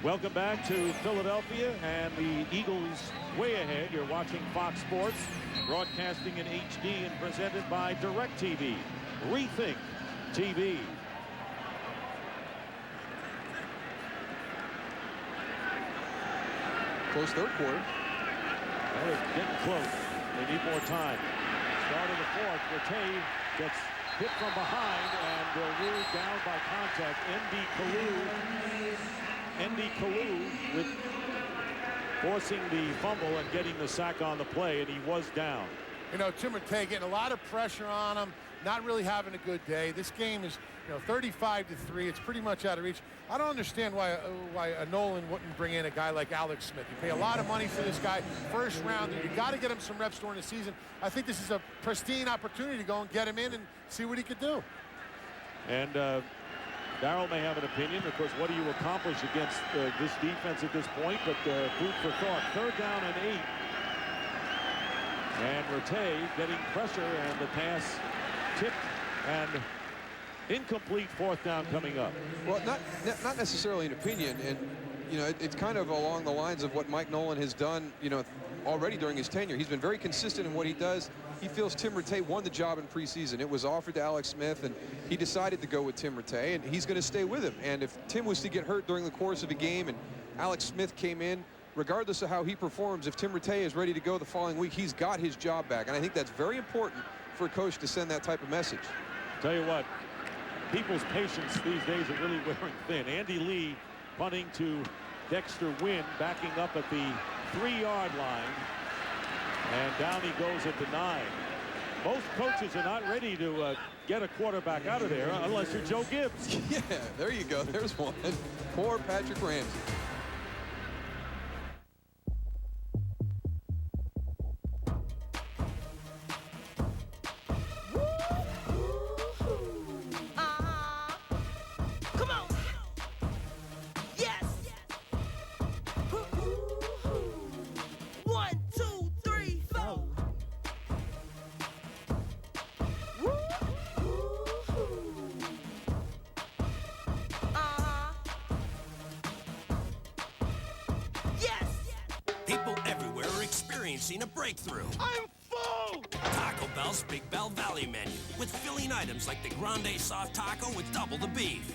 Welcome back to Philadelphia, and the Eagles way ahead. You're watching Fox Sports, broadcasting in HD and presented by DirecTV. Rethink TV. Close third quarter. Well, it's getting close. They need more time. Start of the fourth. Rattay gets hit from behind and ruled down by contact. Andy Kalu with forcing the fumble and getting the sack on the play, and he was down. You know, Tim Rattay getting a lot of pressure on him, not really having a good day. This game is, 35-3. It's pretty much out of reach. I don't understand why Nolan wouldn't bring in a guy like Alex Smith. You pay a lot of money for this guy, first rounder. You got to get him some reps during the season. I think this is a pristine opportunity to go and get him in and see what he could do. And Darryl may have an opinion. Of course, what do you accomplish against this defense at this point? But food for thought. 3rd down and 8. And Rattay getting pressure, and the pass tipped and incomplete. 4th down coming up. Well, not necessarily an opinion, and it's kind of along the lines of what Mike Nolan has done, already during his tenure. He's been very consistent in what he does. He feels Tim Rattay won the job in preseason. It was offered to Alex Smith, and he decided to go with Tim Rattay, and he's going to stay with him. And if Tim was to get hurt during the course of a game and Alex Smith came in, regardless of how he performs, if Tim Rattay is ready to go the following week, he's got his job back. And I think that's very important for a coach to send that type of message. Tell you what, people's patience these days are really wearing thin. Andy Lee punting to Dexter Wynn, backing up at the 3-yard line. And down he goes at the 9. Most coaches are not ready to get a quarterback out of there unless you're Joe Gibbs. Yeah, there you go. There's one. Poor Patrick Ramsey. Seen a breakthrough. I'm full! Taco Bell's Big Bell Valley menu with filling items like the Grande Soft Taco with double the beef.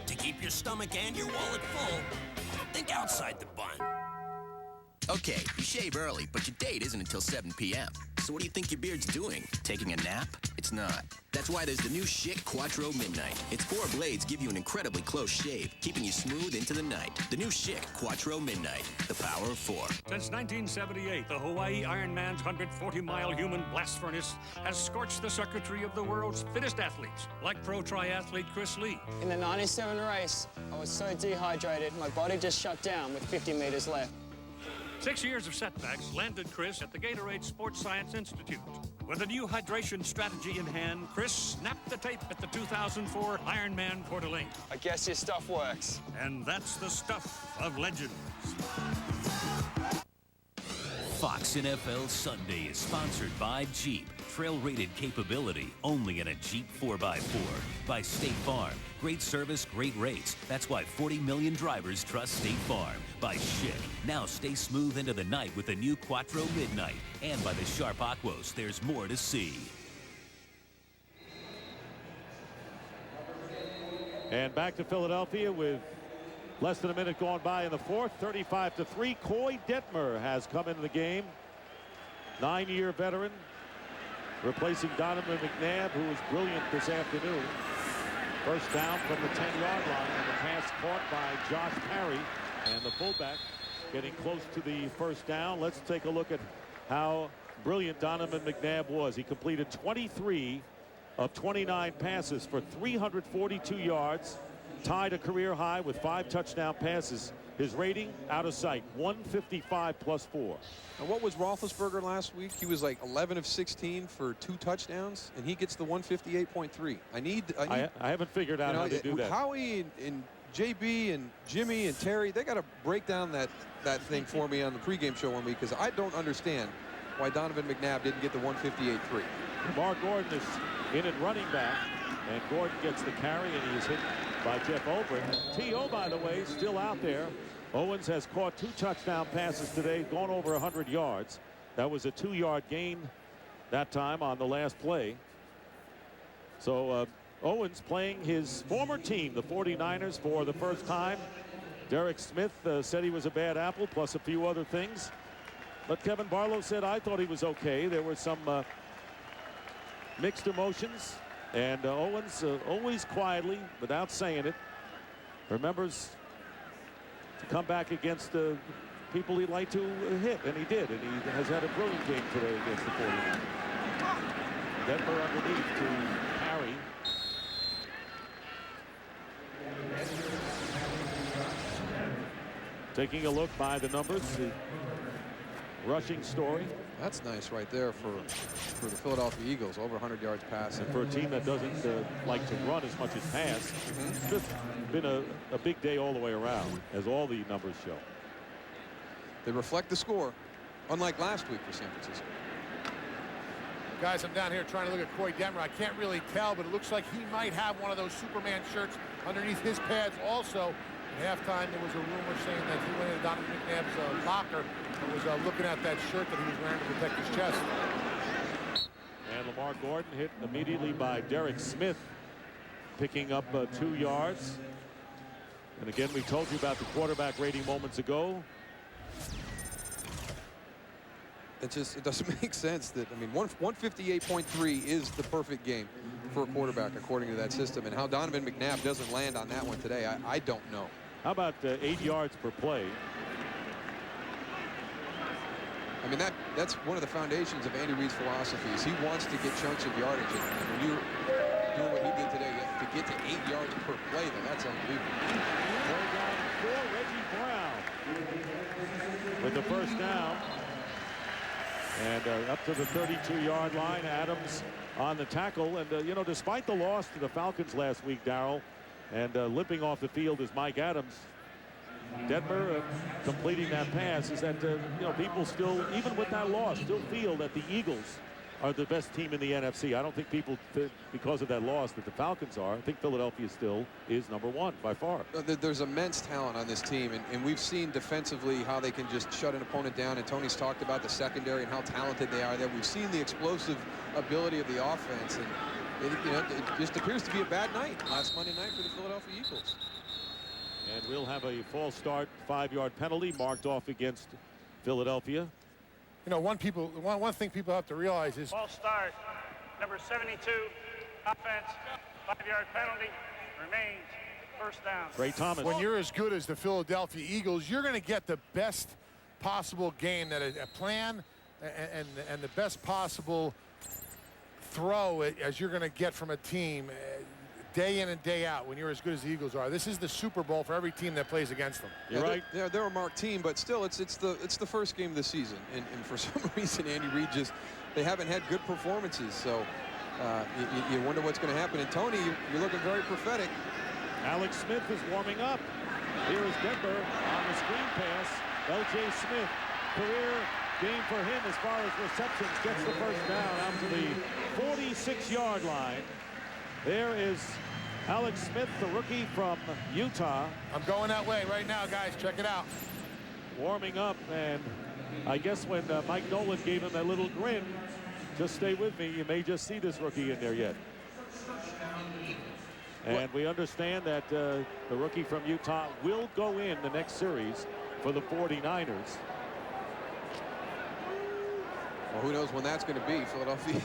To keep your stomach and your wallet full, think outside the bun. Okay, you shave early, but your date isn't until 7 p.m. So what do you think your beard's doing? Taking a nap? It's not. That's why there's the new Schick Quattro Midnight. Its 4 blades give you an incredibly close shave, keeping you smooth into the night. The new Schick Quattro Midnight. The power of 4. Since 1978, the Hawaii Ironman's 140-mile human blast furnace has scorched the circuitry of the world's fittest athletes, like pro triathlete Chris Lee. In the 97 race, I was so dehydrated, my body just shut down with 50 meters left. 6 years of setbacks landed Chris at the Gatorade Sports Science Institute. With a new hydration strategy in hand, Chris snapped the tape at the 2004 Ironman Coeur d'Alene. I guess your stuff works. And that's the stuff of legends. Fox NFL Sunday is sponsored by Jeep. Trail-rated capability only in a Jeep 4x4. By State Farm. Great service, great rates. That's why 40 million drivers trust State Farm. By Schick. Now stay smooth into the night with the new Quattro Midnight. And by the Sharp Aquos, there's more to see. And back to Philadelphia with less than a minute gone by in the fourth. 35-3. Koy Detmer has come into the game. 9-year veteran, replacing Donovan McNabb, who was brilliant this afternoon. First down from the 10-yard line, and the pass caught by Josh Parry, and the fullback getting close to the first down. Let's take a look at how brilliant Donovan McNabb was. He completed 23 of 29 passes for 342 yards, tied a career high with 5 touchdown passes. His rating out of sight, 155 plus 4. And what was Roethlisberger last week? He was like 11 of 16 for 2 touchdowns, and he gets the 158.3. I haven't figured out how to do that. Howie and JB and Jimmy and Terry, they got to break down that thing for me on the pregame show one week, because I don't understand why Donovan McNabb didn't get the 158.3. Mark Gordon is in at running back, and Gordon gets the carry, and he is hit by Jeff Obert. T.O., by the way, still out there. Owens has caught 2 touchdown passes today, gone over 100 yards. That was a 2-yard gain that time on the last play. So Owens playing his former team, the 49ers, for the first time. Derek Smith said he was a bad apple, plus a few other things. But Kevin Barlow said, I thought he was okay. There were some mixed emotions. And Owens, always quietly, without saying it, remembers to come back against people he'd like to hit, and he did. And he has had a brilliant game today against the 49ers. Denver underneath to Parry. Taking a look by the numbers, the rushing story. That's nice right there for the Philadelphia Eagles. Over 100 yards passing. And for a team that doesn't like to run as much as pass, it's just been a big day all the way around, as all the numbers show. They reflect the score, unlike last week for San Francisco. Guys, I'm down here trying to look at Koy Detmer. I can't really tell, but it looks like he might have one of those Superman shirts underneath his pads also. At halftime, there was a rumor saying that he went into Donovan McNabb's locker and was looking at that shirt that he was wearing to protect his chest. And Lamar Gordon hit immediately by Derek Smith, picking up 2 yards. And again, we told you about the quarterback rating moments ago. It doesn't make sense that, I mean, 158.3 is the perfect game for a quarterback according to that system, and how Donovan McNabb doesn't land on that one today, I don't know. How about 8 yards per play? I mean, that's one of the foundations of Andy Reid's philosophies. He wants to get chunks of yardage, and when you're doing what he did today, to get to 8 yards per play, though, that's unbelievable. Third down for Reggie Brown with the first down. And up to the 32-yard line, Adams on the tackle. And, you know, despite the loss to the Falcons last week, Darrell, and limping off the field is Mike Adams, Detmer completing that pass, is that, you know, people still, even with that loss, still feel that the Eagles are the best team in the NFC. I don't think people, because of that loss, that the Falcons are. I think Philadelphia still is #1 by far. There's immense talent on this team, and we've seen defensively how they can just shut an opponent down, and Tony's talked about the secondary and how talented they are there. We've seen the explosive ability of the offense, and it just appears to be a bad night last Monday night for the Philadelphia Eagles. And we'll have a false start 5-yard penalty marked off against Philadelphia. You know, one thing people have to realize is false start, number 72, offense, 5-yard penalty, remains first down. Ray Thomas. When you're as good as the Philadelphia Eagles, you're going to get the best possible game, that a plan and the best possible throw as you're going to get from a team day in and day out when you're as good as the Eagles are. This is the Super Bowl for every team that plays against them. You're right. They're a marked team, but still, it's the first game of the season, and for some reason, Andy Reid they haven't had good performances. So you wonder what's going to happen. And Tony, you're looking very prophetic. Alex Smith is warming up. Here is Denver on the screen pass. L.J. Smith, career game for him as far as receptions. Gets the first down out to the 46-yard line. There is Alex Smith, the rookie from Utah. I'm going that way right now, guys. Check it out. Warming up, and I guess when Mike Nolan gave him that little grin, just stay with me, you may just see this rookie in there yet. And we understand that the rookie from Utah will go in the next series for the 49ers. Well, who knows when that's going to be. Philadelphia,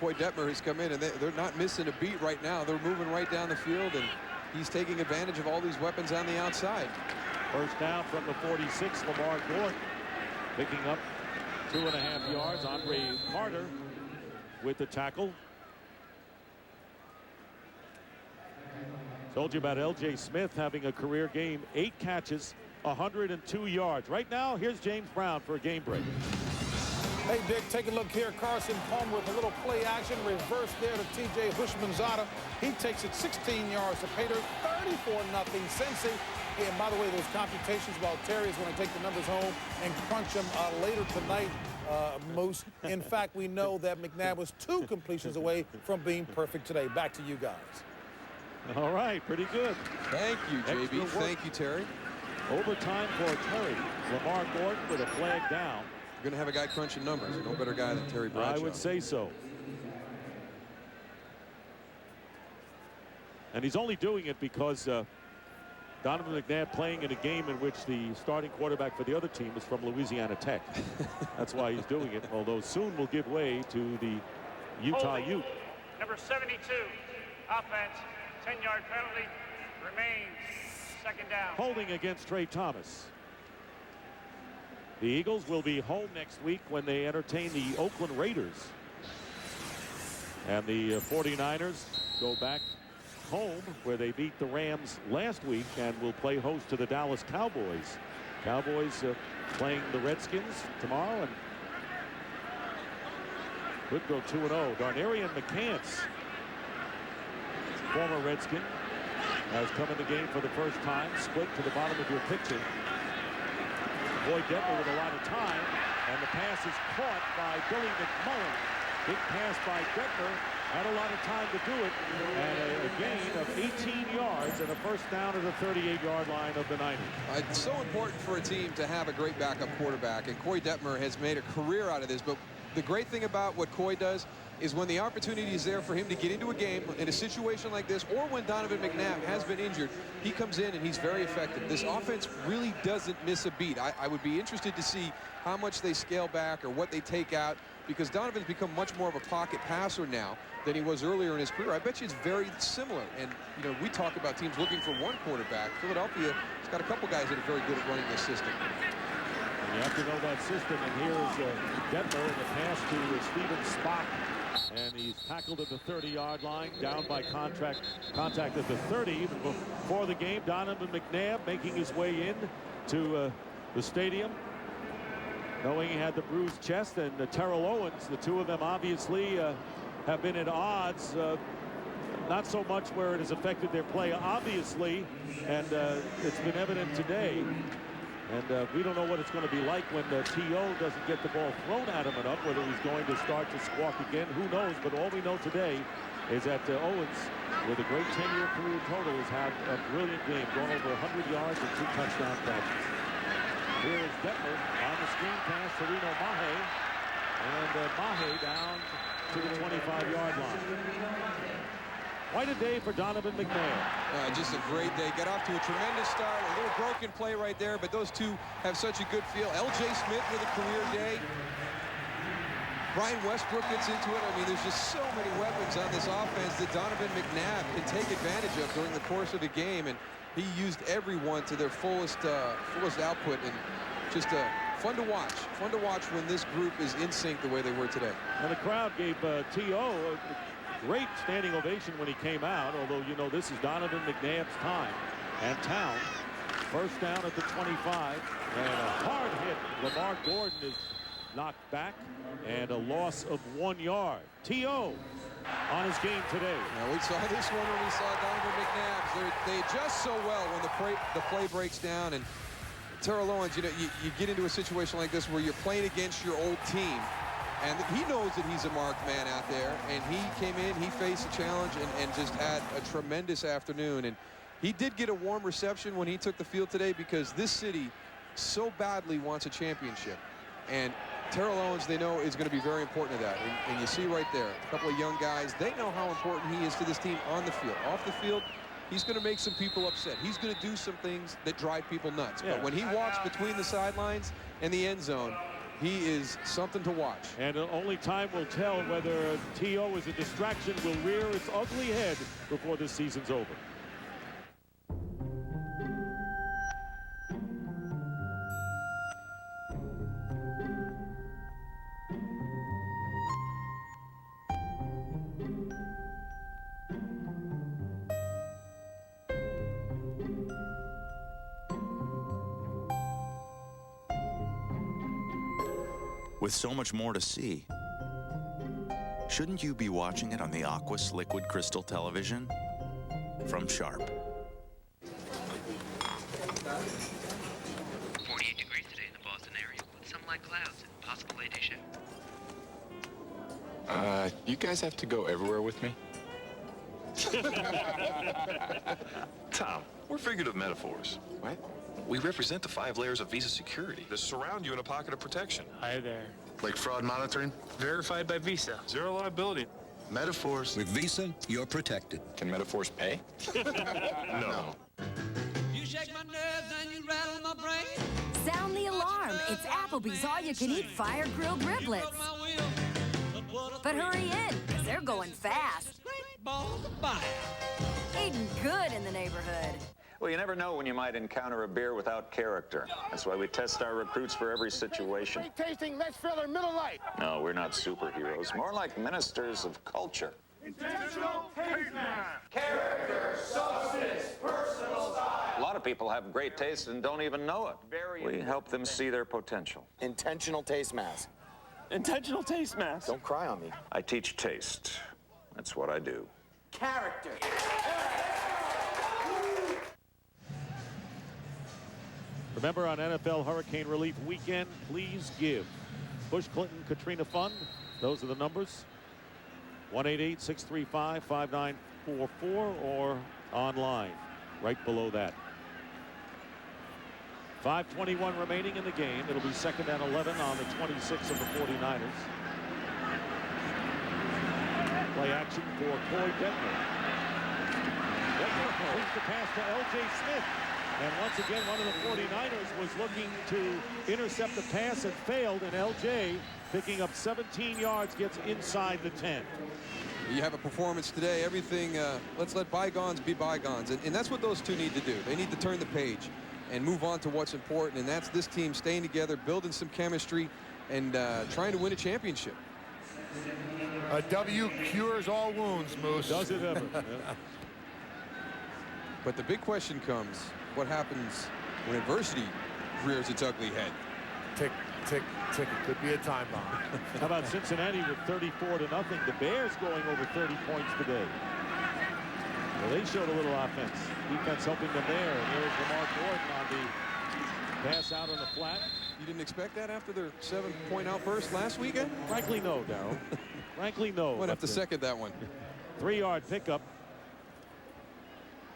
Koy Detmer has come in, and they're not missing a beat right now. They're moving right down the field, and he's taking advantage of all these weapons on the outside. First down from the 46, Lamar Gordon picking up 2.5 yards. Andre Carter with the tackle. Told you about L.J. Smith having a career game, 8 catches, 102 yards. Right now, here's James Brown for a game break. Hey, Dick, take a look here. Carson Palmer with a little play action. Reverse there to T.J. Hushmanzada. He takes it 16 yards to Pater. 34-0 Cincy. And by the way, those computations about Terry is going to take the numbers home and crunch them later tonight, Moose. In fact, we know that McNabb was 2 completions away from being perfect today. Back to you guys. All right, pretty good. Thank you, JB. Thank you, Terry. Overtime for Terry. Lamar Gordon with a flag down. You're going to have a guy crunching numbers. No better guy than Terry Bradshaw. I would say so. And he's only doing it because Donovan McNabb playing in a game in which the starting quarterback for the other team is from Louisiana Tech. That's why he's doing it, although soon will give way to the Utah Ute. Number 72, offense, 10-yard penalty, remains, second down. Holding against Trey Thomas. The Eagles will be home next week when they entertain the Oakland Raiders. And the 49ers go back home where they beat the Rams last week and will play host to the Dallas Cowboys. Cowboys playing the Redskins tomorrow and could go 2-0. Darnarian McCants, former Redskin, has come in the game for the first time. Split to the bottom of your picture. Koy Detmer with a lot of time, and the pass is caught by Billy McMullen. Big pass by Detmer. Had a lot of time to do it, and a gain of 18 yards and a first down at the 38-yard line of the Niners. It's so important for a team to have a great backup quarterback, and Koy Detmer has made a career out of this. But the great thing about what Koy does is when the opportunity is there for him to get into a game in a situation like this, or when Donovan McNabb has been injured, he comes in and he's very effective. This offense really doesn't miss a beat. I would be interested to see how much they scale back or what they take out, because Donovan's become much more of a pocket passer now than he was earlier in his career. I bet you it's very similar. And, you know, we talk about teams looking for one quarterback. Philadelphia has got a couple guys that are very good at running this system. And you have to know that system. And here's Detmer in the pass to Steven Spock. And he's tackled at the 30-yard line, down by contact at the 30. Even before the game, Donovan McNabb making his way in to the stadium, knowing he had the bruised chest, and Terrell Owens, the two of them obviously have been at odds, not so much where it has affected their play, obviously, and it's been evident today. And we don't know what it's going to be like when T.O. doesn't get the ball thrown at him enough, whether he's going to start to squawk again. Who knows? But all we know today is that Owens, with a great 10-year career total, has had a brilliant game, going over 100 yards and 2 touchdown passes. Here is Detmer on the screen pass to Reno Mahe. And Mahe down to the 25-yard line. Quite a day for Donovan McNabb. Just a great day. Got off to a tremendous start. A little broken play right there, but those two have such a good feel. L.J. Smith with a career day. Brian Westbrook gets into it. I mean, there's just so many weapons on this offense that Donovan McNabb can take advantage of during the course of the game, and he used everyone to their fullest output, and just fun to watch. Fun to watch when this group is in sync the way they were today. And the crowd gave T.O. a great standing ovation when he came out, although, you know, this is Donovan McNabb's time and town. First down at the 25, and a hard hit. Lamar Gordon is knocked back, and a loss of 1 yard. T.O. on his game today. Now, we saw this one when we saw Donovan McNabb. They adjust so well when the play breaks down, and Terrell Owens, you know, you get into a situation like this where you're playing against your old team, and he knows that he's a marked man out there, and he came in, he faced a challenge, and just had a tremendous afternoon. And he did get a warm reception when he took the field today, because this city so badly wants a championship. And Terrell Owens, they know, is going to be very important to that. And you see right there, a couple of young guys, they know how important he is to this team on the field. Off the field, he's going to make some people upset. He's going to do some things that drive people nuts. Yeah. But when he walks between the sidelines and the end zone, he is something to watch. And only time will tell whether T.O. is a distraction, will rear its ugly head before this season's over. With so much more to see, shouldn't you be watching it on the Aquas Liquid Crystal Television? From Sharp. 48 degrees today in the Boston area, with some light clouds and possible late day shower. You guys have to go everywhere with me? Tom, we're figurative metaphors. What? We represent the 5 layers of Visa security that surround you in a pocket of protection. Hi there. Like fraud monitoring? Verified by Visa. Zero liability. Metaphors. With Visa, you're protected. Can metaphors pay? No. You shake my nerves and you rattle my brain. Sound the alarm. It's Applebee's all-you-can-eat fire-grilled riblets. But hurry in, because they're going fast. Eating good in the neighborhood. Well, you never know when you might encounter a beer without character. That's why we test our recruits for every situation. Great tasting, less filler, middle light. No, we're not superheroes. More like ministers of culture. Intentional taste man. Character, substance, personal style. A lot of people have great taste and don't even know it. We help them see their potential. Intentional taste mask. Intentional taste mask. Don't cry on me. I teach taste. That's what I do. Character. Remember, on NFL Hurricane Relief Weekend, please give. Bush Clinton Katrina Fund. Those are the numbers. 1-888-635-5944 or online right below that. 5:21 remaining in the game. It'll be 2nd and 11 on the 26 of the 49ers. Play action for Coy Detmer. Detmer completes the pass to L.J. Smith. And once again, one of the 49ers was looking to intercept the pass and failed, and L.J. picking up 17 yards, gets inside the 10. You have a performance today. Everything, let's let bygones be bygones. And that's what those two need to do. They need to turn the page and move on to what's important, and that's this team staying together, building some chemistry, and trying to win a championship. A W cures all wounds, Moose. Does it ever? Yeah. But the big question comes, what happens when adversity rears its ugly head? Tick, tick, tick. It could be a time bomb. How about Cincinnati with 34-0? The Bears going over 30 points today. Well, they showed a little offense. Defense helping them there. And there's Lamar Gordon on the pass out on the flat. You didn't expect that after their 7-point outburst last weekend? Frankly, no, Darryl. Frankly, no. Might have to second that one. 3-yard pickup.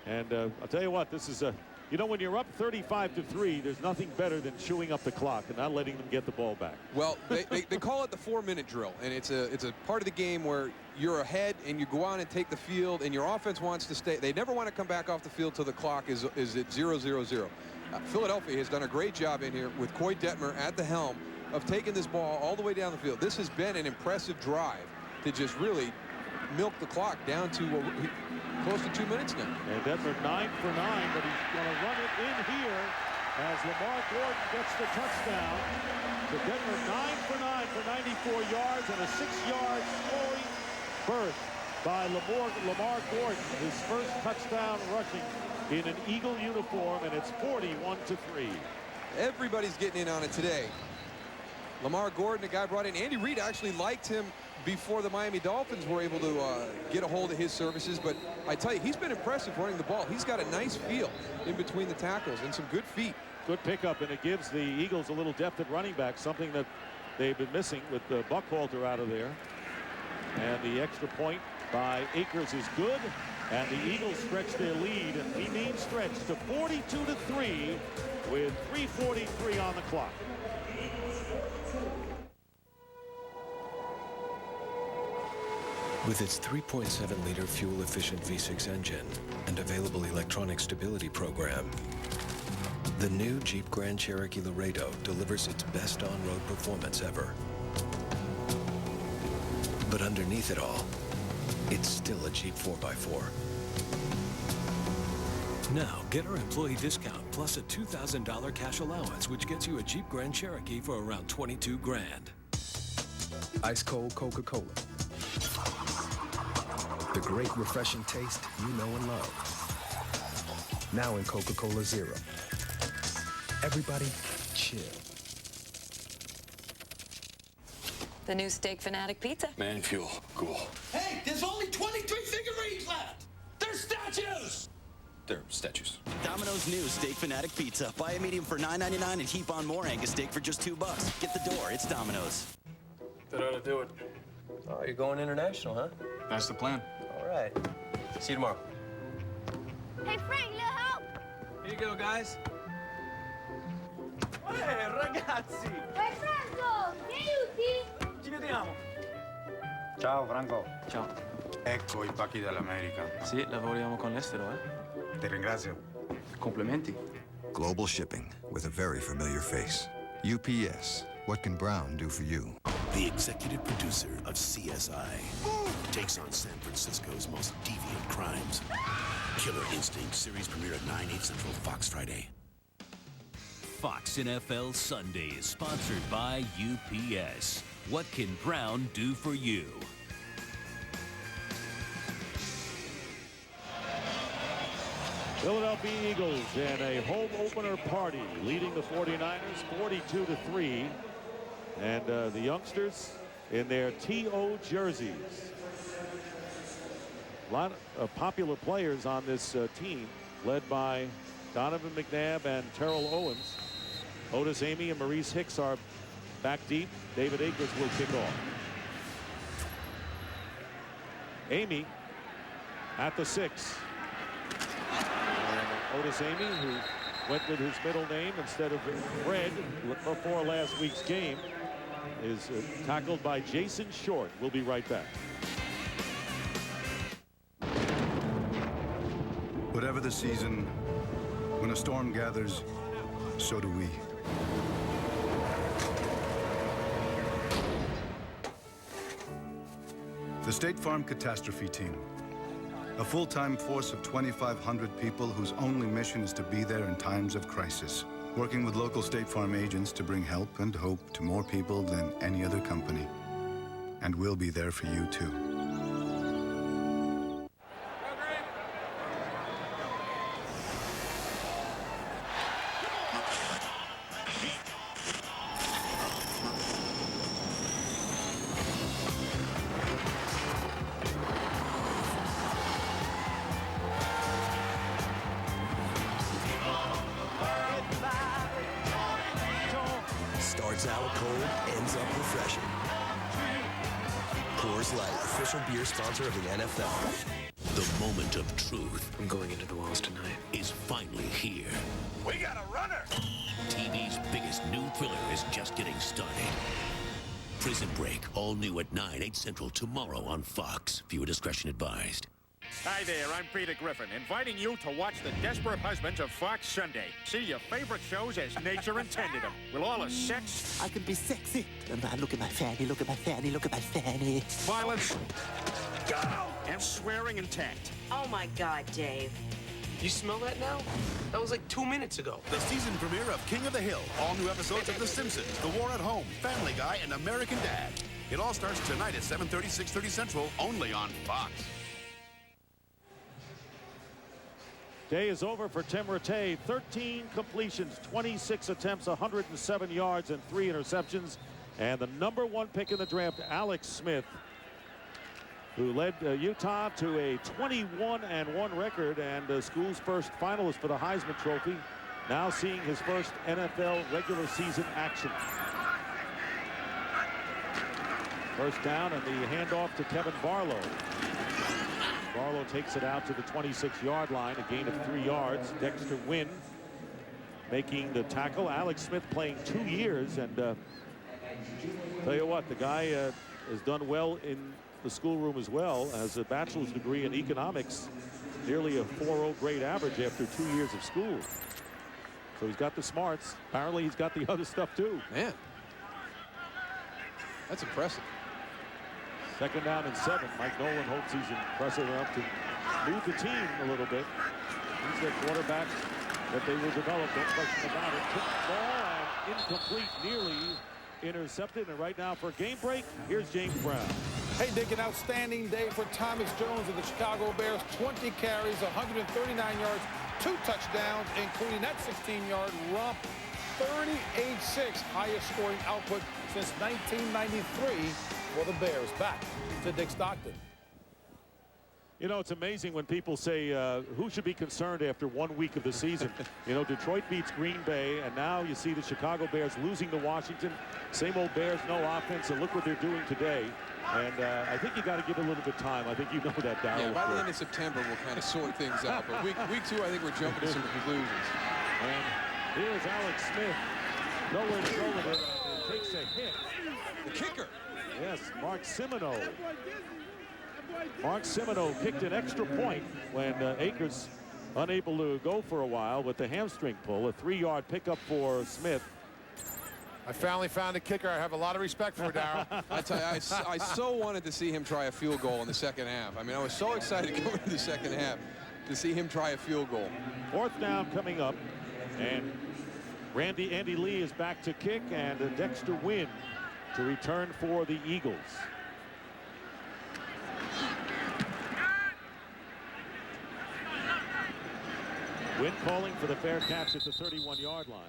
And I'll tell you what, this is a... You know, when you're up 35-3, there's nothing better than chewing up the clock and not letting them get the ball back. Well, they call it the 4-minute drill, and it's a part of the game where you're ahead and you go on and take the field, and your offense wants to stay. They never want to come back off the field till the clock is at 0-0-0. Philadelphia has done a great job in here with Coy Detmer at the helm of taking this ball all the way down the field. This has been an impressive drive to just really milk the clock down to close to 2 minutes now. And Detmer 9 for 9, but he's going to run it in here as Lamar Gordon gets the touchdown. So Detmer 9 for 9 for 94 yards and a 6-yard scoring burst by Lamar Gordon. His first touchdown rushing in an Eagle uniform, and it's 41-3. Everybody's getting in on it today. Lamar Gordon, a guy brought in. Andy Reid actually liked him before the Miami Dolphins were able to get a hold of his services. But I tell you, he's been impressive running the ball. He's got a nice feel in between the tackles and some good feet. Good pickup, and it gives the Eagles a little depth at running back, something that they've been missing with the Buckhalter out of there. And the extra point by Akers is good, and the Eagles stretch their lead, and we mean stretch, to 42-3 with 3:43 on the clock. With its 3.7-liter fuel-efficient V6 engine and available electronic stability program, the new Jeep Grand Cherokee Laredo delivers its best on-road performance ever. But underneath it all, it's still a Jeep 4x4. Now, get our employee discount plus a $2,000 cash allowance, which gets you a Jeep Grand Cherokee for around $22 grand. Ice cold Coca-Cola. The great refreshing taste you know and love. Now in Coca-Cola Zero. Everybody, chill. The new Steak Fanatic pizza. Man fuel. Cool. Hey, there's only 23 figurines left. They're statues. They're statues. Domino's new Steak Fanatic Pizza. Buy a medium for $9.99 and heap on more Angus steak for just $2. Get the door. It's Domino's. That ought to do it. Oh, you're going international, huh? That's the plan. All right. See you tomorrow. Hey, Frank, little help. Here you go, guys. Hey, ragazzi. Hey, Franco, mi aiuti? Ci vediamo. Ciao, Franco. Ciao. Ecco i pacchi dell'America. Sì, lavoriamo con l'estero, eh? Ti ringrazio. Complimenti. Global shipping with a very familiar face. UPS. What can Brown do for you? The executive producer of CSI takes on San Francisco's most deviant crimes. Killer Instinct series premiere at 9/8 Central, Fox Friday. Fox NFL Sunday is sponsored by UPS. What can Brown do for you? Philadelphia Eagles in a home opener party, leading the 49ers 42-3. And the youngsters in their TO jerseys. A lot of popular players on this team, led by Donovan McNabb and Terrell Owens. Otis Amy and Maurice Hicks are back deep. David Akers will kick off. Amy at the 6. And Otis Amy, who went with his middle name instead of Fred before last week's game, is tackled by Jason Short. We'll be right back. Whatever the season, when a storm gathers, so do we. The State Farm Catastrophe Team. A full-time force of 2,500 people whose only mission is to be there in times of crisis. Working with local State Farm agents to bring help and hope to more people than any other company. And we'll be there for you, too. Starts out cold, ends up refreshing. Coors Light, official beer sponsor of the NFL. The moment of truth. I'm going into the walls tonight. Is finally here. We got a runner. TV's biggest new thriller is just getting started. Prison Break, all new at 9/8 Central tomorrow on Fox. Viewer discretion advised. Hi there, I'm Peter Griffin, inviting you to watch The Desperate Husbands of Fox Sunday. See your favorite shows as nature intended them, with all the sex. I can be sexy. Look at my fanny, look at my fanny, look at my fanny. Violence. Go! And swearing intact. Oh my God, Dave. You smell that now? That was like 2 minutes ago. The season premiere of King of the Hill. All new episodes of The Simpsons, The War at Home, Family Guy, and American Dad. It all starts tonight at 7:30, 6:30 Central, only on Fox. Day is over for Tim Rattay. 13 completions, 26 attempts, 107 yards, and 3 interceptions. And the #1 pick in the draft, Alex Smith, who led Utah to a 21-1 record and the school's first finalist for the Heisman Trophy, now seeing his first NFL regular season action. First down and the handoff to Kevin Barlow. Barlow takes it out to the 26-yard line, a gain of 3 yards. Dexter Wynn making the tackle. Alex Smith playing 2 years, and tell you what, the guy has done well in the schoolroom as well. Has a bachelor's degree in economics, nearly a 4.0 grade average after 2 years of school. So he's got the smarts. Apparently he's got the other stuff too. Man, that's impressive. Second down and 7. Mike Nolan hopes he's impressive enough to move the team a little bit. He's their quarterback that they will develop, no question about it. Tipped ball and incomplete, nearly intercepted. And right now for a game break, here's James Brown. Hey, Dick, an outstanding day for Thomas Jones of the Chicago Bears. 20 carries, 139 yards, 2 touchdowns, including that 16-yard romp. 38-6, highest scoring output since 1993 for the Bears. Back to Dick Stockton. You know, it's amazing when people say who should be concerned after 1 week of the season. You know, Detroit beats Green Bay, and now you see the Chicago Bears losing to Washington. Same old Bears, no offense, and look what they're doing today. And I think you got to give it a little bit of time. I think you know that, Darryl. Yeah, by the end of September, we'll kind of sort things out. But week 2, I think we're jumping to some conclusions. And here's Alex Smith. Nowhere to go with it. And takes a hit. The kicker. Yes, Mark Semino. Mark Semino kicked an extra point when Akers unable to go for a while with the hamstring pull. A 3-yard pickup for Smith. I finally found a kicker I have a lot of respect for, Darryl. I tell you, I so wanted to see him try a field goal in the second half. I mean, I was so excited going into the second half to see him try a field goal. 4th down coming up, and Andy Lee is back to kick, and Dexter Wynn to return for the Eagles. Wynn calling for the fair catch at the 31-yard line.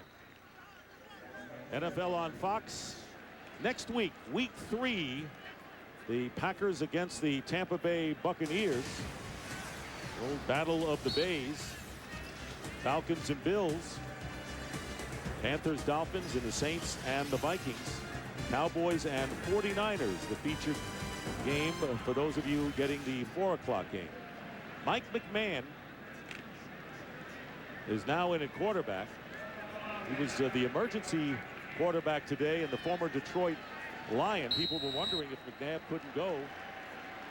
NFL on Fox next week, week 3, the Packers against the Tampa Bay Buccaneers. Old battle of the Bays. Falcons and Bills. Panthers, Dolphins, and the Saints and the Vikings. Cowboys and 49ers, the featured game for those of you getting the 4 o'clock game. Mike McMahon is now in at quarterback. He was the emergency quarterback today, and the former Detroit Lion. People were wondering if McNabb couldn't go,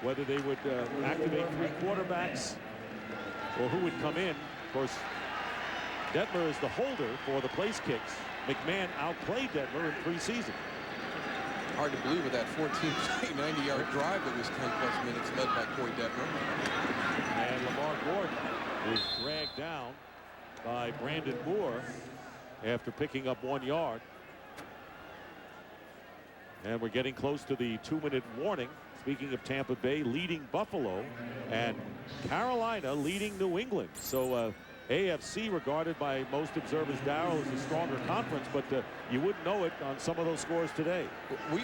whether they would activate 3 quarterbacks or who would come in. Of course, Detmer is the holder for the place kicks. McMahon outplayed Detmer in preseason. Hard to believe with that 14-play 90-yard drive that was 10+ minutes led by Corey Detmer. And Lamar Gordon is dragged down by Brandon Moore after picking up 1 yard. And we're getting close to the 2-minute warning. Speaking of Tampa Bay leading Buffalo and Carolina leading New England. So AFC regarded by most observers, Darryl, as a stronger conference, but you wouldn't know it on some of those scores today.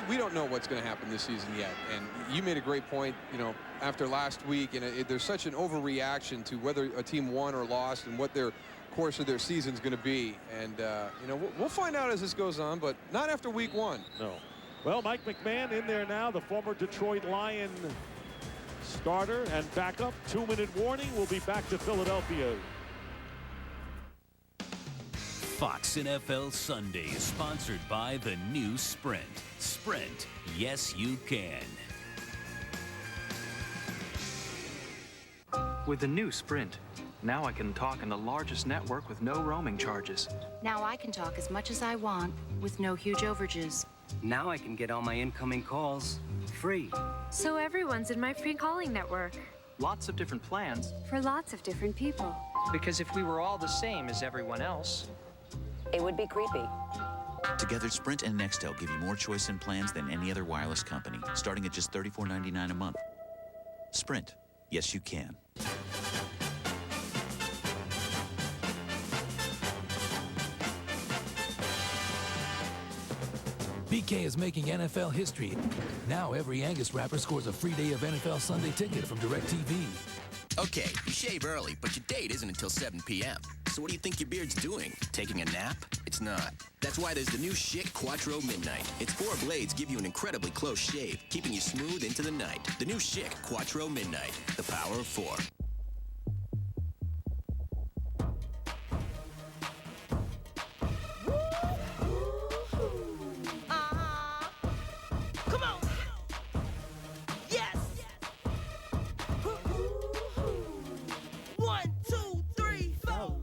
We don't know what's going to happen this season yet. And you made a great point, you know, after last week, and there's such an overreaction to whether a team won or lost and what their course of their season is going to be. And, you know, we'll find out as this goes on, but not after week 1. No. Well, Mike McMahon in there now, the former Detroit Lion starter and backup. 2-minute warning. We'll be back to Philadelphia. Fox NFL Sunday is sponsored by the new Sprint. Sprint, yes you can. With the new Sprint, now I can talk in the largest network with no roaming charges. Now I can talk as much as I want with no huge overages. Now I can get all my incoming calls free. So everyone's in my free calling network. Lots of different plans. For lots of different people. Because if we were all the same as everyone else, it would be creepy. Together, Sprint and Nextel give you more choice in plans than any other wireless company, starting at just $34.99 a month. Sprint, yes you can. BK is making NFL history. Now every Angus rapper scores a free day of NFL Sunday ticket from DirecTV. Okay, you shave early, but your date isn't until 7 p.m. So what do you think your beard's doing? Taking a nap? It's not. That's why there's the new Schick Quattro Midnight. Its 4 blades give you an incredibly close shave, keeping you smooth into the night. The new Schick Quattro Midnight. The power of 4. Come on. Yes. 1, 2, 3, 4.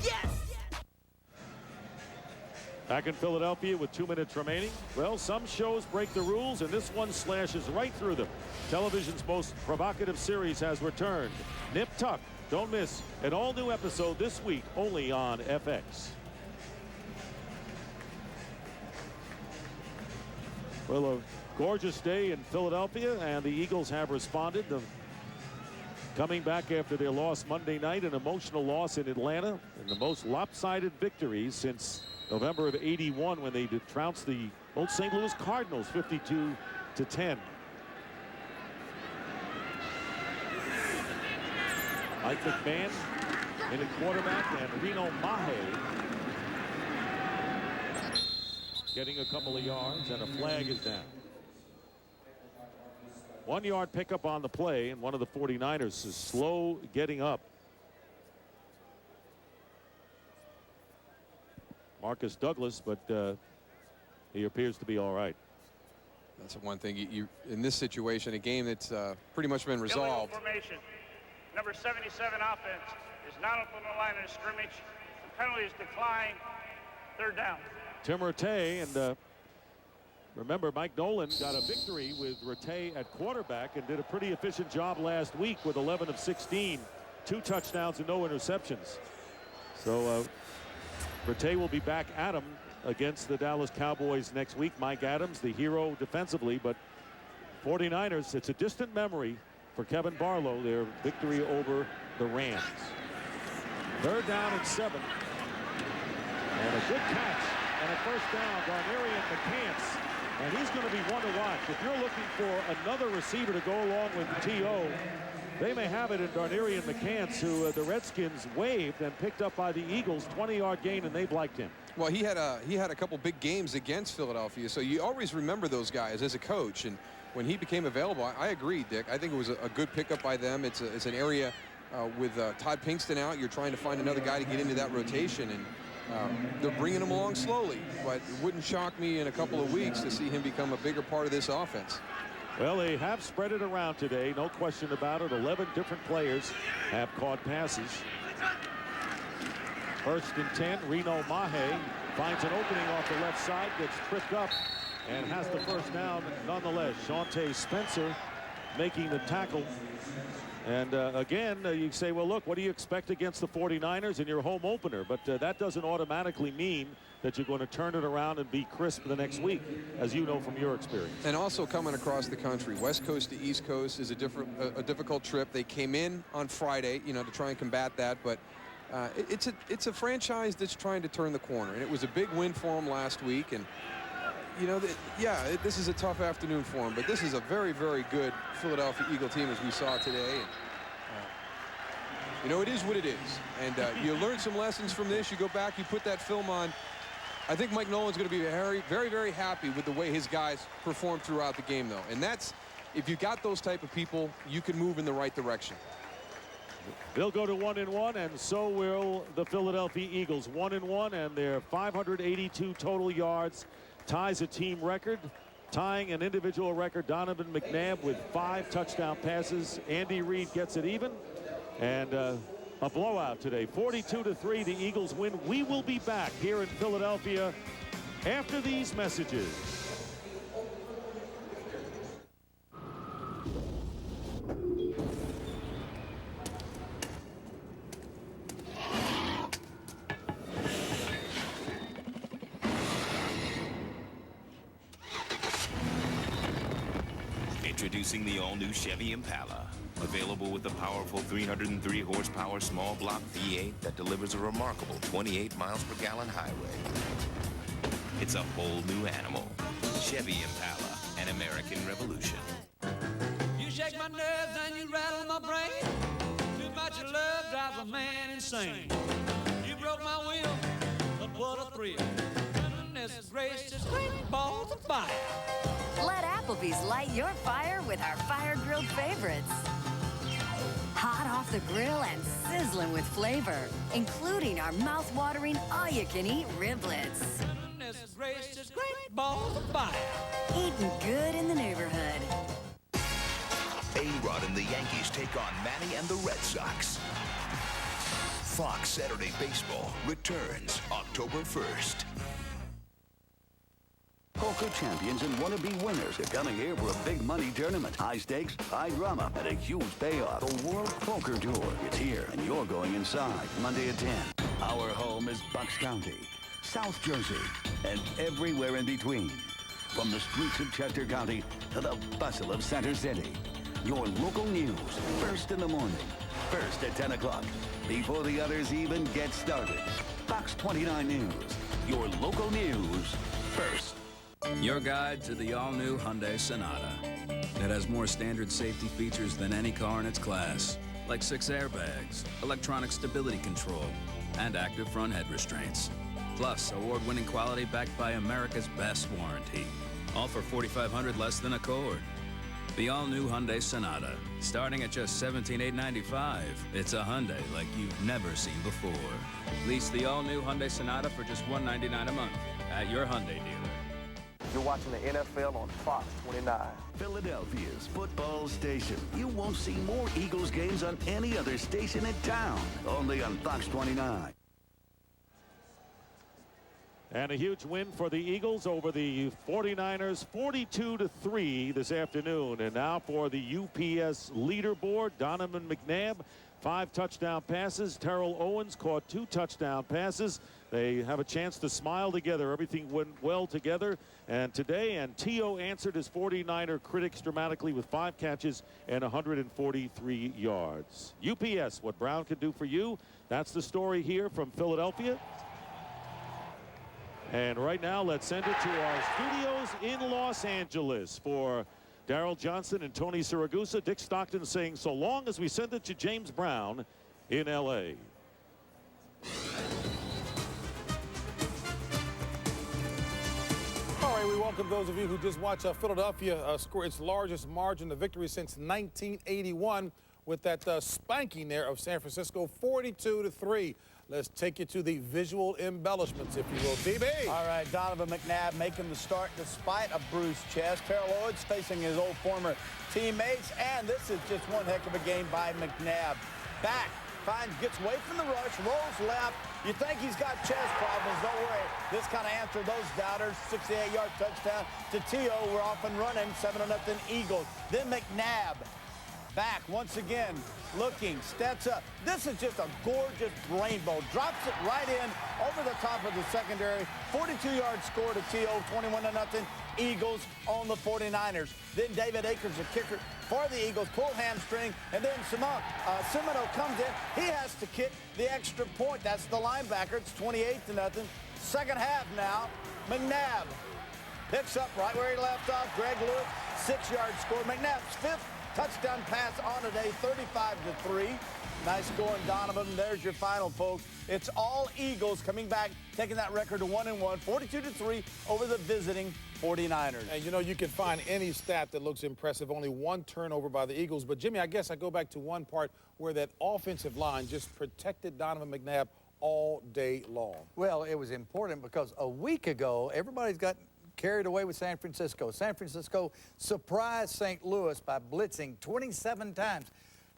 Yes. Back in Philadelphia with 2 minutes remaining. Well, some shows break the rules, and this one slashes right through them. Television's most provocative series has returned. Nip Tuck. Don't miss an all-new episode this week, only on FX. Well, a gorgeous day in Philadelphia, and the Eagles have responded. Coming back after their loss Monday night, an emotional loss in Atlanta, and the most lopsided victory since November of '81 when they trounced the old St. Louis Cardinals 52-10. Mike McMahon in at quarterback, and Reno Mahe getting a couple of yards, and a flag is down. 1 yard pickup on the play, and one of the 49ers is slow getting up. Marcus Douglas, but he appears to be all right. That's the one thing you in this situation, a game that's pretty much been resolved. Formation. Number 77 offense is not up on the line of scrimmage. The penalty is declined. 3rd down. Tim Rattay, and remember, Mike Nolan got a victory with Rattay at quarterback and did a pretty efficient job last week with 11 of 16, 2 touchdowns and no interceptions. So Rattay will be back at him against the Dallas Cowboys next week. Mike Adams, the hero defensively, but 49ers, it's a distant memory for Kevin Barlow, their victory over the Rams. 3rd down and 7. And a good catch and a 1st down, Darnarian McCants. And he's going to be one to watch. If you're looking for another receiver to go along with T.O., they may have it in Darnarian McCants, who the Redskins waived and picked up by the Eagles. 20-yard gain, and they've liked him. Well, he had a couple big games against Philadelphia, so you always remember those guys as a coach. And when he became available, I agree, Dick. I think it was a good pickup by them. It's an area with Todd Pinkston out. You're trying to find another guy to get into that rotation, and they're bringing him along slowly. But it wouldn't shock me in a couple of weeks to see him become a bigger part of this offense. Well, they have spread it around today, no question about it. 11 different players have caught passes. 1st and 10, Reno Mahe finds an opening off the left side, gets tripped up, and has the 1st down nonetheless. Shawntae Spencer making the tackle. And again, you say, well, look, what do you expect against the 49ers in your home opener? But that doesn't automatically mean that you're going to turn it around and be crisp the next week, as you know from your experience. And also coming across the country, West Coast to East Coast is a difficult trip. They came in on Friday, to try and combat that, but it's a franchise that's trying to turn the corner, and it was a big win for them last week. And this is a tough afternoon for them, but this is a very, very good Philadelphia Eagle team, as we saw today. And, it is what it is. And you learn some lessons from this. You go back, you put that film on. I think Mike Nolan's going to be very, very, very happy with the way his guys performed throughout the game, though. And that's, if you got those type of people, you can move in the right direction. They'll go to 1-1, and so will the Philadelphia Eagles. 1-1, and their 582 total yards ties a team record, tying an individual record. Donovan McNabb with 5 touchdown passes. Andy Reid gets it even, and a blowout today. 42-3, the Eagles win. We will be back here in Philadelphia after these messages. Introducing the all-new Chevy Impala. Available with the powerful 303 horsepower small block V8 that delivers a remarkable 28 miles per gallon highway. It's a whole new animal. Chevy Impala, an American revolution. You shake my nerves and you rattle my brain. Too much love drives a man insane. You broke my will, but what a thrill. Goodness gracious, great balls of fire. Let Applebee's light your fire with our fire-grilled favorites. Hot off the grill and sizzling with flavor, including our mouth-watering all-you-can-eat riblets. Goodness gracious, great balls of fire. Eating good in the neighborhood. A-Rod and the Yankees take on Manny and the Red Sox. Fox Saturday Baseball returns October 1st. Poker champions and wannabe winners are coming here for a big money tournament. High stakes, high drama, and a huge payoff. The World Poker Tour. It's here, and you're going inside Monday at 10. Our home is Bucks County, South Jersey, and everywhere in between. From the streets of Chester County to the bustle of Center City. Your local news, first in the morning, first at 10 o'clock, before the others even get started. Fox 29 News, your local news, first. Your guide to the all-new Hyundai Sonata. It has more standard safety features than any car in its class, like 6 airbags, electronic stability control, and active front head restraints. Plus, award-winning quality backed by America's best warranty. All for $4,500 less than Accord. The all-new Hyundai Sonata, starting at just $17,895. It's a Hyundai like you've never seen before. Lease the all-new Hyundai Sonata for just $199 a month at your Hyundai dealer. You're watching the NFL on Fox 29. Philadelphia's football station. You won't see more Eagles games on any other station in town. Only on Fox 29. And a huge win for the Eagles over the 49ers, 42-3 this afternoon. And now for the UPS leaderboard, Donovan McNabb, 5 touchdown passes. Terrell Owens caught 2 touchdown passes. They have a chance to smile together. Everything went well together. And today, and T.O. answered his 49er critics dramatically with 5 catches and 143 yards. UPS, what Brown can do for you. That's the story here from Philadelphia. And right now, let's send it to our studios in Los Angeles for Daryl Johnson and Tony Siragusa. Dick Stockton saying so long as we send it to James Brown in L.A. All right, we welcome those of you who just watched Philadelphia score its largest margin of victory since 1981 with that spanking there of San Francisco, 42-3. Let's take you to the visual embellishments, if you will. DB. All right, Donovan McNabb making the start despite a bruised chest. Terrell Owens facing his old former teammates, and this is just one heck of a game by McNabb. Back, gets away from the rush, rolls left. You think he's got chest problems, don't worry. This kind of answered those doubters. 68-yard touchdown to T.O. We're off and running, 7-0 Eagles. Then McNabb back once again, looking, steps up. This is just a gorgeous rainbow. Drops it right in over the top of the secondary. 42-yard score to T.O., 21-0 Eagles on the 49ers. Then David Akers, the kicker for the Eagles, pull hamstring, and then Semino comes in. He has to kick the extra point. That's the linebacker. It's 28-0. Second half now. McNabb picks up right where he left off. Greg Lewis, 6-yard score. McNabb's 5th touchdown pass on today, 35-3. Nice scoring, Donovan. There's your final, folks. It's all Eagles coming back, taking that record to 1-1, 42-3 over the visiting 49ers. And you know, you can find any stat that looks impressive. Only 1 turnover by the Eagles. But, Jimmy, I guess I go back to one part where that offensive line just protected Donovan McNabb all day long. Well, it was important because a week ago, everybody's got carried away with San Francisco. San Francisco surprised St. Louis by blitzing 27 times.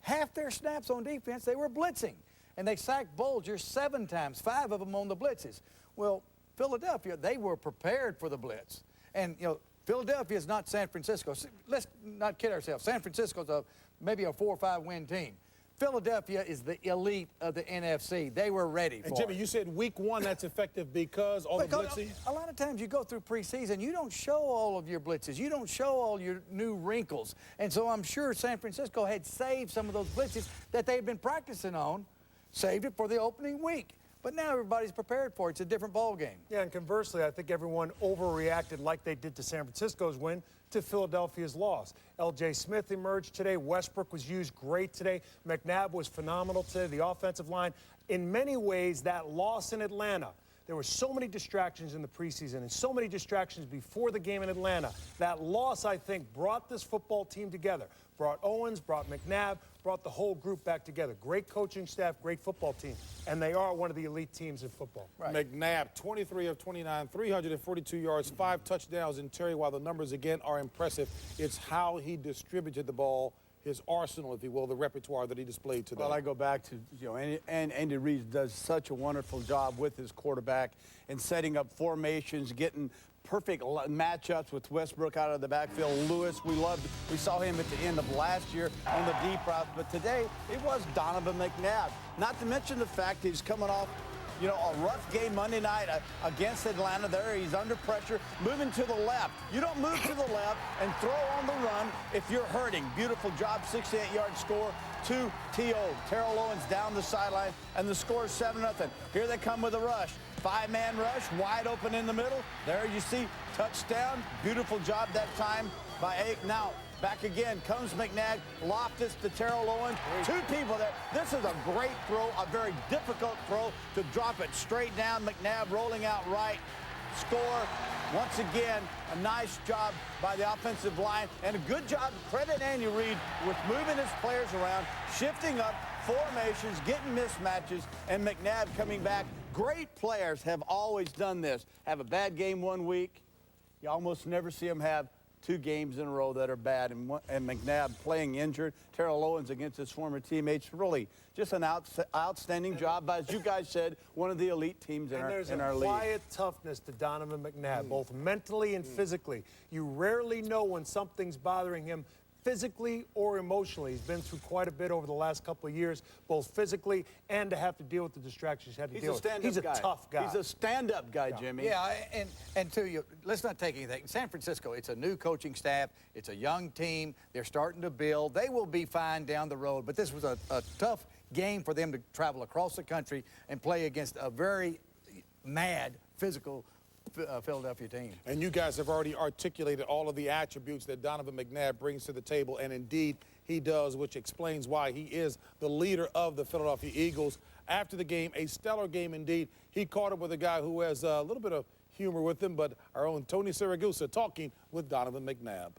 Half their snaps on defense, they were blitzing. And they sacked Bolger 7 times, 5 of them on the blitzes. Well, Philadelphia, they were prepared for the blitz. And, you know, Philadelphia is not San Francisco. Let's not kid ourselves. San Francisco's maybe a 4 or 5 win team. Philadelphia is the elite of the NFC. They were ready for And Jimmy, it. you said week 1 that's effective because all the blitzing? A lot of times you go through preseason, you don't show all of your blitzes. You don't show all your new wrinkles. And so I'm sure San Francisco had saved some of those blitzes that they've been practicing on, saved it for the opening week. But now everybody's prepared for it. It's a different ball game. Yeah, and conversely, I think everyone overreacted like they did to San Francisco's win to Philadelphia's loss. L.J. Smith emerged today. Westbrook was used great today. McNabb was phenomenal today. The offensive line, in many ways, that loss in Atlanta, there were so many distractions in the preseason and so many distractions before the game in Atlanta. That loss, I think, brought this football team together. Brought Owens, brought McNabb, brought the whole group back together. Great coaching staff, great football team. And they are one of the elite teams in football. Right. McNabb, 23 of 29, 342 yards, 5 touchdowns. And Terry, while the numbers, again, are impressive, it's how he distributed the ball, his arsenal, if you will, the repertoire that he displayed today. Well, I go back to, and Andy Reid does such a wonderful job with his quarterback in setting up formations, getting perfect matchups with Westbrook out of the backfield. Lewis, we saw him at the end of last year on the deep routes, but today it was Donovan McNabb. Not to mention the fact he's coming off, a rough game Monday night against Atlanta. There, he's under pressure, moving to the left. You don't move to the left and throw on the run if you're hurting. Beautiful job, 68-yard score to T.O. Terrell Owens down the sideline, and the score is 7-0. Here they come with a rush. 5-man rush, wide open in the middle. There you see, touchdown. Beautiful job that time by Ake. Now, back again, comes McNabb, Loftus to Terrell Owens. 2 people there. This is a great throw, a very difficult throw to drop it straight down. McNabb rolling out right. Score. Once again, a nice job by the offensive line and a good job, credit Andy Reid, with moving his players around, shifting up formations, getting mismatches, and McNabb coming back. Great players have always done this. Have a bad game one week, you almost never see them have 2 games in a row that are bad. And McNabb playing injured, Terrell Owens against his former teammates, really just an outstanding job by, as you guys said, one of the elite teams in our league. And there's a quiet toughness to Donovan McNabb, both mentally and physically. You rarely know when something's bothering him physically or emotionally. He's been through quite a bit over the last couple of years, both physically and to have to deal with the distractions he had to deal with. He's a tough guy. He's a stand-up guy, Jimmy. Yeah, and to you, let's not take anything. San Francisco, it's a new coaching staff. It's a young team. They're starting to build. They will be fine down the road, but this was a tough game for them to travel across the country and play against a very mad, physical Philadelphia team. And you guys have already articulated all of the attributes that Donovan McNabb brings to the table, and indeed he does, which explains why he is the leader of the Philadelphia Eagles. After the game, a stellar game indeed. He caught up with a guy who has a little bit of humor with him, but our own Tony Siragusa talking with Donovan McNabb.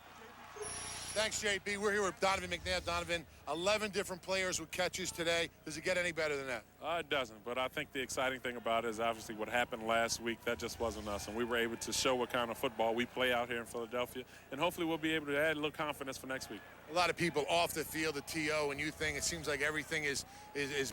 Thanks, JB. We're here with Donovan McNabb. Donovan, 11 different players with catches today. Does it get any better than that? It doesn't, but I think the exciting thing about it is obviously what happened last week. That just wasn't us, and we were able to show what kind of football we play out here in Philadelphia, and hopefully we'll be able to add a little confidence for next week. A lot of people off the field, the TO, and you think it seems like everything is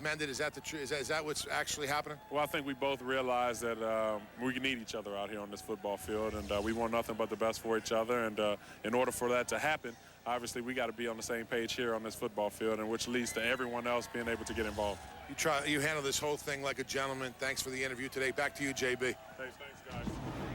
mended. Is that the truth? Is that what's actually happening? Well, I think we both realize that we need each other out here on this football field, and we want nothing but the best for each other, and in order for that to happen, obviously we got to be on the same page here on this football field, and which leads to everyone else being able to get involved. You handle this whole thing like a gentleman. Thanks for the interview today. Back to you, JB. Thanks, guys.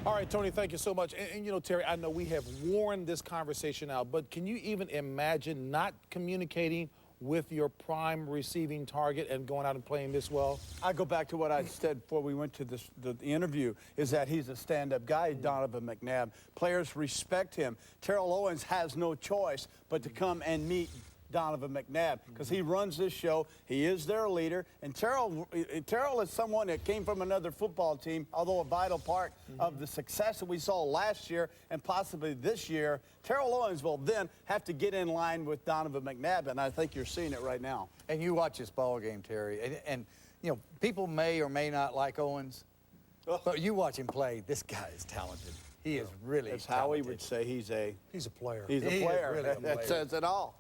All right, Tony, thank you so much. And Terry, I know we have worn this conversation out, but can you even imagine not communicating with your prime receiving target and going out and playing this well? I go back to what I said before we went to the interview, is that he's a stand-up guy, Donovan McNabb. Players respect him. Terrell Owens has no choice but to come and meet Donovan McNabb because he runs this show. He is their leader. And Terrell is someone that came from another football team, although a vital part of the success that we saw last year and possibly this year. Terrell Owens will then have to get in line with Donovan McNabb, and I think you're seeing it right now. And you watch this ball game, Terry, and people may or may not like Owens, but you watch him play. This guy is talented. He is really That's talented. how he would say he's a player. He's a player. Really a player. That says it all.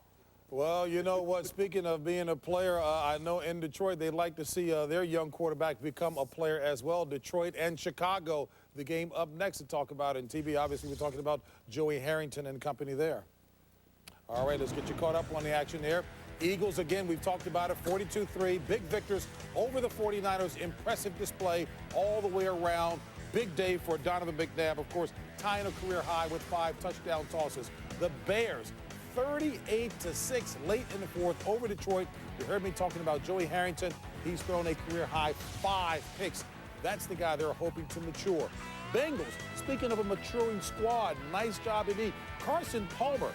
Well, you know what? Speaking of being a player, I know in Detroit they'd like to see their young quarterback become a player as well. Detroit and Chicago, the game up next to talk about in TV. Obviously, we're talking about Joey Harrington and company there. All right, let's get you caught up on the action there. Eagles, again, we've talked about it, 42-3. Big victors over the 49ers. Impressive display all the way around. Big day for Donovan McNabb, of course, tying a career high with 5 touchdown tosses. The Bears, 38-6 late in the fourth over Detroit. You heard me talking about Joey Harrington. He's thrown a career high 5 picks. That's the guy they're hoping to mature. Bengals, speaking of a maturing squad, nice job indeed. Carson Palmer,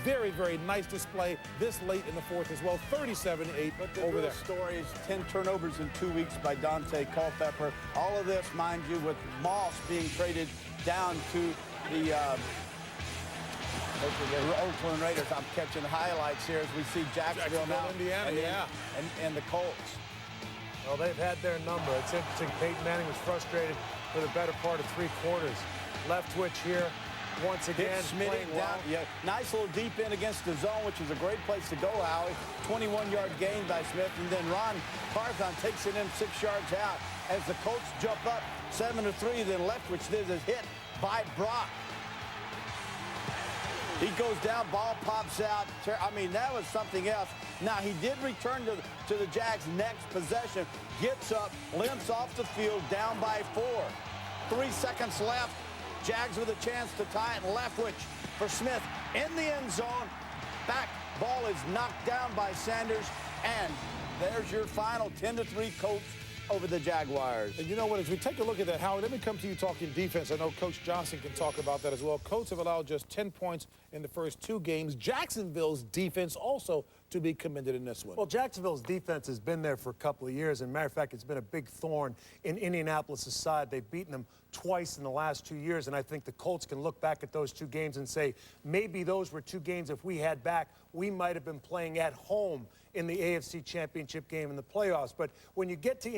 very, very nice display this late in the fourth as well. 37-8 over there. Stories, 10 turnovers in 2 weeks by Dante Culpepper. All of this, mind you, with Moss being traded down to the Oakland Raiders. I'm catching highlights here as we see Jacksonville now. Indiana, and the Colts. Well, they've had their number. It's interesting. Peyton Manning was frustrated for the better part of 3 quarters. Left twitch here. Once again, playing well. Down, yeah, nice little deep in against the zone, which is a great place to go, Howie. 21-yard gain by Smith, and then Ron Carthon takes it in 6 yards out as the Colts jump up 7-3. Then Leftwich did a hit by Brock. He goes down, ball pops out. I mean, that was something else. Now, he did return to the Jags' next possession. Gets up, limps off the field, down by 4. 3 seconds left. Jags with a chance to tie it. Leftwich for Smith in the end zone. Back ball is knocked down by Sanders. And there's your final 10-3 Colts over the Jaguars. And you know what, as we take a look at that, Howard, let me come to you talking defense. I know Coach Johnson can talk about that as well. Colts have allowed just 10 points in the first 2 games. Jacksonville's defense also to be commended in this one. Well, Jacksonville's defense has been there for a couple of years. And matter of fact, it's been a big thorn in Indianapolis' side. They've beaten them twice in the last 2 years. And I think the Colts can look back at those 2 games and say, maybe those were 2 games if we had back, we might have been playing at home in the AFC Championship game in the playoffs. But when you get to